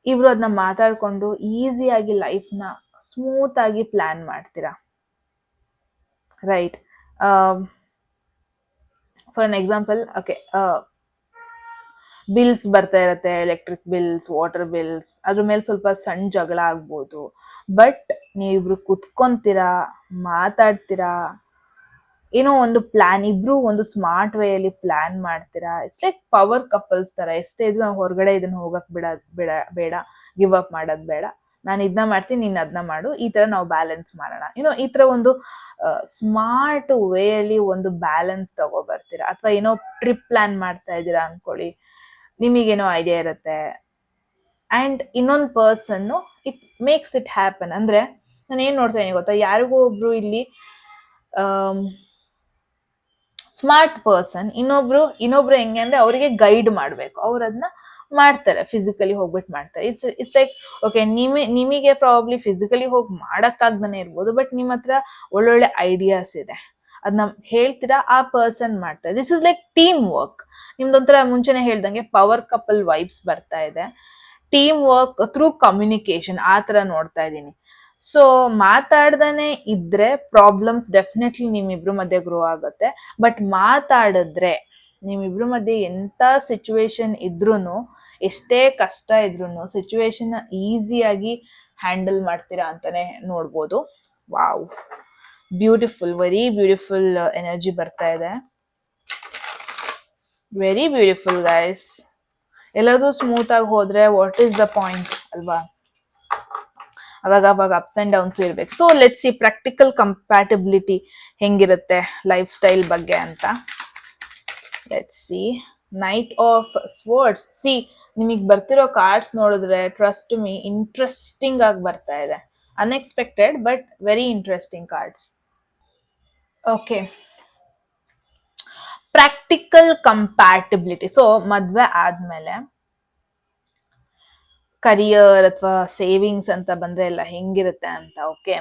ಇಬ್ರು ಅದನ್ನ ಮಾತಾಡ್ಕೊಂಡು ಈಸಿಯಾಗಿ ಲೈಫ್ನ ಸ್ಮೂತ್ ಆಗಿ ಪ್ಲಾನ್ ಮಾಡ್ತೀರಾ, right? For an example, okay, bills ಬರ್ತಾ ಇರತ್ತೆ, ಎಲೆಕ್ಟ್ರಿಕ್ ಬಿಲ್ಸ್, ವಾಟರ್ ಬಿಲ್ಸ್, ಅದ್ರ ಮೇಲೆ ಸ್ವಲ್ಪ ಸಣ್ಣ ಜಗಳ ಆಗ್ಬೋದು. ಬಟ್ ನೀವಿಬ್ರು ಕುತ್ಕೊಂತೀರಾ, ಮಾತಾಡ್ತೀರಾ, ಏನೋ ಒಂದು ಪ್ಲಾನ್, ಇಬ್ರು ಒಂದು ಸ್ಮಾರ್ಟ್ ವೇ ಅಲ್ಲಿ ಪ್ಲಾನ್ ಮಾಡ್ತೀರಾ. ಇಟ್ಸ್ ಲೈಕ್ ಪವರ್ ಕಪಲ್ಸ್ ತರ. ಎಷ್ಟೇ ಇದ್ರು ನಾವು ಹೊರಗಡೆ ಇದನ್ನ ಹೋಗಕ್ ಬೇಡ, ಗಿವ್ ಅಪ್ ಮಾಡೋದ್ ಬೇಡ. ನಾನು ಇದನ್ನ ಮಾಡ್ತೀನಿ, ನೀನ್ ಅದನ್ನ ಮಾಡು, ಈ ತರ ನಾವು ಬ್ಯಾಲೆನ್ಸ್ ಮಾಡೋಣ. ಈ ತರ ಒಂದು ಸ್ಮಾರ್ಟ್ ವೇ ಅಲ್ಲಿ ಒಂದು ಬ್ಯಾಲೆನ್ಸ್ ತಗೋ ಬರ್ತೀರಾ. ಅಥವಾ ಏನೋ ಟ್ರಿಪ್ ಪ್ಲಾನ್ ಮಾಡ್ತಾ ಇದ್ದೀರಾ ಅನ್ಕೊಳ್ಳಿ, ನಿಮಗೇನೋ ಐಡಿಯಾ ಇರುತ್ತೆ ಅಂಡ್ ಇನ್ನೊಂದು person it makes it happen. ಅಂದ್ರೆ ನಾನು ಏನ್ ನೋಡ್ತಾ ಇದೀನಿ ಗೊತ್ತಾ, ಯಾರಿಗೋ ಒಬ್ರು ಇಲ್ಲಿ ಸ್ಮಾರ್ಟ್ ಪರ್ಸನ್, ಇನ್ನೊಬ್ರು ಹೆಂಗೆ ಅಂದ್ರೆ ಅವರಿಗೆ ಗೈಡ್ ಮಾಡ್ಬೇಕು, ಅವ್ರು ಅದನ್ನ ಮಾಡ್ತಾರೆ, ಫಿಸಿಕಲಿ ಹೋಗ್ಬಿಟ್ಟು ಮಾಡ್ತಾರೆ. ಇಟ್ಸ್ ಲೈಕ್, ಓಕೆ, ನಿಮಗೆ ಪ್ರಾಬಬ್ಲಿ ಫಿಸಿಕಲಿ ಹೋಗಿ ಮಾಡಕ್ಕಾಗ್ದೇ ಇರ್ಬೋದು, ಬಟ್ ನಿಮ್ಮ ಹತ್ರ ಒಳ್ಳೊಳ್ಳೆ ಐಡಿಯಾಸ್ ಇದೆ, ಅದನ್ನ ಹೇಳ್ತೀರಾ, ಆ ಪರ್ಸನ್ ಮಾಡ್ತಾರೆ. This is like team work. ನಿಮ್ದೊಂಥರ ಮುಂಚೆನೆ ಹೇಳ್ದಂಗೆ ಪವರ್ ಕಪಲ್ ವೈಬ್ಸ್ ಬರ್ತಾ ಇದೆ. ಟೀಮ್ ವರ್ಕ್ ಥ್ರೂ ಕಮ್ಯುನಿಕೇಶನ್, ಆ ತರ ನೋಡ್ತಾ ಇದ್ದೀನಿ. ಸೊ ಮಾತಾಡ್ದಾನೆ ಇದ್ರೆ ಪ್ರಾಬ್ಲಮ್ಸ್ ಡೆಫಿನೆಟ್ಲಿ ನಿಮ್ಮಿಬ್ರು ಮಧ್ಯೆ ಗ್ರೋ ಆಗುತ್ತೆ. ಬಟ್ ಮಾತಾಡಿದ್ರೆ ನಿಮ್ಮಿಬ್ರು ಮಧ್ಯೆ ಎಂತ ಸಿಚುವೇಶನ್ ಇದ್ರೂನು, ಎಷ್ಟೇ ಕಷ್ಟ ಇದ್ರೂನು ಸಿಚುವೇಶನ್ ಈಸಿಯಾಗಿ ಹ್ಯಾಂಡಲ್ ಮಾಡ್ತೀರಾ ಅಂತಾನೆ ನೋಡ್ಬೋದು. Wow, beautiful, very beautiful energy ಬರ್ತಾ ಇದೆ. Very beautiful guys. ಎಲ್ಲದೂ ಸ್ಮೂತ್ ಆಗಿ ಹೋದ್ರೆ ವಾಟ್ ಈಸ್ ದ ಪಾಯಿಂಟ್ ಅಲ್ವಾ? ಅವಾಗ ಅಪ್ಸ್ ಅಂಡ್ ಡೌನ್ಸ್ ಇರ್ಬೇಕು. So let's see practical compatibility ಹೆಂಗಿರುತ್ತೆ ಲೈಫ್ ಸ್ಟೈಲ್ ಬಗ್ಗೆ ಅಂತ. Let's see knight of swords. ನಿಮಗೆ ಬರ್ತಿರೋ ಕಾರ್ಡ್ಸ್ ನೋಡಿದ್ರೆ ಟ್ರಸ್ಟ್ ಮೀ, ಇಂಟ್ರೆಸ್ಟಿಂಗ್ ಆಗಿ ಬರ್ತಾ ಇದೆ. Unexpected but very interesting cards. Okay, practical compatibility. So ಮದ್ವೆ ಆದ್ಮೇಲೆ ಕರಿಯರ್ ಅಥವಾ ಸೇವಿಂಗ್ಸ್ ಅಂತ ಬಂದ್ರೆ ಎಲ್ಲ ಹೆಂಗಿರುತ್ತೆ ಅಂತ. Okay,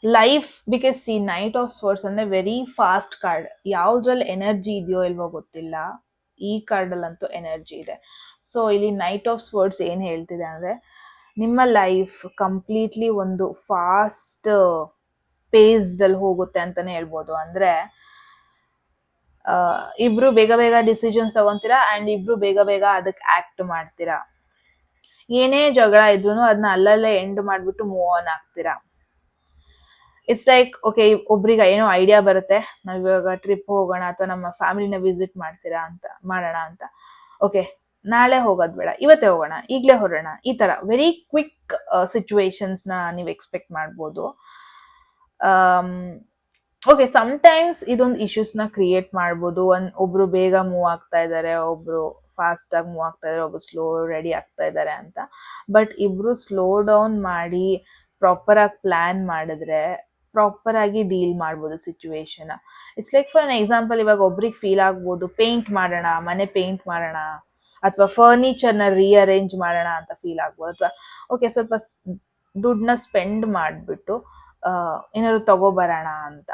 life, because knight of swords ಅಂದ್ರೆ ವೆರಿ ಫಾಸ್ಟ್ ಕಾರ್ಡ್. ಯಾವ್ದ್ರಲ್ಲಿ ಎನರ್ಜಿ ಇದೆಯೋ ಇಲ್ವೋ ಗೊತ್ತಿಲ್ಲ, ಈ ಕಾರ್ಡ್ ಅಲ್ಲಂತೂ ಎನರ್ಜಿ ಇದೆ. ಸೊ ಇಲ್ಲಿ ನೈಟ್ ಆಫ್ ಸ್ವರ್ಡ್ಸ್ ಏನ್ ಹೇಳ್ತಿದೆ ಅಂದ್ರೆ, ನಿಮ್ಮ ಲೈಫ್ ಕಂಪ್ಲೀಟ್ಲಿ ಒಂದು ಫಾಸ್ಟ್ ಪೇಸ್ಡ್ ಅಲ್ಲಿ ಹೋಗುತ್ತೆ ಅಂತಾನೆ ಹೇಳ್ಬೋದು. ಅಂದ್ರೆ ಇಬ್ರು ಬೇಗ ಬೇಗ ಡಿಸಿಷನ್ಸ್ ತಗೊಂತೀರಾ ಅಂಡ್ ಇಬ್ರು ಬೇಗ ಬೇಗ ಅದಕ್ಕೆ ಆಕ್ಟ್ ಮಾಡ್ತೀರಾ. ಏನೇ ಜಗಳ ಇದ್ರು ಅದನ್ನ ಅಲ್ಲಲ್ಲೇ ಎಂಡ್ ಮಾಡ್ಬಿಟ್ಟು ಮೂವ್ ಆನ್ ಆಗ್ತೀರಾ. ಇಟ್ಸ್ ಲೈಕ್, ಓಕೆ, ಒಬ್ರಿಗೆ ಏನೋ ಐಡಿಯಾ ಬರುತ್ತೆ, ನಾವ್ ಇವಾಗ ಟ್ರಿಪ್ ಹೋಗೋಣ ಅಥವಾ ನಮ್ಮ ಫ್ಯಾಮಿಲಿನ ವಿಸಿಟ್ ಮಾಡೋಣ ಅಂತ. ಓಕೆ, ನಾಳೆ ಹೋಗೋದ್ ಬೇಡ, ಇವತ್ತೇ ಹೋಗೋಣ, ಈಗ್ಲೇ ಹೊರೋಣ. ಈ ತರ ವೆರಿ ಕ್ವಿಕ್ ಸಿಚುವೇಶನ್ಸ್ ನ ನೀವು ಎಕ್ಸ್ಪೆಕ್ಟ್ ಮಾಡ್ಬೋದು. ಓಕೆ, ಸಮ್ಟೈಮ್ಸ್ ಇದೊಂದು ಇಶ್ಯೂಸ್ ನ ಕ್ರಿಯೇಟ್ ಮಾಡ್ಬೋದು. ಒಬ್ರು ಬೇಗ ಮೂವ್ ಆಗ್ತಾ ಇದಾರೆ, ಒಬ್ರು ಫಾಸ್ಟ್ ಆಗಿ ಮೂವ್ ಆಗ್ತಾ ಇದಾರೆ, ಒಬ್ರು ಸ್ಲೋ ರೆಡಿ ಆಗ್ತಾ ಇದಾರೆ ಅಂತ. ಬಟ್ ಇಬ್ರು ಸ್ಲೋ ಡೌನ್ ಮಾಡಿ ಪ್ರಾಪರ್ ಆಗಿ ಪ್ಲಾನ್ ಮಾಡಿದ್ರೆ ಪ್ರಾಪರ್ ಆಗಿ ಡೀಲ್ ಮಾಡ್ಬೋದು situation. It's like, for an example, ಇವಾಗ ಒಬ್ರಿಗೆ ಫೀಲ್ ಆಗ್ಬೋದು ಮನೆ ಪೇಂಟ್ ಮಾಡೋಣ ಅಥವಾ ಫರ್ನಿಚರ್ನ ರೀಅರೇಂಜ್ ಮಾಡೋಣ ಅಂತ ಫೀಲ್ ಆಗ್ಬೋದು. ಅಥವಾ ಓಕೆ, ಸ್ವಲ್ಪ ದುಡ್ಡನ್ನ ಸ್ಪೆಂಡ್ ಮಾಡಿಬಿಟ್ಟು ಏನಾದ್ರು ತಗೋಬರೋಣ ಅಂತ.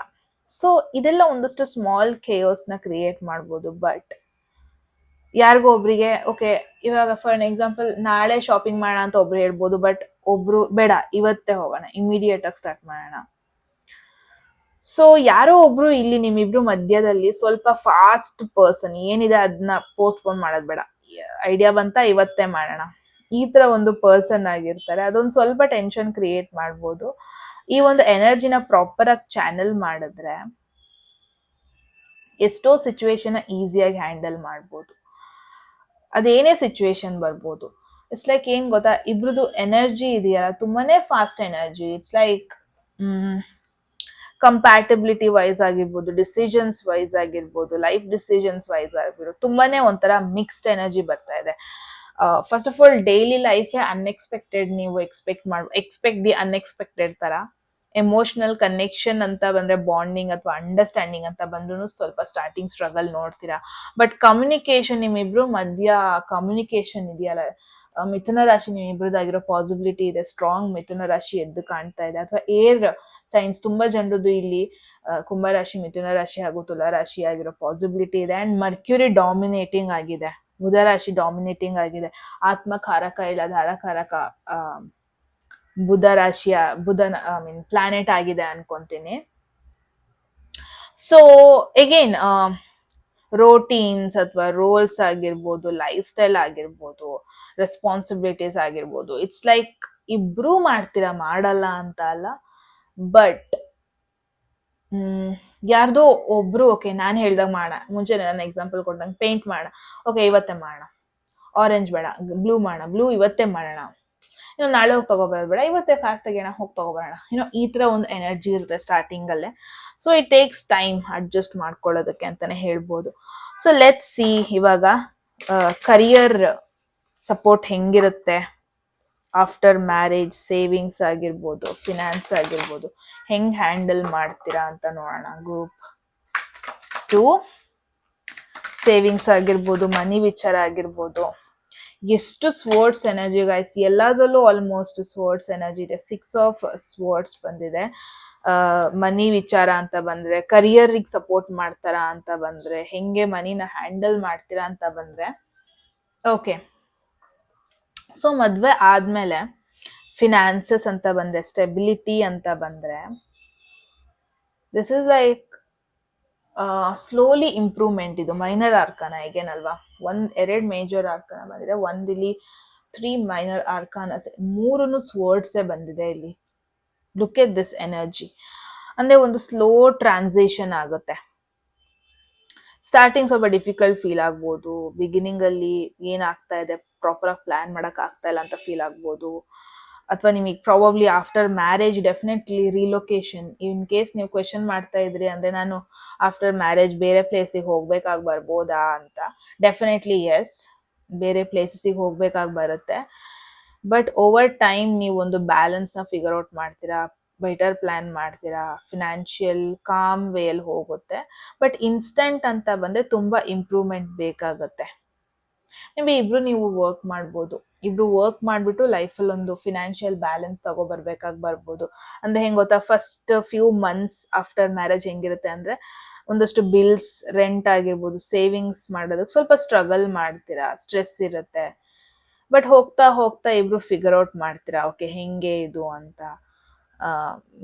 ಸೊ ಇದೆಲ್ಲ ಒಂದಷ್ಟು ಸ್ಮಾಲ್ ಕೇಯೋಸ್ನ ಕ್ರಿಯೇಟ್ ಮಾಡ್ಬೋದು. ಬಟ್ ಯಾರಿಗೋ ಒಬ್ರಿಗೆ, ಓಕೆ, ಇವಾಗ ಫಾರ್ ಅನ್ ಎಕ್ಸಾಂಪಲ್ ನಾಳೆ ಶಾಪಿಂಗ್ ಮಾಡೋಣ ಅಂತ ಒಬ್ರು ಹೇಳ್ಬೋದು, ಬಟ್ ಒಬ್ರು ಬೇಡ ಇವತ್ತೇ ಹೋಗೋಣ, ಇಮಿಡಿಯೇಟ್ ಆಗಿ ಸ್ಟಾರ್ಟ್ ಮಾಡೋಣ. ಸೊ ಯಾರೋ ಒಬ್ರು ಇಲ್ಲಿ ನಿಮ್ಮಿಬ್ರು ಮಧ್ಯದಲ್ಲಿ ಸ್ವಲ್ಪ ಫಾಸ್ಟ್ ಪರ್ಸನ್, ಏನಿದೆ ಅದನ್ನ ಪೋಸ್ಟ್ಪೋನ್ ಮಾಡೋದ್ ಬೇಡ, ಐಡಿಯಾ ಬಂತ ಇವತ್ತೇ ಮಾಡೋಣ, ಈ ತರ ಒಂದು ಪರ್ಸನ್ ಆಗಿರ್ತಾರೆ. ಅದೊಂದು ಸ್ವಲ್ಪ ಟೆನ್ಷನ್ ಕ್ರಿಯೇಟ್ ಮಾಡ್ಬೋದು. ಈ ಒಂದು ಎನರ್ಜಿನ ಪ್ರಾಪರ್ ಆಗಿ ಚಾನೆಲ್ ಮಾಡಿದ್ರೆ ಎಷ್ಟೋ ಸಿಚುವೇಶನ್ ಈಸಿಯಾಗಿ ಹ್ಯಾಂಡಲ್ ಮಾಡ್ಬೋದು. ಅದೇನೇ ಸಿಚುವೇಶನ್ ಬರ್ಬೋದು. ಇಟ್ಸ್ ಲೈಕ್, ಏನ್ ಗೊತ್ತಾ, ಇಬ್ರದ್ದು ಎನರ್ಜಿ ಇದೆಯಲ್ಲ, ತುಂಬಾನೇ fast energy. It's like compatibility wise ಆಗಿರ್ಬೋದು, ಡಿಸಿಷನ್ಸ್ ವೈಸ್ ಆಗಿರ್ಬೋದು, ಲೈಫ್ ಡಿಸಿಷನ್ಸ್ ವೈಸ್ ಆಗಿರ್ಬೋದು, ತುಂಬಾನೇ ಒಂಥರ ಮಿಕ್ಸ್ಡ್ ಎನರ್ಜಿ ಬರ್ತಾ ಇದೆ. ಫಸ್ಟ್ ಆಫ್ ಆಲ್ ಡೈಲಿ ಲೈಫೇ ಅನ್ಎಕ್ಸ್ಪೆಕ್ಟೆಡ್, ನೀವು ಎಕ್ಸ್ಪೆಕ್ಟ್ ದಿ ಅನ್ಎಕ್ಸ್ಪೆಕ್ಟೆಡ್ ತರ. ಎಮೋಷನಲ್ ಕನೆಕ್ಷನ್ ಅಂತ ಬಂದ್ರೆ, ಬಾಂಡಿಂಗ್ ಅಥವಾ ಅಂಡರ್ಸ್ಟ್ಯಾಂಡಿಂಗ್ ಅಂತ ಬಂದ್ರು ಸ್ವಲ್ಪ ಸ್ಟಾರ್ಟಿಂಗ್ ಸ್ಟ್ರಗಲ್ ನೋಡ್ತೀರಾ. ಬಟ್ ಕಮ್ಯುನಿಕೇಶನ್, ನಿಮ್ಮಿಬ್ರು ಮಧ್ಯ ಕಮ್ಯುನಿಕೇಶನ್ ಇದೆಯಲ್ಲ, ಮಿಥುನ ರಾಶಿ ನಿಮ್ಮಿಬ್ರದಾಗಿರೋ ಪಾಸಿಬಿಲಿಟಿ ಇದೆ. ಸ್ಟ್ರಾಂಗ್ ಮಿಥುನ ರಾಶಿ ಎದ್ದು ಕಾಣ್ತಾ ಇದೆ. ಅಥವಾ ಏರ್ ಸೈನ್ಸ್ ತುಂಬಾ ಜನರದ್ದು ಇಲ್ಲಿ ಕುಂಭರಾಶಿ, ಮಿಥುನ ರಾಶಿ ಹಾಗೂ ತುಲಾ ರಾಶಿ ಆಗಿರೋ ಪಾಸಿಬಿಲಿಟಿ ಇದೆ. ಅಂಡ್ ಮರ್ಕ್ಯೂರಿ ಡಾಮಿನೇಟಿಂಗ್ ಆಗಿದೆ, ಬುಧ ರಾಶಿ ಡಾಮಿನೇಟಿಂಗ್ ಆಗಿದೆ. ಆತ್ಮಕಾರಕ ಇಲ್ಲ ಧಾರಕಾರಕ ಬುಧ ರಾಶಿಯ ಬುಧನ ಪ್ಲಾನೆಟ್ ಆಗಿದೆ ಅನ್ಕೊಂತೀನಿ. ಸೊ ಎಗೇನ್ ರೋಟೀನ್ಸ್ ಅಥವಾ ರೋಲ್ಸ್ ಆಗಿರ್ಬೋದು, ಲೈಫ್ ಸ್ಟೈಲ್ ಆಗಿರ್ಬೋದು, ರೆಸ್ಪಾನ್ಸಿಬಿಲಿಟೀಸ್ ಆಗಿರ್ಬೋದು, ಇಟ್ಸ್ ಲೈಕ್ ಇಬ್ರು ಮಾಡ್ತೀರಾ, ಮಾಡಲ್ಲ ಅಂತ ಅಲ್ಲ. ಬಟ್ ಯಾರ್ದೋ ಒಬ್ರು ಓಕೆ ನಾನು ಹೇಳ್ದಾಗ ಮಾಡೋಣ, ಮುಂಚೆ ನಾನು ಎಕ್ಸಾಂಪಲ್ ಕೊಟ್ಟಂಗೆ ಪೇಂಟ್ ಮಾಡೋಣ, ಓಕೆ ಇವತ್ತೇ ಮಾಡೋಣ. ಆರೆಂಜ್ ಬೇಡ, ಬ್ಲೂ ಮಾಡೋಣ, ಬ್ಲೂ ಇವತ್ತೇ ಮಾಡೋಣ. ನಾಳೆ ಹೋಗಿ ತಗೋಬರೋದು ಬೇಡ, ಇವತ್ತೇ ಕಾರ್ ತೆಗೋಣ, ಹೋಗಿ ತಗೋಬರೋಣ. ಈ ತರ ಒಂದು ಎನರ್ಜಿ ಇರುತ್ತೆ ಸ್ಟಾರ್ಟಿಂಗ್ ಅಲ್ಲೇ. So it takes time adjust ಮಾಡ್ಕೊಳ್ಳೋದಕ್ಕೆ ಅಂತಾನೆ ಹೇಳ್ಬೋದು. ಸೊ ಲೆಟ್ಸ್ ಸಿ ಇವಾಗ ಕರಿಯರ್ ಸಪೋರ್ಟ್ ಹೆಂಗಿರುತ್ತೆ ಆಫ್ಟರ್ ಮ್ಯಾರೇಜ್. ಸೇವಿಂಗ್ಸ್ ಆಗಿರ್ಬೋದು, ಫಿನಾನ್ಸ್ ಆಗಿರ್ಬೋದು, ಹೆಂಗ್ ಹ್ಯಾಂಡಲ್ ಮಾಡ್ತೀರಾ ಅಂತ ನೋಡೋಣ. ಗ್ರೂಪ್ 2 ಸೇವಿಂಗ್ಸ್ ಆಗಿರ್ಬೋದು, ಮನಿ ವಿಚಾರ ಆಗಿರ್ಬೋದು. ಎಷ್ಟು ಸ್ವರ್ಡ್ಸ್ ಎನರ್ಜಿ ಗೈಸ್, ಎಲ್ಲದರಲ್ಲೂ ಆಲ್ಮೋಸ್ಟ್ ಸ್ವರ್ಡ್ಸ್ ಎನರ್ಜಿ ಇದೆ. 6 ಆಫ್ ಸ್ವರ್ಡ್ಸ್ ಬಂದಿದೆ. ಮನಿ ವಿಚಾರ ಅಂತ ಬಂದ್ರೆ, ಕರಿಯರ್ಗೆ ಸಪೋರ್ಟ್ ಮಾಡ್ತಾರಾ ಅಂತ ಬಂದ್ರೆ, ಹೆಂಗೆ ಮನಿನ ಹ್ಯಾಂಡಲ್ ಮಾಡ್ತೀರಾ ಅಂತ ಬಂದ್ರೆ, ಓಕೆ. ಸೊ ಮದ್ವೆ ಆದ್ಮೇಲೆ ಫಿನಾನ್ಸಸ್ ಅಂತ ಬಂದ್ರೆ, ಸ್ಟೆಬಿಲಿಟಿ ಅಂತ ಬಂದ್ರೆ, this is like slowly improvement. ಇದು ಮೈನರ್ ಆರ್ಕಾನ ಈಗೇನಲ್ವಾ, 2 ಮೇಜರ್ ಆರ್ಕಾನ ಬಂದಿದೆ, ಇಲ್ಲಿ 3 ಮೈನರ್ ಆರ್ಕಾನಸ್, 3 ಸ್ವರ್ಡ್ಸೇ ಬಂದಿದೆ ಇಲ್ಲಿ. Look at this energy. ಅಂದ್ರೆ ಒಂದು ಸ್ಲೋ ಟ್ರಾನ್ಸಿಷನ್ ಆಗುತ್ತೆ. ಸ್ಟಾರ್ಟಿಂಗ್ ಸ್ವಲ್ಪ ಡಿಫಿಕಲ್ಟ್ ಫೀಲ್ ಆಗ್ಬೋದು, ಬಿಗಿನಿಂಗ್ ಅಲ್ಲಿ ಏನಾಗ್ತಾ ಇದೆ ಪ್ರಾಪರ್ ಆಗಿ ಪ್ಲಾನ್ ಮಾಡಕ್ ಆಗ್ತಾ ಇಲ್ಲ ಅಂತ ಫೀಲ್ ಆಗ್ಬೋದು. ಅಥವಾ ನಿಮಗೆ probably after marriage definitely relocation, in case ನೀವು ಕ್ವೆಶನ್ ಮಾಡ್ತಾ ಇದ್ರಿ ಅಂದ್ರೆ ನಾನು ಆಫ್ಟರ್ ಮ್ಯಾರೇಜ್ ಬೇರೆ ಪ್ಲೇಸಿಗೆ ಹೋಗ್ಬೇಕಾಗಿ ಬರ್ಬೋದಾ ಅಂತ, ಡೆಫಿನೆಟ್ಲಿ ಎಸ್, ಬೇರೆ ಪ್ಲೇಸಸ್ಗೆ ಹೋಗ್ಬೇಕಾಗಿ ಬರುತ್ತೆ. ಬಟ್ ಓವರ್ ಟೈಮ್ ನೀವು ಒಂದು ಬ್ಯಾಲೆನ್ಸ್ನ ಫಿಗರ್ ಔಟ್ ಮಾಡ್ತೀರಾ, ಬೆಟರ್ ಪ್ಲಾನ್ ಮಾಡ್ತೀರಾ, ಫಿನಾನ್ಷಿಯಲ್ ಕಾಮ್ ವೇಯಲ್ಲಿ ಹೋಗುತ್ತೆ. ಬಟ್ ಇನ್ಸ್ಟಂಟ್ ಅಂತ ಬಂದ್ರೆ ತುಂಬಾ ಇಂಪ್ರೂವ್ಮೆಂಟ್ ಬೇಕಾಗತ್ತೆ. ಮೇ ಬಿ ಇಬ್ರು ನೀವು ವರ್ಕ್ ಮಾಡ್ಬೋದು, ಇಬ್ರು ವರ್ಕ್ ಮಾಡ್ಬಿಟ್ಟು ಲೈಫಲ್ಲಿ ಒಂದು ಫಿನಾನ್ಷಿಯಲ್ ಬ್ಯಾಲೆನ್ಸ್ ತಗೋಬರ್ಬೇಕಾಗಿ ಬರ್ಬೋದು. ಅಂದ್ರೆ ಹೆಂಗ್ ಗೊತ್ತಾ, first few months after marriage ಹೆಂಗಿರುತ್ತೆ ಅಂದ್ರೆ, ಒಂದಷ್ಟು ಬಿಲ್ಸ್, ರೆಂಟ್ ಆಗಿರ್ಬೋದು, ಸೇವಿಂಗ್ಸ್ ಮಾಡೋದಕ್ಕೆ ಸ್ವಲ್ಪ ಸ್ಟ್ರಗಲ್ ಮಾಡ್ತೀರಾ, ಸ್ಟ್ರೆಸ್ ಇರುತ್ತೆ. ಬಟ್ ಹೋಗ್ತಾ ಹೋಗ್ತಾ ಇಬ್ರು ಫಿಗರ್ ಔಟ್ ಮಾಡ್ತೀರಾ, ಓಕೆ ಹೆಂಗೆ ಇದು ಅಂತ.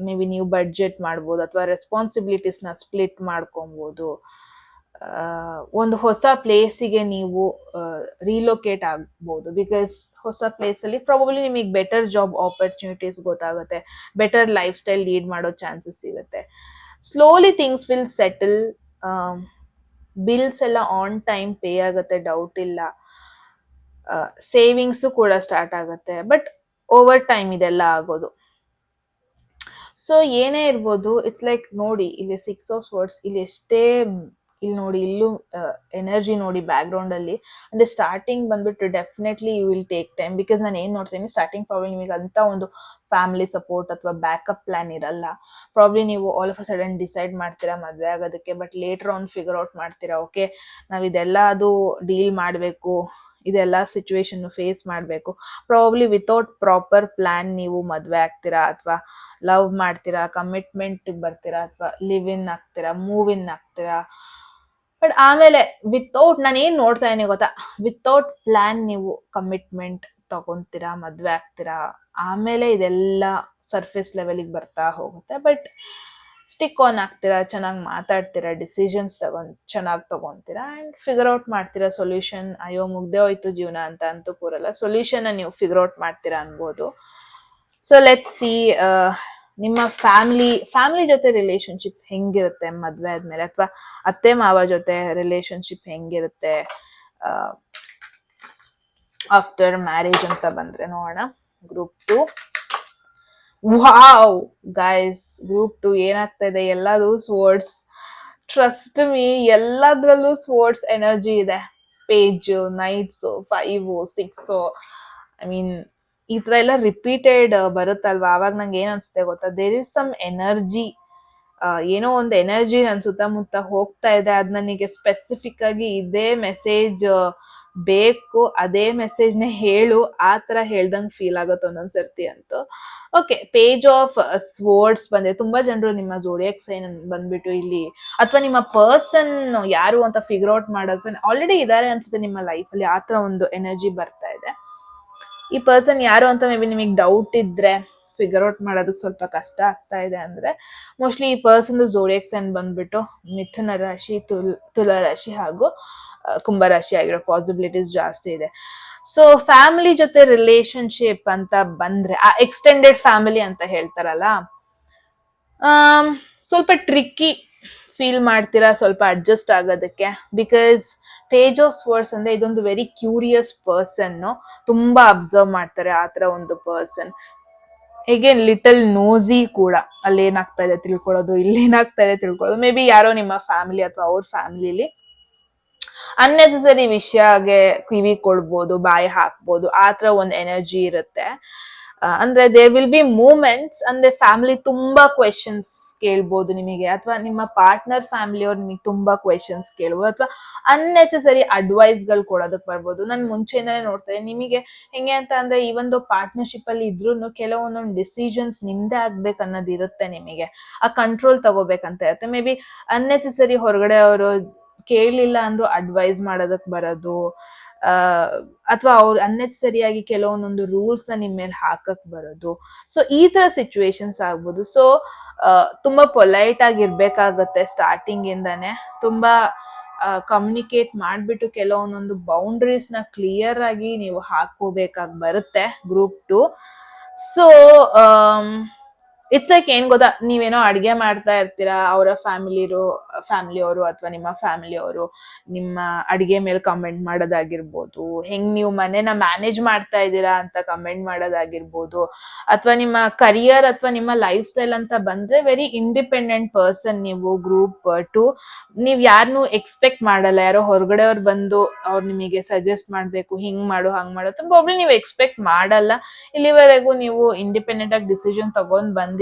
ಮೇ ಬಿ ನೀವು ಬಡ್ಜೆಟ್ ಮಾಡ್ಬೋದು, ಅಥವಾ ರೆಸ್ಪಾನ್ಸಿಬಿಲಿಟೀಸ್ನ ಸ್ಪ್ಲಿಟ್ ಮಾಡ್ಕೊಬೋದು. ಒಂದು ಹೊಸ ಪ್ಲೇಸಿಗೆ ನೀವು ರಿಲೊಕೇಟ್ ಆಗ್ಬೋದು. ಬಿಕಾಸ್ ಹೊಸ ಪ್ಲೇಸಲ್ಲಿ ಪ್ರಾಬಬ್ಲಿ ನಿಮಗೆ ಬೆಟರ್ ಜಾಬ್ ಆಪರ್ಚುನಿಟೀಸ್ ಗೊತ್ತಾಗುತ್ತೆ, ಬೆಟರ್ ಲೈಫ್ ಸ್ಟೈಲ್ ಲೀಡ್ ಮಾಡೋ ಚಾನ್ಸಸ್ ಸಿಗುತ್ತೆ. Slowly things will settle. Bills ಎಲ್ಲ ಆನ್ ಟೈಮ್ ಪೇ ಆಗುತ್ತೆ, ಡೌಟ್ ಇಲ್ಲ. ಸೇವಿಂಗ್ಸು ಕೂಡ ಸ್ಟಾರ್ಟ್ ಆಗುತ್ತೆ. ಬಟ್ ಓವರ್ ಟೈಮ್ ಇದೆಲ್ಲ ಆಗೋದು. ಸೊ ಏನೇ ಇರ್ಬೋದು, ಇಟ್ಸ್ ಲೈಕ್ ನೋಡಿ ಇಲ್ಲಿ 6 ಆಫ್ ಸ್ವರ್ಡ್ಸ್, ಇಲ್ಲಿ ಎಷ್ಟೇ ಇಲ್ಲಿ ನೋಡಿ, ಇಲ್ಲೂ ಎನರ್ಜಿ ನೋಡಿ ಬ್ಯಾಕ್ ಗ್ರೌಂಡ್ ಅಲ್ಲಿ. ಅಂದ್ರೆ ಸ್ಟಾರ್ಟಿಂಗ್ ಬಂದ್ಬಿಟ್ಟು definitely you will take time. Because ನಾನು ಏನ್ ನೋಡ್ತೀನಿ, ಸ್ಟಾರ್ಟಿಂಗ್ ಪ್ರಾಬ್ಲಮ್ ನಿಮಗೆ ಅಂತ ಒಂದು ಫ್ಯಾಮಿಲಿ ಸಪೋರ್ಟ್ ಅಥವಾ ಬ್ಯಾಕಪ್ ಪ್ಲಾನ್ ಇರಲ್ಲ. ಪ್ರಾಬ್ಲಿ ನೀವು all of a sudden decide ಮಾಡ್ತೀರಾ ಮದ್ವೆ ಆಗೋದಕ್ಕೆ, but later on figure out ಮಾಡ್ತೀರಾ, ಓಕೆ ನಾವ್ ಇದೆಲ್ಲ ಅದು ಡೀಲ್ ಮಾಡಬೇಕು, ಇದೆಲ್ಲ ಸಿಚುವೇಶನ್ ಫೇಸ್ ಮಾಡಬೇಕು. ಪ್ರಾಬಬ್ಲಿ ವಿತೌಟ್ ಪ್ರಾಪರ್ ಪ್ಲಾನ್ ನೀವು ಮದ್ವೆ ಆಗ್ತೀರಾ, ಅಥವಾ ಲವ್ ಮಾಡ್ತೀರಾ, ಕಮಿಟ್ಮೆಂಟ್ ಬರ್ತೀರಾ, ಅಥವಾ ಲಿವ್ ಇನ್ ಆಗ್ತೀರಾ, ಮೂವ್ ಇನ್ ಆಗ್ತೀರಾ. ಬಟ್ ಆಮೇಲೆ ವಿತೌಟ್, ನಾನು ಏನ್ ನೋಡ್ತಾ ಇದೀನಿ ಗೊತ್ತಾ, ವಿತೌಟ್ ಪ್ಲಾನ್ ನೀವು ಕಮಿಟ್ಮೆಂಟ್ ತಗೊಂತೀರಾ, ಮದ್ವೆ ಆಗ್ತೀರಾ, ಆಮೇಲೆ ಇದೆಲ್ಲ ಸರ್ಫೇಸ್ ಲೆವೆಲ್ಗೆ ಬರ್ತಾ ಹೋಗುತ್ತೆ. ಬಟ್ ಸ್ಟಿಕ್ ಆನ್ ಆಗ್ತೀರಾ, ಚೆನ್ನಾಗಿ ಮಾತಾಡ್ತೀರಾ, ಡಿಸಿಷನ್ಸ್ ಚೆನ್ನಾಗಿ ತಗೊಂತೀರಾ, ಅಂಡ್ ಫಿಗರ್ ಔಟ್ ಮಾಡ್ತೀರಾ ಸೊಲ್ಯೂಷನ್. ಅಯ್ಯೋ ಮುಗ್ದೆ ಹೋಯ್ತು ಜೀವನ ಅಂತ ಅಂತೂ ಕೂರಲ್ಲ, ಸೊಲ್ಯೂಷನ್ ನೀವು ಫಿಗರ್ ಔಟ್ ಮಾಡ್ತೀರಾ ಅನ್ಬೋದು. ಸೊ ಲೆಟ್ಸ್ ಸಿ, ನಿಮ್ಮ ಫ್ಯಾಮಿಲಿ ಜೊತೆ ರಿಲೇಶನ್ಶಿಪ್ ಹೆಂಗಿರುತ್ತೆ ಮದ್ವೆ ಆದ್ಮೇಲೆ, ಅಥವಾ ಅತ್ತೆ ಮಾವ ಜೊತೆ ರಿಲೇಶನ್ಶಿಪ್ ಹೆಂಗಿರುತ್ತೆ ಆಫ್ಟರ್ ಮ್ಯಾರೇಜ್ ಅಂತ ಬಂದ್ರೆ ನೋಡೋಣ. ಗ್ರೂಪ್ 2, ವಾವ್ ಗೈಸ್, ಗ್ರೂಪ್ 2 ಏನಾಗ್ತಾ ಇದೆ, ಎಲ್ಲದೂ ಸ್ವರ್ಡ್ಸ್. ಟ್ರಸ್ಟ್ ಮೀ, ಎಲ್ಲದ್ರಲ್ಲೂ ಸ್ವರ್ಡ್ಸ್ ಎನರ್ಜಿ ಇದೆ. ಪೇಜ್, ನೈಟ್ಸ್, 5, 6, ಐ ಮೀನ್ ಈ ತರ ಎಲ್ಲ ರಿಪೀಟೆಡ್ ಬರುತ್ತಲ್ವಾ, ಅವಾಗ ನಂಗೆ ಏನ್ ಅನ್ಸುತ್ತೆ ಗೊತ್ತಾ, ದೇರ್ ಇಸ್ ಸಮ್ ಎನರ್ಜಿ, ಏನೋ ಒಂದು ಎನರ್ಜಿ ನನ್ನ ಸುತ್ತಮುತ್ತ ಹೋಗ್ತಾ ಇದೆ, ಅದ್ ನನಗೆ ಸ್ಪೆಸಿಫಿಕ್ ಆಗಿ ಇದೇ ಮೆಸೇಜ್ ಬೇಕು, ಅದೇ ಮೆಸೇಜ್ನೇ ಹೇಳು, ಆ ತರ ಹೇಳ್ದಂಗ್ ಫೀಲ್ ಆಗುತ್ತೆ ಒಂದೊಂದ್ಸರ್ತಿ ಅಂತೂ. ಓಕೆ, ಪೇಜ್ ಆಫ್ ಸ್ವೋರ್ಡ್ಸ್ ಬಂದಿದೆ. ತುಂಬಾ ಜನರು ನಿಮ್ಮ ಜೋಡಿಯಾಕ್ ಸೈನ್ ಬಂದ್ಬಿಟ್ಟು ಇಲ್ಲಿ, ಅಥವಾ ನಿಮ್ಮ ಪರ್ಸನ್ ಯಾರು ಅಂತ ಫಿಗರ್ ಔಟ್ ಮಾಡೋದು ಆಲ್ರೆಡಿ ಇದಾರೆ ಅನ್ಸುತ್ತೆ ನಿಮ್ಮ ಲೈಫ್ ಅಲ್ಲಿ, ಆ ತರ ಒಂದು ಎನರ್ಜಿ ಬರ್ತಾ ಇದೆ. ಈ ಪರ್ಸನ್ ಯಾರು ಅಂತ ಮೇ ಬಿ ನಿಮಗೆ ಡೌಟ್ ಇದ್ರೆ, ಫಿಗರ್ ಔಟ್ ಮಾಡೋದಕ್ಕೆ ಸ್ವಲ್ಪ ಕಷ್ಟ ಆಗ್ತಾ ಇದೆ ಅಂದ್ರೆ, ಮೋಸ್ಟ್ಲಿ ಈ ಪರ್ಸನ್ ಜೋಡಿಯಾಕ್ ಸೈನ್ ಬಂದ್ಬಿಟ್ಟು ಮಿಥುನ ರಾಶಿ, ತುಲಾ ರಾಶಿ ಹಾಗೂ ಕುಂಭ ರಾಶಿ ಆಗಿರೋ ಪಾಸಿಬಿಲಿಟೀಸ್ ಜಾಸ್ತಿ ಇದೆ. ಸೊ ಫ್ಯಾಮಿಲಿ ಜೊತೆ ರಿಲೇಶನ್ಶಿಪ್ ಅಂತ ಬಂದ್ರೆ, ಆ ಎಕ್ಸ್ಟೆಂಡೆಡ್ ಫ್ಯಾಮಿಲಿ ಅಂತ ಹೇಳ್ತಾರಲ್ಲ, ಸ್ವಲ್ಪ ಟ್ರಿಕ್ಕಿ ಫೀಲ್ ಮಾಡ್ತೀರಾ ಸ್ವಲ್ಪ ಅಡ್ಜಸ್ಟ್ ಆಗೋದಕ್ಕೆ. ಬಿಕಾಸ್ ಪೇಜ್ ಆಫ್ ಸ್ವರ್ಡ್ಸ್ ಅಂದ್ರೆ ಇದೊಂದು ವೆರಿ ಕ್ಯೂರಿಯಸ್ ಪರ್ಸನ್, ತುಂಬಾ ಅಬ್ಸರ್ವ್ ಮಾಡ್ತಾರೆ ಆ ತರ ಒಂದು ಪರ್ಸನ್. ಹೇಗೆ ಲಿಟಲ್ ನೋಸಿ ಕೂಡ, ಅಲ್ಲಿ ಏನಾಗ್ತಾ ಇದೆ ತಿಳ್ಕೊಳ್ಳೋದು, ಇಲ್ಲಿ ಏನಾಗ್ತಾ ಇದೆ ತಿಳ್ಕೊಳ್ಳೋದು. ಮೇ ಬಿ ಯಾರೋ ನಿಮ್ಮ ಫ್ಯಾಮಿಲಿ ಅಥವಾ ಅವ್ರ ಫ್ಯಾಮಿಲಿಲಿ ಅನ್ನೆಸೆಸರಿ ವಿಷಯಗೆ ಕಿವಿ ಕೊಡ್ಬೋದು, ಬಾಯಿ ಹಾಕ್ಬೋದು, ಆ ತರ ಒಂದು ಎನರ್ಜಿ ಇರುತ್ತೆ. ಅಂದ್ರೆ ದೇರ್ ವಿಲ್ ಬಿ ಮೂಮೆಂಟ್ಸ್, ಅಂದ್ರೆ ಫ್ಯಾಮಿಲಿ ತುಂಬಾ ಕ್ವೆಶನ್ಸ್ ಕೇಳ್ಬೋದು ನಿಮಗೆ, ಅಥವಾ ನಿಮ್ಮ ಪಾರ್ಟ್ನರ್ ಫ್ಯಾಮಿಲಿ ಅವ್ರು ನಿಮಗೆ ತುಂಬಾ ಕ್ವೆಶನ್ಸ್ ಕೇಳ್ಬೋದು, ಅಥವಾ ಅನ್ನೆಸೆಸರಿ ಅಡ್ವೈಸ್ ಗಳು ಕೊಡೋದಕ್ ಬರ್ಬೋದು. ನಾನು ಮುಂಚೆಯಿಂದಾನೇ ನೋಡ್ತಾ ಇದ್ದೀನಿ ನಿಮಗೆ ಹೆಂಗೆ ಅಂತ ಅಂದ್ರೆ, ಈ ಒಂದು ಪಾರ್ಟ್ನರ್ಶಿಪ್ ಅಲ್ಲಿ ಇದ್ರೂ ಕೆಲವೊಂದೊಂದು ಡಿಸಿಷನ್ಸ್ ನಿಮ್ದೇ ಆಗ್ಬೇಕು ಅನ್ನೋದು ಇರುತ್ತೆ ನಿಮಗೆ, ಆ ಕಂಟ್ರೋಲ್ ತಗೋಬೇಕಂತ ಇರುತ್ತೆ. ಮೇ ಬಿ ಅನ್ನೆಸೆಸರಿ ಹೊರಗಡೆ ಅವರು ಕೇಳಲಿಲ್ಲ ಅಂದ್ರೂ ಅಡ್ವೈಸ್ ಮಾಡೋದಕ್ ಬರೋದು, ಅಥವಾ ಅವ್ರು ಅನ್ನೆಸರಿಯಾಗಿ ಕೆಲವೊಂದೊಂದು ರೂಲ್ಸ್ ನ ನಿಮ್ ಮೇಲೆ ಹಾಕಕ್ ಬರೋದು. ಸೊ ಈ ತರ ಸಿಚುವೇಶನ್ಸ್ ಆಗ್ಬೋದು. ಸೊ ತುಂಬಾ ಪೊಲೈಟ್ ಆಗಿರ್ಬೇಕಾಗತ್ತೆ ಸ್ಟಾರ್ಟಿಂಗ್ ಇಂದಾನೆ, ತುಂಬಾ ಕಮ್ಯುನಿಕೇಟ್ ಮಾಡ್ಬಿಟ್ಟು ಕೆಲವೊಂದೊಂದು ಬೌಂಡ್ರೀಸ್ ನ ಕ್ಲಿಯರ್ ಆಗಿ ನೀವು ಹಾಕೋಬೇಕಾಗಿ ಬರುತ್ತೆ ಗ್ರೂಪ್ 2. ಸೊ ಇಟ್ಸ್ ಲೈಕ್ ಏನ್ ಗೊತ್ತಾ, ನೀವೇನೋ ಅಡ್ಗೆ ಮಾಡ್ತಾ ಇರ್ತೀರಾ, ಅವರ ಫ್ಯಾಮಿಲಿಯವರು ಅಥವಾ ನಿಮ್ಮ ಫ್ಯಾಮಿಲಿಯವರು ನಿಮ್ಮ ಅಡಿಗೆ ಮೇಲೆ ಕಮೆಂಟ್ ಮಾಡೋದಾಗಿರ್ಬೋದು, ಹೆಂಗ್ ನೀವು ಮನೆನ ಮ್ಯಾನೇಜ್ ಮಾಡ್ತಾ ಇದ್ದೀರಾ ಅಂತ ಕಮೆಂಟ್ ಮಾಡೋದಾಗಿರ್ಬೋದು, ಅಥವಾ ನಿಮ್ಮ ಕರಿಯರ್ ಅಥವಾ ನಿಮ್ಮ ಲೈಫ್ ಸ್ಟೈಲ್ ಅಂತ ಬಂದ್ರೆ ವೆರಿ ಇಂಡಿಪೆಂಡೆಂಟ್ ಪರ್ಸನ್ ನೀವು ಗ್ರೂಪ್ 2. ನೀವ್ ಯಾರನ್ನೂ ಎಕ್ಸ್ಪೆಕ್ಟ್ ಮಾಡಲ್ಲ, ಯಾರೋ ಹೊರಗಡೆ ಅವ್ರು ಬಂದು ಅವ್ರು ನಿಮಗೆ ಸಜೆಸ್ಟ್ ಮಾಡ್ಬೇಕು, ಹಿಂಗ್ ಮಾಡು ಹಂಗ್ ಮಾಡು ಪ್ರಾಬ್ಲಿ ನೀವು ಎಕ್ಸ್ಪೆಕ್ಟ್ ಮಾಡಲ್ಲ. ಇಲ್ಲಿವರೆಗೂ ನೀವು ಇಂಡಿಪೆಂಡೆಂಟ್ ಆಗಿ ಡಿಸಿಷನ್ ತಗೊಂಡ್ ಬಂದಿದ್ದೀರಾ.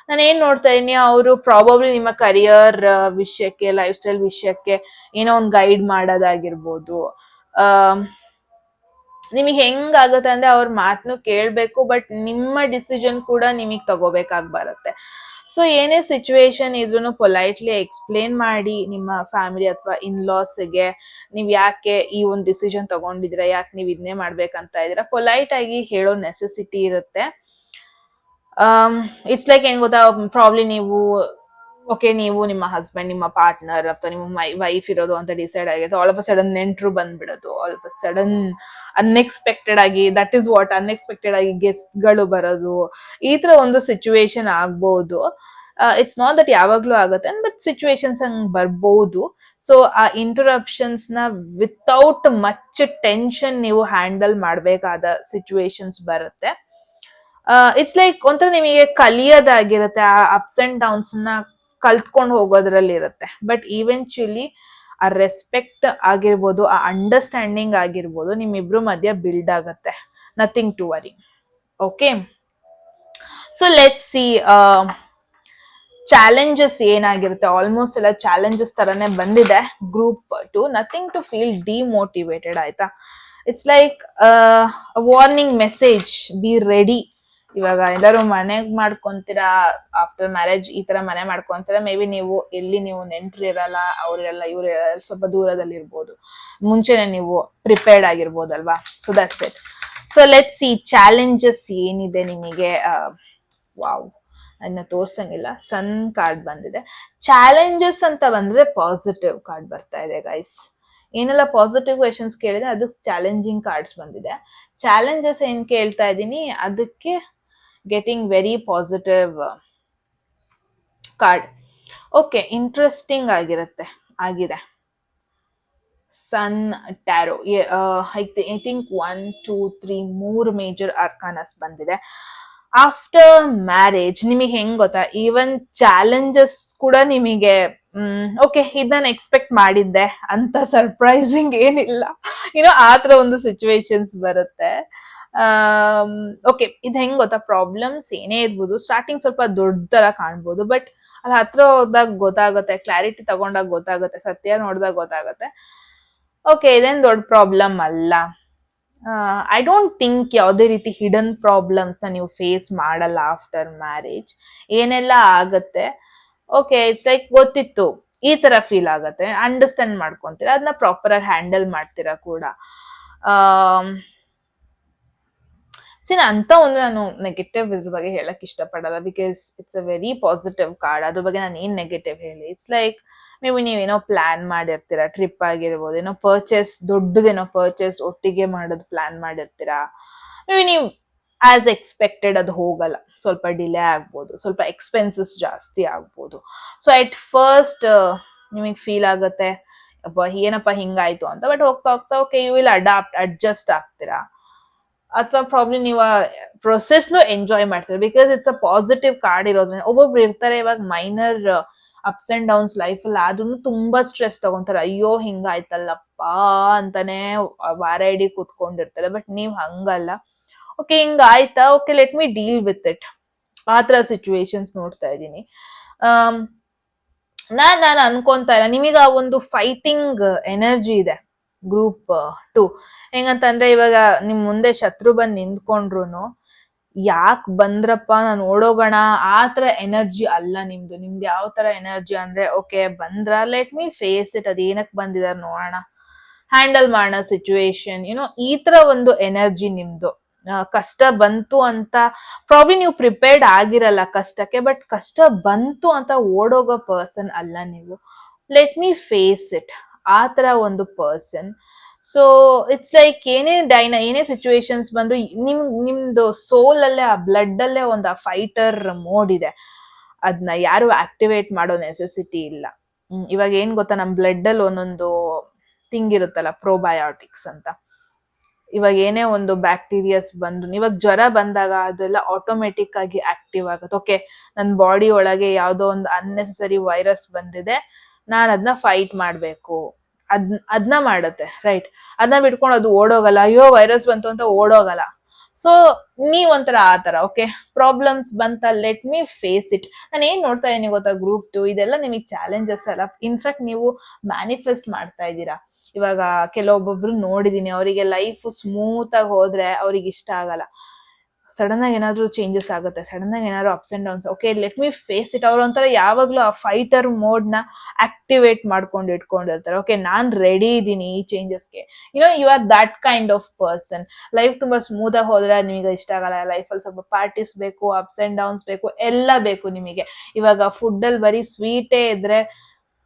ನಾನು ಏನ್ ನೋಡ್ತಾ ಇದೀನಿ, ಅವರು ಪ್ರಾಬಬ್ಲಿ ನಿಮ್ಮ ಕರಿಯರ್ ವಿಷಯಕ್ಕೆ, ಲೈಫ್ ಸ್ಟೈಲ್ ವಿಷಯಕ್ಕೆ ಏನೋ ಒಂದು ಗೈಡ್ ಮಾಡೋದಾಗಿರ್ಬೋದು. ನಿಮಗೆ ಹೆಂಗಾಗತ್ತೆ ಅಂದ್ರೆ ಅವ್ರ ಮಾತನ್ನು ಕೇಳ್ಬೇಕು, ಬಟ್ ನಿಮ್ಮ ಡಿಸಿಷನ್ ಕೂಡ ನಿಮಗೆ ತಗೋಬೇಕಾಗಿ ಬರುತ್ತೆ. ಸೊ ಏನೇ ಸಿಚುವೇಶನ್ ಇದ್ರೂ ಪೊಲೈಟ್ಲಿ ಎಕ್ಸ್ಪ್ಲೇನ್ ಮಾಡಿ ನಿಮ್ಮ ಫ್ಯಾಮಿಲಿ ಅಥವಾ ಇನ್ಲಾಸ್ಗೆ ನೀವ್ ಯಾಕೆ ಈ ಒಂದು ಡಿಸಿಷನ್ ತಗೊಂಡಿದ್ದೀರಾ, ಯಾಕೆ ನೀವ್ ಇದನ್ನೇ ಮಾಡ್ಬೇಕಂತ ಇದ್ದೀರಾ, ಪೊಲೈಟ್ ಆಗಿ ಹೇಳೋ ನೆಸೆಸಿಟಿ ಇರುತ್ತೆ. ಇಟ್ಸ್ ಲೈಕ್ ಏನ್ ಗೊತ್ತಾ, ಪ್ರಾಬ್ಲಿ ನೀವು ನೀವು ನಿಮ್ಮ ಹಸ್ಬೆಂಡ್, ನಿಮ್ಮ ಪಾರ್ಟ್ನರ್ ಅಥವಾ ನಿಮ್ಮ ವೈಫ್ ಇರೋದು ಅಂತ ಡಿಸೈಡ್ ಆಗಿದೆ, ಆಲ್ ಆಫ್ ಅ ಸಡನ್ ನೆಂಟ್ರು ಬಂದ್ಬಿಡೋದು, all of a sudden unexpected ಆಗಿ, ದಟ್ ಈಸ್ ವಾಟ್ ಅನ್ಎಕ್ಸ್ಪೆಕ್ಟೆಡ್ ಆಗಿ ಗೆಸ್ಟ್ ಗಳು ಬರೋದು, ಈ ತರ ಒಂದು ಸಿಚುವೇಶನ್ ಆಗ್ಬಹುದು. ಇಟ್ಸ್ ನಾಟ್ ದಟ್ ಯಾವಾಗ್ಲೂ ಆಗುತ್ತೆ, ಬಟ್ ಸಿಚುವೇಶನ್ಸ್ ಹಂಗ್ ಬರ್ಬೋದು. ಸೊ ಆ ಇಂಟರಪ್ಷನ್ಸ್ ನ ವಿತೌಟ್ ಮಚ್ ಟೆನ್ಷನ್ ನೀವು ಹ್ಯಾಂಡಲ್ ಮಾಡ್ಬೇಕಾದ ಸಿಚುವೇಶನ್ಸ್ ಬರುತ್ತೆ. ಇಟ್ಸ್ ಲೈಕ್ ಒಂಥರ ನಿಮಗೆ ಕಲಿಯೋದಾಗಿರುತ್ತೆ, ಆ ಅಪ್ಸ್ ಅಂಡ್ ಡೌನ್ಸ್ ನ ಕಲ್ತ್ಕೊಂಡು ಹೋಗೋದ್ರಲ್ಲಿ ಇರುತ್ತೆ. ಬಟ್ ಈವೆಂಚುಲಿ ಆ ರೆಸ್ಪೆಕ್ಟ್ ಆಗಿರ್ಬೋದು, ಆ ಅಂಡರ್ಸ್ಟ್ಯಾಂಡಿಂಗ್ ಆಗಿರ್ಬೋದು, ನಿಮ್ಮಿಬ್ರು ಮಧ್ಯ ಬಿಲ್ಡ್ ಆಗತ್ತೆ. Nothing to worry. Okay, so let's see challenges ಏನಾಗಿರುತ್ತೆ. ಆಲ್ಮೋಸ್ಟ್ ಎಲ್ಲ ಚಾಲೆಂಜಸ್ ತರನೇ ಬಂದಿದೆ group 2. Nothing to feel demotivated, ಆಯ್ತಾ. It's like warning message, be ready. ಇವಾಗ ಎಲ್ಲರೂ ಮನೆಗ್ ಮಾಡ್ಕೊಂತೀರಾ, ಆಫ್ಟರ್ ಮ್ಯಾರೇಜ್ ಈ ತರ ಮನೆ ಮಾಡ್ಕೊಂತೀರಾ, ಮೇ ಬಿ ನೀವು ಎಲ್ಲಿ ನೀವು ನೆಂಟ್ರು ಇರಲ್ಲ, ಅವ್ರೆಲ್ಲ ಇವ್ರು ಸ್ವಲ್ಪ ದೂರದಲ್ಲಿ ಇರ್ಬೋದು, ಮುಂಚೆನೆ ನೀವು ಪ್ರಿಪೇರ್ಡ್ ಆಗಿರ್ಬೋದಲ್ವಾ. So that's it. So let's see challenges ಏನಿದೆ ನಿಮಗೆ. ವಾವ್, ಅದನ್ನ ತೋರ್ಸಂಗಿಲ್ಲ, ಸನ್ ಕಾರ್ಡ್ ಬಂದಿದೆ. ಚಾಲೆಂಜಸ್ ಅಂತ ಬಂದ್ರೆ ಪಾಸಿಟಿವ್ ಕಾರ್ಡ್ ಬರ್ತಾ ಇದೆ ಗೈಸ್. ಏನೆಲ್ಲ ಪಾಸಿಟಿವ್ ಕ್ವೆಶನ್ಸ್ ಕೇಳಿದೆ ಅದಕ್ಕೆ ಚಾಲೆಂಜಿಂಗ್ ಕಾರ್ಡ್ಸ್ ಬಂದಿದೆ. ಚಾಲೆಂಜಸ್ ಏನ್ ಕೇಳ್ತಾ ಇದ್ದೀನಿ ಅದಕ್ಕೆ getting very positive card. Okay, interesting ಆಗಿದೆ. ಸನ್ ಟ್ಯಾರೋ, ಐ ಥಿಂಕ್ 1, 2, 3 3 ಮೇಜರ್ ಅರ್ಕಾನಸ್ ಬಂದಿದೆ. ಆಫ್ಟರ್ ಮ್ಯಾರೇಜ್ ನಿಮಗೆ ಹೆಂಗ್ ಗೊತ್ತಾ, ಈವನ್ ಚಾಲೆಂಜಸ್ ಕೂಡ ನಿಮಗೆ ಓಕೆ, ಇದು ನಾನು ಎಕ್ಸ್ಪೆಕ್ಟ್ ಮಾಡಿದ್ದೆ ಅಂತ ಸರ್ಪ್ರೈಸಿಂಗ್ ಏನಿಲ್ಲ. ಆ ತರ ಒಂದು ಸಿಚುವೇಶನ್ಸ್ ಬರುತ್ತೆ. ಓಕೆ, ಇದು ಹೆಂಗ್ ಗೊತ್ತಾ, ಪ್ರಾಬ್ಲಮ್ಸ್ ಏನೇ ಇರ್ಬೋದು ಸ್ಟಾರ್ಟಿಂಗ್ ಸ್ವಲ್ಪ ದೊಡ್ಡ ತರ ಕಾಣ್ಬೋದು, ಬಟ್ ಅಲ್ಲಿ ಹತ್ರ ಹೋದಾಗ ಗೊತ್ತಾಗುತ್ತೆ, ಕ್ಲಾರಿಟಿ ತಗೊಂಡಾಗ ಗೊತ್ತಾಗುತ್ತೆ, ಸತ್ಯ ನೋಡಿದಾಗ ಗೊತ್ತಾಗುತ್ತೆ ಓಕೆ ಇದೇನ್ ದೊಡ್ಡ ಪ್ರಾಬ್ಲಮ್ ಅಲ್ಲ. ಐ ಡೋಂಟ್ ಥಿಂಕ್ ಯಾವುದೇ ರೀತಿ ಹಿಡನ್ ಪ್ರಾಬ್ಲಮ್ಸ್ ನ ನೀವು ಫೇಸ್ ಮಾಡಲ್ಲ ಆಫ್ಟರ್ ಮ್ಯಾರೇಜ್. ಏನೆಲ್ಲ ಆಗತ್ತೆ ಓಕೆ ಇಟ್ಸ್ ಲೈಕ್ ಗೊತ್ತಿತ್ತು ಈ ತರ ಫೀಲ್ ಆಗತ್ತೆ, ಅಂಡರ್ಸ್ಟ್ಯಾಂಡ್ ಮಾಡ್ಕೊಂತೀರಾ, ಅದನ್ನ ಪ್ರಾಪರ್ ಆಗಿ ಹ್ಯಾಂಡಲ್ ಮಾಡ್ತೀರಾ ಕೂಡ. ಅಂತ ಒಂದು ನಾನು ನೆಗೆಟಿವ್ ಇದ್ರ ಬಗ್ಗೆ ಹೇಳಕ್ ಇಷ್ಟಪಡಲ್ಲ, because it's a very positive card. ಅದ್ರ ಬಗ್ಗೆ ನಾನು ಏನ್ ನೆಗೆಟಿವ್ ಹೇಳಿ, ಇಟ್ಸ್ ಲೈಕ್ ಮೇ ಬಿ ನೀವೇನೋ ಪ್ಲಾನ್ ಮಾಡಿರ್ತೀರಾ, ಟ್ರಿಪ್ ಆಗಿರ್ಬೋದು, ಏನೋ ಪರ್ಚೇಸ್, ದೊಡ್ಡದೇನೋ ಪರ್ಚೇಸ್ ಒಟ್ಟಿಗೆ ಮಾಡೋದು ಪ್ಲಾನ್ ಮಾಡಿರ್ತೀರಾ, ಮೇ ಬಿ ನೀವು ಆಸ್ ಎಕ್ಸ್ಪೆಕ್ಟೆಡ್ ಅದು ಹೋಗಲ್ಲ, ಸ್ವಲ್ಪ ಡಿಲೇ ಆಗ್ಬೋದು, ಸ್ವಲ್ಪ ಎಕ್ಸ್ಪೆನ್ಸಸ್ ಜಾಸ್ತಿ ಆಗ್ಬೋದು. ಸೊ ಎಟ್ ಫಸ್ಟ್ ನಿಮಗೆ ಫೀಲ್ ಆಗತ್ತೆ ಏನಪ್ಪ ಹಿಂಗಾಯ್ತು ಅಂತ, ಬಟ್ ಹೋಗ್ತಾ ಹೋಗ್ತಾ ಓಕೆ ಯು ವಿಲ್ ಅಡ್ಜಸ್ಟ್ ಆಗ್ತೀರಾ, ಅಥವಾ ಪ್ರಾಬ್ಲಮ್ ನೀವು ಪ್ರೊಸೆಸ್ನು ಎಂಜಾಯ್ ಮಾಡ್ತೀರಾ, because it's a positive card ಇರೋದ್ರಿಂದ. ಒಬ್ಬೊಬ್ರು ಇರ್ತಾರೆ ಇವಾಗ minor ups and downs life ಅಲ್ಲಿ ಆದ್ರೂ ತುಂಬಾ ಸ್ಟ್ರೆಸ್ ತಗೊಂತಾರೆ, ಅಯ್ಯೋ ಹಿಂಗಾಯ್ತಲ್ಲಪ್ಪ ಅಂತಾನೆ ವಾರ ಇಡೀ ಕೂತ್ಕೊಂಡಿರ್ತಾರೆ. ಬಟ್ ನೀವ್ ಹಂಗಲ್ಲ, ಓಕೆ ಹಿಂಗ ಆಯ್ತಾ, okay let me deal with it, ಆತರ ಸಿಚುವೇಶನ್ಸ್ ನೋಡ್ತಾ ಇದ್ದೀನಿ. ನಾನು ಅನ್ಕೊಂತಾ ಇಲ್ಲ ನಿಮಗ ಆ ಒಂದು ಫೈಟಿಂಗ್ ಎನರ್ಜಿ ಇದೆ ಗ್ರೂಪ್ 2. ಹೆಂಗಂತಂದ್ರೆ ಇವಾಗ ನಿಮ್ ಮುಂದೆ ಶತ್ರು ಬಂದ್ ನಿಂತ್ಕೊಂಡ್ರು ಯಾಕ್ ಬಂದ್ರಪ್ಪ ನಾನು ಓಡೋಗೋಣ ಆತರ ಎನರ್ಜಿ ಅಲ್ಲ ನಿಮ್ದು. ನಿಮ್ದು ಯಾವ ತರ ಎನರ್ಜಿ ಅಂದ್ರೆ ಓಕೆ ಬಂದ್ರ ಲೆಟ್ ಮಿ ಫೇಸ್ ಇಟ್, ಅದೇನಕ್ ಬಂದಿದಾರ ನೋಡೋಣ, ಹ್ಯಾಂಡಲ್ ಮಾಡೋಣ ಸಿಚುವೇಶನ್, ಈ ತರ ಒಂದು ಎನರ್ಜಿ ನಿಮ್ದು. ಕಷ್ಟ ಬಂತು ಅಂತ ಪ್ರಾಬ್ಲಿ ನೀವು ಪ್ರಿಪೇರ್ಡ್ ಆಗಿರಲ್ಲ ಕಷ್ಟಕ್ಕೆ, ಬಟ್ ಕಷ್ಟ ಬಂತು ಅಂತ ಓಡೋಗೋ ಪರ್ಸನ್ ಅಲ್ಲ ನೀವು. ಲೆಟ್ ಮಿ ಫೇಸ್ ಇಟ್ ಆ ತರ ಒಂದು ಪರ್ಸನ್. ಸೊ ಇಟ್ಸ್ ಲೈಕ್ ಏನೇ ಸಿಚುವೇಶನ್ಸ್ ಬಂದ್ರು ನಿಮ್ದು ಸೋಲ್ ಅಲ್ಲೇ, ಆ ಬ್ಲಡ್ ಅಲ್ಲೇ ಒಂದು ಆ ಫೈಟರ್ ಮೋಡ್ ಇದೆ, ಅದನ್ನ ಯಾರು ಆಕ್ಟಿವೇಟ್ ಮಾಡೋ ನೆಸೆಸಿಟಿ ಇಲ್ಲ. ಇವಾಗ ಏನ್ ಗೊತ್ತಾ, ನಮ್ ಬ್ಲಡ್ ಅಲ್ಲಿ ಒಂದೊಂದು ಥಿಂಗ್ ಇರುತ್ತಲ್ಲ, ಪ್ರೋಬಯೋಟಿಕ್ಸ್ ಅಂತ. ಇವಾಗ ಏನೇ ಒಂದು ಬ್ಯಾಕ್ಟೀರಿಯಾಸ್ ಬಂದ್ರು, ಇವಾಗ ಜ್ವರ ಬಂದಾಗ ಅದೆಲ್ಲ ಆಟೋಮೆಟಿಕ್ ಆಗಿ ಆಕ್ಟಿವ್ ಆಗುತ್ತೆ. ಓಕೆ ನನ್ನ ಬಾಡಿ ಒಳಗೆ ಯಾವ್ದೋ ಒಂದು ಅನ್ನೆಸೆಸರಿ ವೈರಸ್ ಬಂದಿದೆ, ನಾನು ಅದನ್ನ ಫೈಟ್ ಮಾಡ್ಬೇಕು, ಅದನ್ನ ಮಾಡುತ್ತೆ, ರೈಟ್. ಅದನ್ನ ಬಿಟ್ಕೊಂಡು ಅದು ಓಡೋಗಲ್ಲ, ಅಯ್ಯೋ ವೈರಸ್ ಬಂತು ಅಂತ ಓಡೋಗಲ್ಲ. ಸೊ ನೀವ್ ಒಂಥರ ಆತರ ಓಕೆ ಪ್ರಾಬ್ಲಮ್ಸ್ ಬಂತ ಲೆಟ್ ಮಿ ಫೇಸ್ ಇಟ್. ನಾನು ಏನ್ ನೋಡ್ತಾ ಇದೀನಿ ಗೊತ್ತಾ, ಗ್ರೂಪ್ 2 ಇದೆಲ್ಲ ನಿಮಗೆ ಚಾಲೆಂಜಸ್ ಅಲ್ಲ, ಇನ್ಫ್ಯಾಕ್ಟ್ ನೀವು ಮ್ಯಾನಿಫೆಸ್ಟ್ ಮಾಡ್ತಾ ಇದ್ದೀರಾ. ಇವಾಗ ಕೆಲವೊಬ್ಬೊಬ್ರು ನೋಡಿದೀನಿ, ಅವರಿಗೆ ಲೈಫ್ ಸ್ಮೂತ್ ಆಗಿ ಹೋದ್ರೆ ಅವ್ರಿಗೆ ಇಷ್ಟ ಆಗಲ್ಲ, ಸಡನ್ ಆಗಿ ಏನಾದ್ರು ಚೇಂಜಸ್ ಆಗುತ್ತೆ, ಸಡನ್ ಆಗಿ ಏನಾದ್ರು ups and downs, okay let me face it. ಅವ್ರ ಒಂಥರ ಯಾವಾಗ್ಲೂ ಆ ಫೈಟರ್ ಮೋಡ್ ನ ಆಕ್ಟಿವೇಟ್ ಮಾಡ್ಕೊಂಡು ಇಟ್ಕೊಂಡಿರ್ತಾರೆ. ಓಕೆ ನಾನ್ ರೆಡಿ ಇದ್ದೀನಿ ಈ ಚೇಂಜಸ್ಗೆ, you are that kind of person. Life ತುಂಬಾ ಸ್ಮೂತ್ ಆಗಿ ಹೋದ್ರೆ ನಿಮಗೆ ಇಷ್ಟ ಆಗಲ್ಲ, ಲೈಫಲ್ಲಿ ಸ್ವಲ್ಪ ಪಾರ್ಟೀಸ್ ಬೇಕು, ಅಪ್ಸ್ ಅಂಡ್ ಡೌನ್ಸ್ ಬೇಕು, ಎಲ್ಲ ಬೇಕು ನಿಮಗೆ. ಇವಾಗ ಫುಡ್ ಅಲ್ಲಿ ಬರೀ ಸ್ವೀಟೇ ಇದ್ರೆ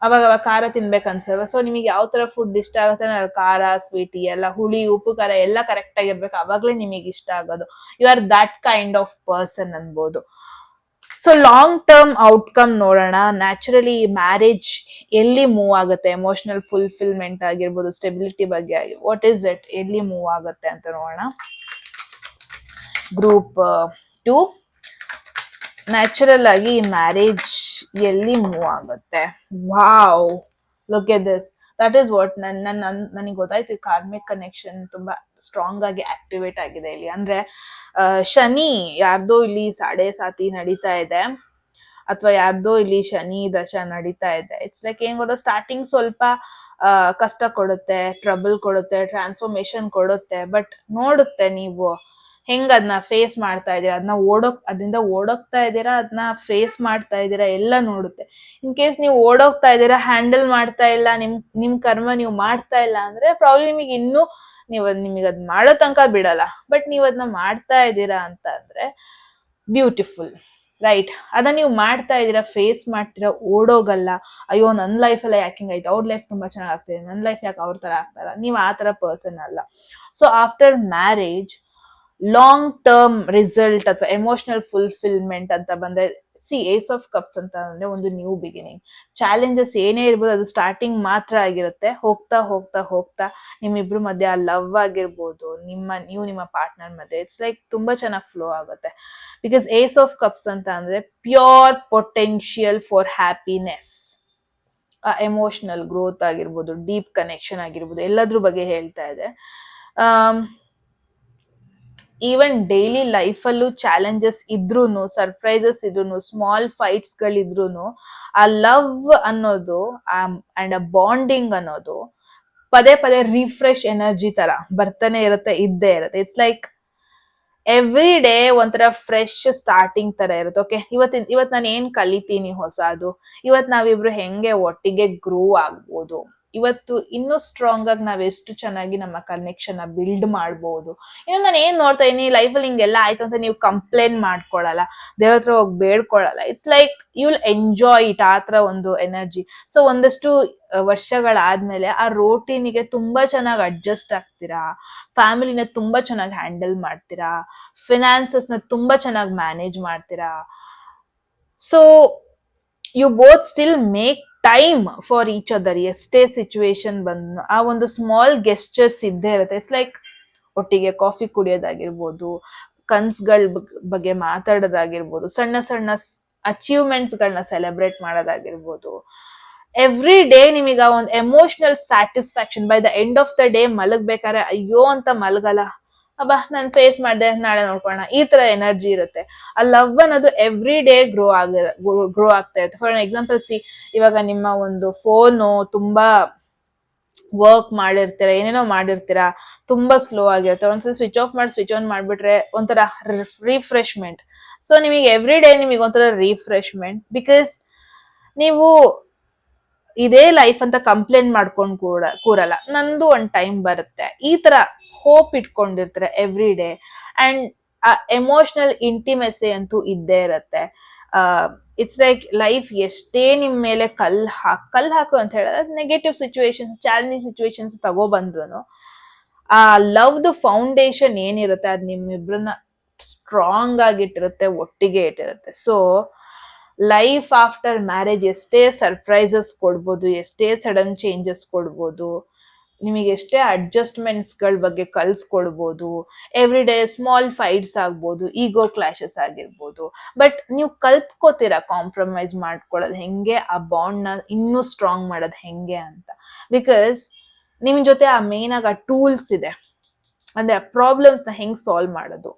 ಅವಾಗ ಖಾರ ತಿನ್ಬೇಕು ಅನ್ಸಲ್ವಾ. ಸೊ ನಿಮಗೆ ಯಾವ ತರ ಫುಡ್ ಇಷ್ಟ ಆಗುತ್ತೆ, ಖಾರ ಸ್ವೀಟ್ ಎಲ್ಲ, ಹುಳಿ ಉಪ್ಪು ಖಾರ ಎಲ್ಲ ಕರೆಕ್ಟ್ ಆಗಿರ್ಬೇಕು, ಅವಾಗ್ಲೇ ನಿಮಗೆ ಇಷ್ಟ ಆಗೋದು. You are that kind of person ಅನ್ಬೋದು. ಸೊ ಲಾಂಗ್ ಟರ್ಮ್ ಔಟ್ಕಮ್ ನೋಡೋಣ. ನ್ಯಾಚುರಲಿ ಮ್ಯಾರೇಜ್ ಎಲ್ಲಿ ಮೂವ್ ಆಗುತ್ತೆ, ಎಮೋಷನಲ್ ಫುಲ್ಫಿಲ್ಮೆಂಟ್ ಆಗಿರ್ಬೋದು, ಸ್ಟೆಬಿಲಿಟಿ ಬಗ್ಗೆ ವಾಟ್ ಈಸ್ ಇಟ್, ಎಲ್ಲಿ ಮೂವ್ ಆಗುತ್ತೆ ಅಂತ ನೋಡೋಣ. ಗ್ರೂಪ್ 2 ನ್ಯಾಚುರಲ್ ಆಗಿ ಮ್ಯಾರೇಜ್ ಎಲ್ಲಿ ಮೂವ್ ಆಗುತ್ತೆ. Wow, look at this, that is what ನನಗೆ ಗೊತ್ತಾಯ್ತು. ಕಾರ್ಮಿಕ್ ಕನೆಕ್ಷನ್ ತುಂಬಾ ಸ್ಟ್ರಾಂಗ್ ಆಗಿ ಆಕ್ಟಿವೇಟ್ ಆಗಿದೆ ಇಲ್ಲಿ. ಅಂದ್ರೆ ಶನಿ ಯಾರ್ದೋ ಇಲ್ಲಿ ಸಾಡೆ ಸಾತಿ ನಡೀತಾ ಇದೆ, ಅಥವಾ ಯಾರ್ದೋ ಇಲ್ಲಿ ಶನಿ ದಶ ನಡೀತಾ ಇದೆ. ಇಟ್ಸ್ ಲೈಕ್ ಏನ್ ಗೊತ್ತಾ, ಸ್ಟಾರ್ಟಿಂಗ್ ಸ್ವಲ್ಪ ಕಷ್ಟ ಕೊಡುತ್ತೆ, ಟ್ರಬಲ್ ಕೊಡುತ್ತೆ, ಟ್ರಾನ್ಸ್ಫಾರ್ಮೇಶನ್ ಕೊಡುತ್ತೆ, ಬಟ್ ನೋಡುತ್ತೆ ನೀವು ಹೆಂಗ್ ಅದನ್ನ ಫೇಸ್ ಮಾಡ್ತಾ ಇದ್ದೀರಾ, ಅದರಿಂದ ಓಡೋಗ್ತಾ ಇದ್ದೀರಾ, ಅದನ್ನ ಫೇಸ್ ಮಾಡ್ತಾ ಇದ್ದೀರಾ, ಎಲ್ಲ ನೋಡುತ್ತೆ. ಇನ್ ಕೇಸ್ ನೀವು ಓಡೋಗ್ತಾ ಇದ್ದೀರಾ, ಹ್ಯಾಂಡಲ್ ಮಾಡ್ತಾ ಇಲ್ಲ, ನಿಮ್ ಕರ್ಮ ನೀವು ಮಾಡ್ತಾ ಇಲ್ಲ ಅಂದ್ರೆ ಪ್ರಾಬ್ಲಮ್ ನಿಮಗೆ ಇನ್ನೂ ನಿಮಗೆ ಅದ್ ಮಾಡೋ ತನಕ ಬಿಡಲ್ಲ. ಬಟ್ ನೀವು ಅದನ್ನ ಮಾಡ್ತಾ ಇದ್ದೀರಾ ಅಂತ ಅಂದ್ರೆ ಬ್ಯೂಟಿಫುಲ್, ರೈಟ್. ಅದನ್ನ ನೀವು ಮಾಡ್ತಾ ಇದ್ದೀರಾ, ಫೇಸ್ ಮಾಡ್ತೀರಾ, ಓಡೋಗಲ್ಲ, ಅಯ್ಯೋ ನನ್ನ ಲೈಫಲ್ಲೇ ಯಾಕಿಂಗ್ ಆಯ್ತು, ಅವ್ರ ಲೈಫ್ ತುಂಬಾ ಚೆನ್ನಾಗ್ ಆಗ್ತಿದೆ, ನನ್ನ ಲೈಫ್ ಯಾಕೆ ಅವ್ರ ತರ ಆಗ್ತಾರ, ನೀವು ಆ ತರ ಪರ್ಸನ್ ಅಲ್ಲ. So after marriage long term result ಅಥವಾ ಎಮೋಷನಲ್ ಫುಲ್ಫಿಲ್ಮೆಂಟ್ ಅಂತ ಬಂದ್ರೆ, ಏಸ್ ಆಫ್ ಕಪ್ಸ್ ಅಂತ ಅಂದ್ರೆ ಒಂದು ನ್ಯೂ ಬಿಗಿನಿಂಗ್. ಚಾಲೆಂಜಸ್ ಏನೇ ಇರ್ಬೋದು ಅದು ಸ್ಟಾರ್ಟಿಂಗ್ ಮಾತ್ರ ಆಗಿರುತ್ತೆ, ಹೋಗ್ತಾ ಹೋಗ್ತಾ ಹೋಗ್ತಾ ನಿಮ್ಮಿಬ್ರು ಮಧ್ಯೆ ಆ ಲವ್ ಆಗಿರ್ಬೋದು, ನಿಮ್ಮ ಪಾರ್ಟ್ನರ್ ಮಧ್ಯೆ ಇಟ್ಸ್ ಲೈಕ್ ತುಂಬಾ ಚೆನ್ನಾಗಿ ಫ್ಲೋ ಆಗುತ್ತೆ. ಬಿಕಾಸ್ ಏಸ್ ಆಫ್ ಕಪ್ಸ್ ಅಂತ ಅಂದ್ರೆ pure potential for happiness. Emotional growth ಆಗಿರ್ಬೋದು, ಡೀಪ್ ಕನೆಕ್ಷನ್ ಆಗಿರ್ಬೋದು, ಎಲ್ಲದ್ರ ಬಗ್ಗೆ ಹೇಳ್ತಾ ಇದೆ. ಈವನ್ ಡೈಲಿ ಲೈಫಲ್ಲೂ ಚಾಲೆಂಜಸ್ ಇದ್ರೂನು, ಸರ್ಪ್ರೈಸಸ್ ಇದ್ರೂನು, ಸ್ಮಾಲ್ ಫೈಟ್ಸ್ ಗಳಿದ್ರೂನು, ಆ ಲವ್ ಅನ್ನೋದು ಅಂಡ್ ಆ ಬಾಂಡಿಂಗ್ ಅನ್ನೋದು ಪದೇ ಪದೇ ರಿಫ್ರೆಶ್ ಎನರ್ಜಿ ತರ ಬರ್ತಾನೆ ಇರುತ್ತೆ, ಇದ್ದೇ ಇರುತ್ತೆ. ಇಟ್ಸ್ ಲೈಕ್ ಎವ್ರಿ ಡೇ ಒಂಥರ ಫ್ರೆಶ್ ಸ್ಟಾರ್ಟಿಂಗ್ ತರ ಇರುತ್ತೆ. ಓಕೆ, ಇವತ್ ನಾನು ಏನ್ ಕಲಿತೀನಿ ಹೊಸದು, ಇವತ್ ನಾವಿಬ್ರು ಹೆಂಗೆ ಒಟ್ಟಿಗೆ ಗ್ರೋ ಆಗ್ಬೋದು, ಇವತ್ತು ಇನ್ನೂ ಸ್ಟ್ರಾಂಗ್ ಆಗಿ ನಾವ್ ಎಷ್ಟು ಚೆನ್ನಾಗಿ ನಮ್ಮ ಕನೆಕ್ಷನ್ ನ ಬಿಲ್ಡ್ ಮಾಡ್ಬೋದು. ಇನ್ನು ನಾನು ಏನ್ ನೋಡ್ತಾ ಇದೀನಿ, ಲೈಫಲ್ಲಿ ಹಿಂಗೆಲ್ಲ ಆಯ್ತು ಅಂತ ನೀವು ಕಂಪ್ಲೇಂಟ್ ಮಾಡ್ಕೊಳಲ್ಲ, ದೇವ್ರ ಹತ್ರ ಹೋಗಿ ಬೇಡ್ಕೊಳಲ್ಲ. It's like you will enjoy it, ಆತರ ಒಂದು ಎನರ್ಜಿ. ಸೊ ಒಂದಷ್ಟು ವರ್ಷಗಳಾದ್ಮೇಲೆ ಆ ರೋಟೀನಿಗೆ ತುಂಬಾ ಚೆನ್ನಾಗಿ ಅಡ್ಜಸ್ಟ್ ಆಗ್ತೀರಾ, ಫ್ಯಾಮಿಲಿನ ತುಂಬಾ ಚೆನ್ನಾಗಿ ಹ್ಯಾಂಡಲ್ ಮಾಡ್ತೀರಾ, ಫಿನಾನ್ಸಸ್ ನ ತುಂಬಾ ಚೆನ್ನಾಗಿ ಮ್ಯಾನೇಜ್ ಮಾಡ್ತೀರಾ. So you both still make time for each other. ಎಷ್ಟೇ ಸಿಚುವೇಶನ್ ಬಂದು ಆ ಒಂದು ಸ್ಮಾಲ್ ಗೆಸ್ಟರ್ಸ್ ಇದ್ದೇ ಇರುತ್ತೆ. ಇಟ್ಸ್ ಲೈಕ್ ಒಟ್ಟಿಗೆ ಕಾಫಿ ಕುಡಿಯೋದಾಗಿರ್ಬೋದು, ಕನ್ಸ್ಗಳ ಬಗ್ಗೆ ಮಾತಾಡೋದಾಗಿರ್ಬೋದು, ಸಣ್ಣ ಸಣ್ಣ ಅಚೀವ್ಮೆಂಟ್ಸ್ ಗಳನ್ನ ಸೆಲೆಬ್ರೇಟ್ ಮಾಡೋದಾಗಿರ್ಬೋದು. ಎವ್ರಿ ಡೇ ನಿಮಗ ಒಂದು emotional satisfaction. By the end of the day ಮಲಗ್ಬೇಕಾದ್ರೆ ಅಯ್ಯೋ ಅಂತ ಮಲಗಲ್ಲ, ಅಬ್ಬಾ ನಾನು ಫೇಸ್ ಮಾಡಿದೆ, ನಾಳೆ ನೋಡ್ಕೊಳ್ಳೋಣ, ಈ ತರ ಎನರ್ಜಿ ಇರುತ್ತೆ. ಆ ಲವ್ ಅನ್ನೋದು ಎವ್ರಿ ಡೇ ಗ್ರೋ ಆಗ್ತಾ ಇರುತ್ತೆ. ಫಾರ್ ಎಕ್ಸಾಂಪಲ್ ಇವಾಗ ನಿಮ್ಮ ಒಂದು ಫೋನು ತುಂಬಾ ವರ್ಕ್ ಮಾಡಿರ್ತೀರಾ, ಏನೇನೋ ಮಾಡಿರ್ತೀರಾ, ತುಂಬಾ ಸ್ಲೋ ಆಗಿರುತ್ತೆ, ಒಂದ್ಸಲ ಸ್ವಿಚ್ ಆಫ್ ಮಾಡಿ ಸ್ವಿಚ್ ಆನ್ ಮಾಡ್ಬಿಟ್ರೆ ಒಂಥರ ರಿಫ್ರೆಶ್ಮೆಂಟ್. ಸೊ ನಿಮಗೆ ಎವ್ರಿ ಡೇ ನಿಮಗೆ ಒಂಥರ ರಿಫ್ರೆಶ್ಮೆಂಟ್, ಬಿಕಾಸ್ ನೀವು ಇದೇ ಲೈಫ್ ಅಂತ ಕಂಪ್ಲೇಂಟ್ ಮಾಡ್ಕೊಂಡು ಕೂರಲ್ಲ, ನಂದು ಒಂದ್ ಟೈಮ್ ಬರುತ್ತೆ, ಈ ತರ ಹೋಪ್ ಇಟ್ಕೊಂಡಿರ್ತಾರೆ ಎವ್ರಿ ಡೇ. ಅಂಡ್ ಆ ಎಮೋಷನಲ್ ಇಂಟಿಮೆಸಿ ಅಂತೂ ಇದ್ದೇ ಇರತ್ತೆ. ಇಟ್ಸ್ ಲೈಕ್ ಲೈಫ್ ಎಷ್ಟೇ ನಿಮ್ ಮೇಲೆ ಕಲ್ ಹಾಕು ಅಂತ ಹೇಳಿದ್ರೆ, ನೆಗೆಟಿವ್ ಸಿಚುವೇಶನ್, ಚಾಲೆಂಜಿಂಗ್ ಸಿಚುವೇಶನ್ಸ್ ತಗೊಬಂದ್ರು ಆ ಲವ್ದು ಫೌಂಡೇಶನ್ ಏನಿರುತ್ತೆ ಅದು ನಿಮ್ಮಿಬ್ರನ್ನ ಸ್ಟ್ರಾಂಗ್ ಆಗಿಟ್ಟಿರುತ್ತೆ, ಒಟ್ಟಿಗೆ ಇಟ್ಟಿರುತ್ತೆ. ಸೊ ಲೈಫ್ ಆಫ್ಟರ್ ಮ್ಯಾರೇಜ್ ಎಷ್ಟೇ ಸರ್ಪ್ರೈಸಸ್ ಕೊಡ್ಬೋದು, ಎಷ್ಟೇ ಸಡನ್ ಚೇಂಜಸ್ ಕೊಡ್ಬೋದು, ನಿಮಗೆ ಎಷ್ಟೇ ಅಡ್ಜಸ್ಟ್ಮೆಂಟ್ಸ್ಗಳ ಬಗ್ಗೆ ಕಲ್ಸ್ಕೊಡ್ಬೋದು, ಎವ್ರಿ ಡೇ ಸ್ಮಾಲ್ ಫೈಟ್ಸ್ ಆಗ್ಬೋದು, ಈಗೋ ಕ್ಲಾಶಸ್ ಆಗಿರ್ಬೋದು, ಬಟ್ ನೀವು ಕಲ್ತ್ಕೋತೀರಾ ಕಾಂಪ್ರಮೈಸ್ ಮಾಡ್ಕೊಳ್ಳೋದು ಹೆಂಗೆ, ಆ ಬಾಂಡ್ನ ಇನ್ನೂ ಸ್ಟ್ರಾಂಗ್ ಮಾಡೋದು ಹೆಂಗೆ ಅಂತ. ಬಿಕಾಸ್ ನಿಮ್ ಜೊತೆ ಆ ಮೇನ್ ಆಗಿ ಆ ಟೂಲ್ಸ್ ಇದೆ, ಅಂದ್ರೆ ಆ ಪ್ರಾಬ್ಲಮ್ಸ್ನ ಹೆಂಗ್ ಸಾಲ್ವ್ ಮಾಡೋದು.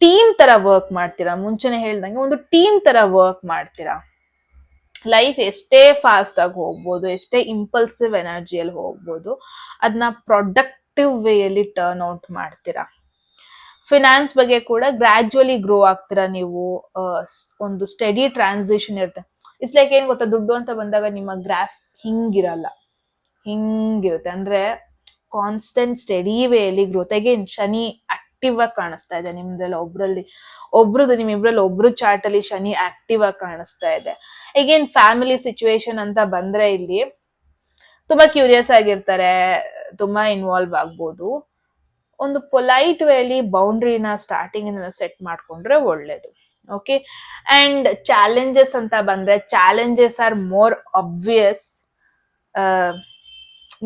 ಟೀಮ್ ತರ ವರ್ಕ್ ಮಾಡ್ತೀರಾ, ಮುಂಚೆನೆ ಹೇಳ್ದಂಗೆ ಒಂದು ಟೀಮ್ ತರ ವರ್ಕ್ ಮಾಡ್ತೀರಾ. ಲೈಫ್ ಎಷ್ಟೇ ಫಾಸ್ಟ್ ಆಗಿ ಹೋಗ್ಬೋದು, ಎಷ್ಟೇ ಇಂಪಲ್ಸಿವ್ ಎನರ್ಜಿಯಲ್ಲಿ ಹೋಗ್ಬೋದು, ಅದನ್ನ ಪ್ರೊಡಕ್ಟಿವ್ ವೇಯಲ್ಲಿ ಟರ್ನ್ ಔಟ್ ಮಾಡ್ತೀರಾ. ಫಿನಾನ್ಸ್ ಬಗ್ಗೆ ಕೂಡ ಗ್ರಾಜುವಲಿ ಗ್ರೋ ಆಗ್ತೀರಾ ನೀವು. ಒಂದು ಸ್ಟಡಿ ಟ್ರಾನ್ಸಿಷನ್ ಇರುತ್ತೆ. ಇಟ್ಸ್ ಲೈಕ್ ಏನ್ ಗೊತ್ತಾ, ದುಡ್ಡು ಅಂತ ಬಂದಾಗ ನಿಮ್ಮ ಗ್ರಾಫ್ ಹಿಂಗಿರಲ್ಲ, ಹಿಂಗಿರುತ್ತೆ. ಅಂದ್ರೆ ಕಾನ್ಸ್ಟೆಂಟ್ ಸ್ಟಡಿ ವೇಯಲ್ಲಿ ಗ್ರೋತ್. ಅಗೇನ್ ಶನಿ ಆಕ್ಟಿವ್ ಆಗಿ ಕಾಣಿಸ್ತಾ ಇದೆ ನಿಮ್ದೆಲ್ಲ, ನಿಮ್ಮಿಬ್ರಲ್ಲಿ ಒಬ್ರು ಚಾರ್ಟ್ ಅಲ್ಲಿ ಶನಿ ಆಕ್ಟಿವ್ ಆಗಿ ಕಾಣಿಸ್ತಾ ಇದೆ. ಅಗೇನ್ ಫ್ಯಾಮಿಲಿ ಸಿಚುವೇಶನ್ ಅಂತ ಬಂದ್ರೆ ಇಲ್ಲಿ ತುಂಬಾ ಕ್ಯೂರಿಯಸ್ ಆಗಿರ್ತಾರೆ, ತುಂಬಾ ಇನ್ವಾಲ್ವ್ ಆಗ್ಬೋದು. ಒಂದು ಪೊಲೈಟ್ ವೇಲಿ ಬೌಂಡ್ರಿನ ಸ್ಟಾರ್ಟಿಂಗ್ ಸೆಟ್ ಮಾಡ್ಕೊಂಡ್ರೆ ಒಳ್ಳೇದು. ಓಕೆ, ಅಂಡ್ ಚಾಲೆಂಜಸ್ ಅಂತ ಬಂದ್ರೆ ಚಾಲೆಂಜಸ್ ಆರ್ ಮೋರ್ ಅಬ್ವಿಯಸ್.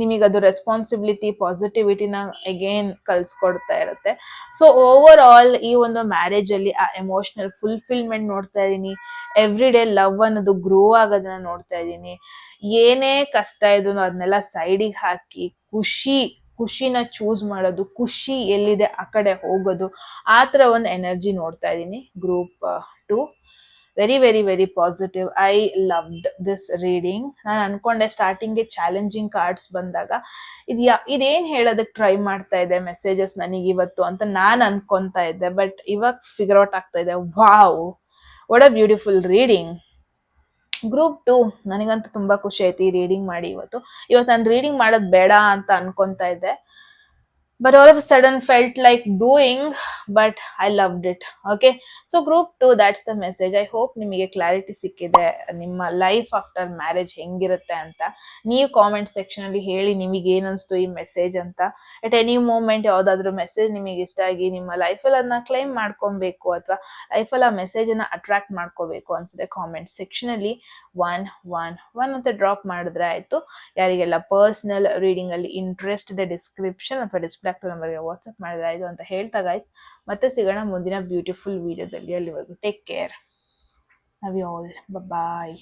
ನಿಮಗದು ರೆಸ್ಪಾನ್ಸಿಬಿಲಿಟಿ, ಪಾಸಿಟಿವಿಟಿನ ಅಗೇನ್ ಕಲ್ಸ್ಕೊಡ್ತಾ ಇರುತ್ತೆ. ಸೊ ಓವರ್ ಆಲ್ ಈ ಒಂದು ಮ್ಯಾರೇಜ್ ಅಲ್ಲಿ ಆ ಎಮೋಷನಲ್ ಫುಲ್ಫಿಲ್ಮೆಂಟ್ ನೋಡ್ತಾ ಇದೀನಿ, ಎವ್ರಿ ಡೇ ಲವ್ ಅನ್ನೋದು ಗ್ರೋ ಆಗೋದನ್ನ ನೋಡ್ತಾ ಇದೀನಿ. ಏನೇ ಕಷ್ಟ ಇದ್ರು ಅದನ್ನೆಲ್ಲ ಸೈಡಿಗೆ ಹಾಕಿ ಖುಷಿನ ಚೂಸ್ ಮಾಡೋದು, ಖುಷಿ ಎಲ್ಲಿದೆ ಆ ಕಡೆ ಹೋಗೋದು, ಆ ತರ ಒಂದು ಎನರ್ಜಿ ನೋಡ್ತಾ ಇದೀನಿ. Group 2 very very very positive. I loved this reading. ನಾನು ಅನ್ಕೊಂಡೆ ಸ್ಟಾರ್ಟಿಂಗ್ಗೆ ಚಾಲೆಂಜಿಂಗ್ ಕಾರ್ಡ್ಸ್ ಬಂದಾಗ ಇದೇನ್ ಹೇಳೋದಕ್ಕೆ ಟ್ರೈ ಮಾಡ್ತಾ ಇದೆ ಮೆಸೇಜಸ್ ನನಗೆ ಇವತ್ತು ಅಂತ ನಾನು ಅನ್ಕೊಂತಾ ಇದ್ದೆ. ಬಟ್ ಇವಾಗ ಫಿಗರ್ ಔಟ್ ಆಗ್ತಾ ಇದೆ, wow what a beautiful reading. Group 2 ನನಗಂತೂ ತುಂಬಾ ಖುಷಿ ಆಯ್ತು ಈ ರೀಡಿಂಗ್ ಮಾಡಿ. ಇವತ್ತು ನಾನು ರೀಡಿಂಗ್ ಮಾಡೋದು ಬೇಡ ಅಂತ ಅನ್ಕೊಂತಾ ಇದ್ದೆ, but all of a sudden felt like doing, but I loved it. Okay, so group 2, that's the message. I hope ನಿಮಗೆ ಕ್ಲಾರಿಟಿ ಸಿಕ್ಕಿದೆ ನಿಮ್ಮ ಲೈಫ್ ಆಫ್ಟರ್ ಮ್ಯಾರೇಜ್ ಹೆಂಗಿರುತ್ತೆ ಅಂತ. ನೀವು ಕಾಮೆಂಟ್ ಸೆಕ್ಷನ್ ಅಲ್ಲಿ ಹೇಳಿ ನಿಮಗೆ ಏನನ್ಸ್ತು ಈ ಮೆಸೇಜ್ ಅಂತ. ಅಟ್ ಎನಿ ಮೂಮೆಂಟ್ ಯಾವ್ದಾದ್ರು ಮೆಸೇಜ್ ನಿಮಗೆ ಇಷ್ಟ ಆಗಿ ನಿಮ್ಮ ಲೈಫಲ್ಲಿ ಅದನ್ನ ಕ್ಲೈಮ್ ಮಾಡ್ಕೊಬೇಕು ಅಥವಾ ಲೈಫಲ್ಲಿ ಆ ಮೆಸೇಜ್ ಅನ್ನ ಅಟ್ರಾಕ್ಟ್ ಮಾಡ್ಕೋಬೇಕು ಅನ್ಸಿದೆ, ಕಾಮೆಂಟ್ ಸೆಕ್ಷನ್ ಅಲ್ಲಿ 1 ಅಂತ ಡ್ರಾಪ್ ಮಾಡಿದ್ರೆ ಆಯ್ತು. ಯಾರಿಗೆಲ್ಲ ಪರ್ಸನಲ್ ರೀಡಿಂಗ್ ಅಲ್ಲಿ ಇಂಟ್ರೆಸ್ಟ್ ಇದೆ, ಡಿಸ್ಕ್ರಿಪ್ಷನ್ ಅಥವಾ ಡಿಸ್ಪ್ಲೇ ನಂಬರ್ಗೆ ವಾಟ್ಸ್ಆಪ್ ಮಾಡಿದ್ರೆ ಆಯ್ತು ಅಂತ ಹೇಳ್ತಾ ಗೈಸ್, ಮತ್ತೆ ಸಿಗೋಣ ಮುಂದಿನ ಬ್ಯೂಟಿಫುಲ್ ವಿಡಿಯೋದಲ್ಲಿ. ಅಲ್ಲಿವರೆಗೂ take care, love you all, bye.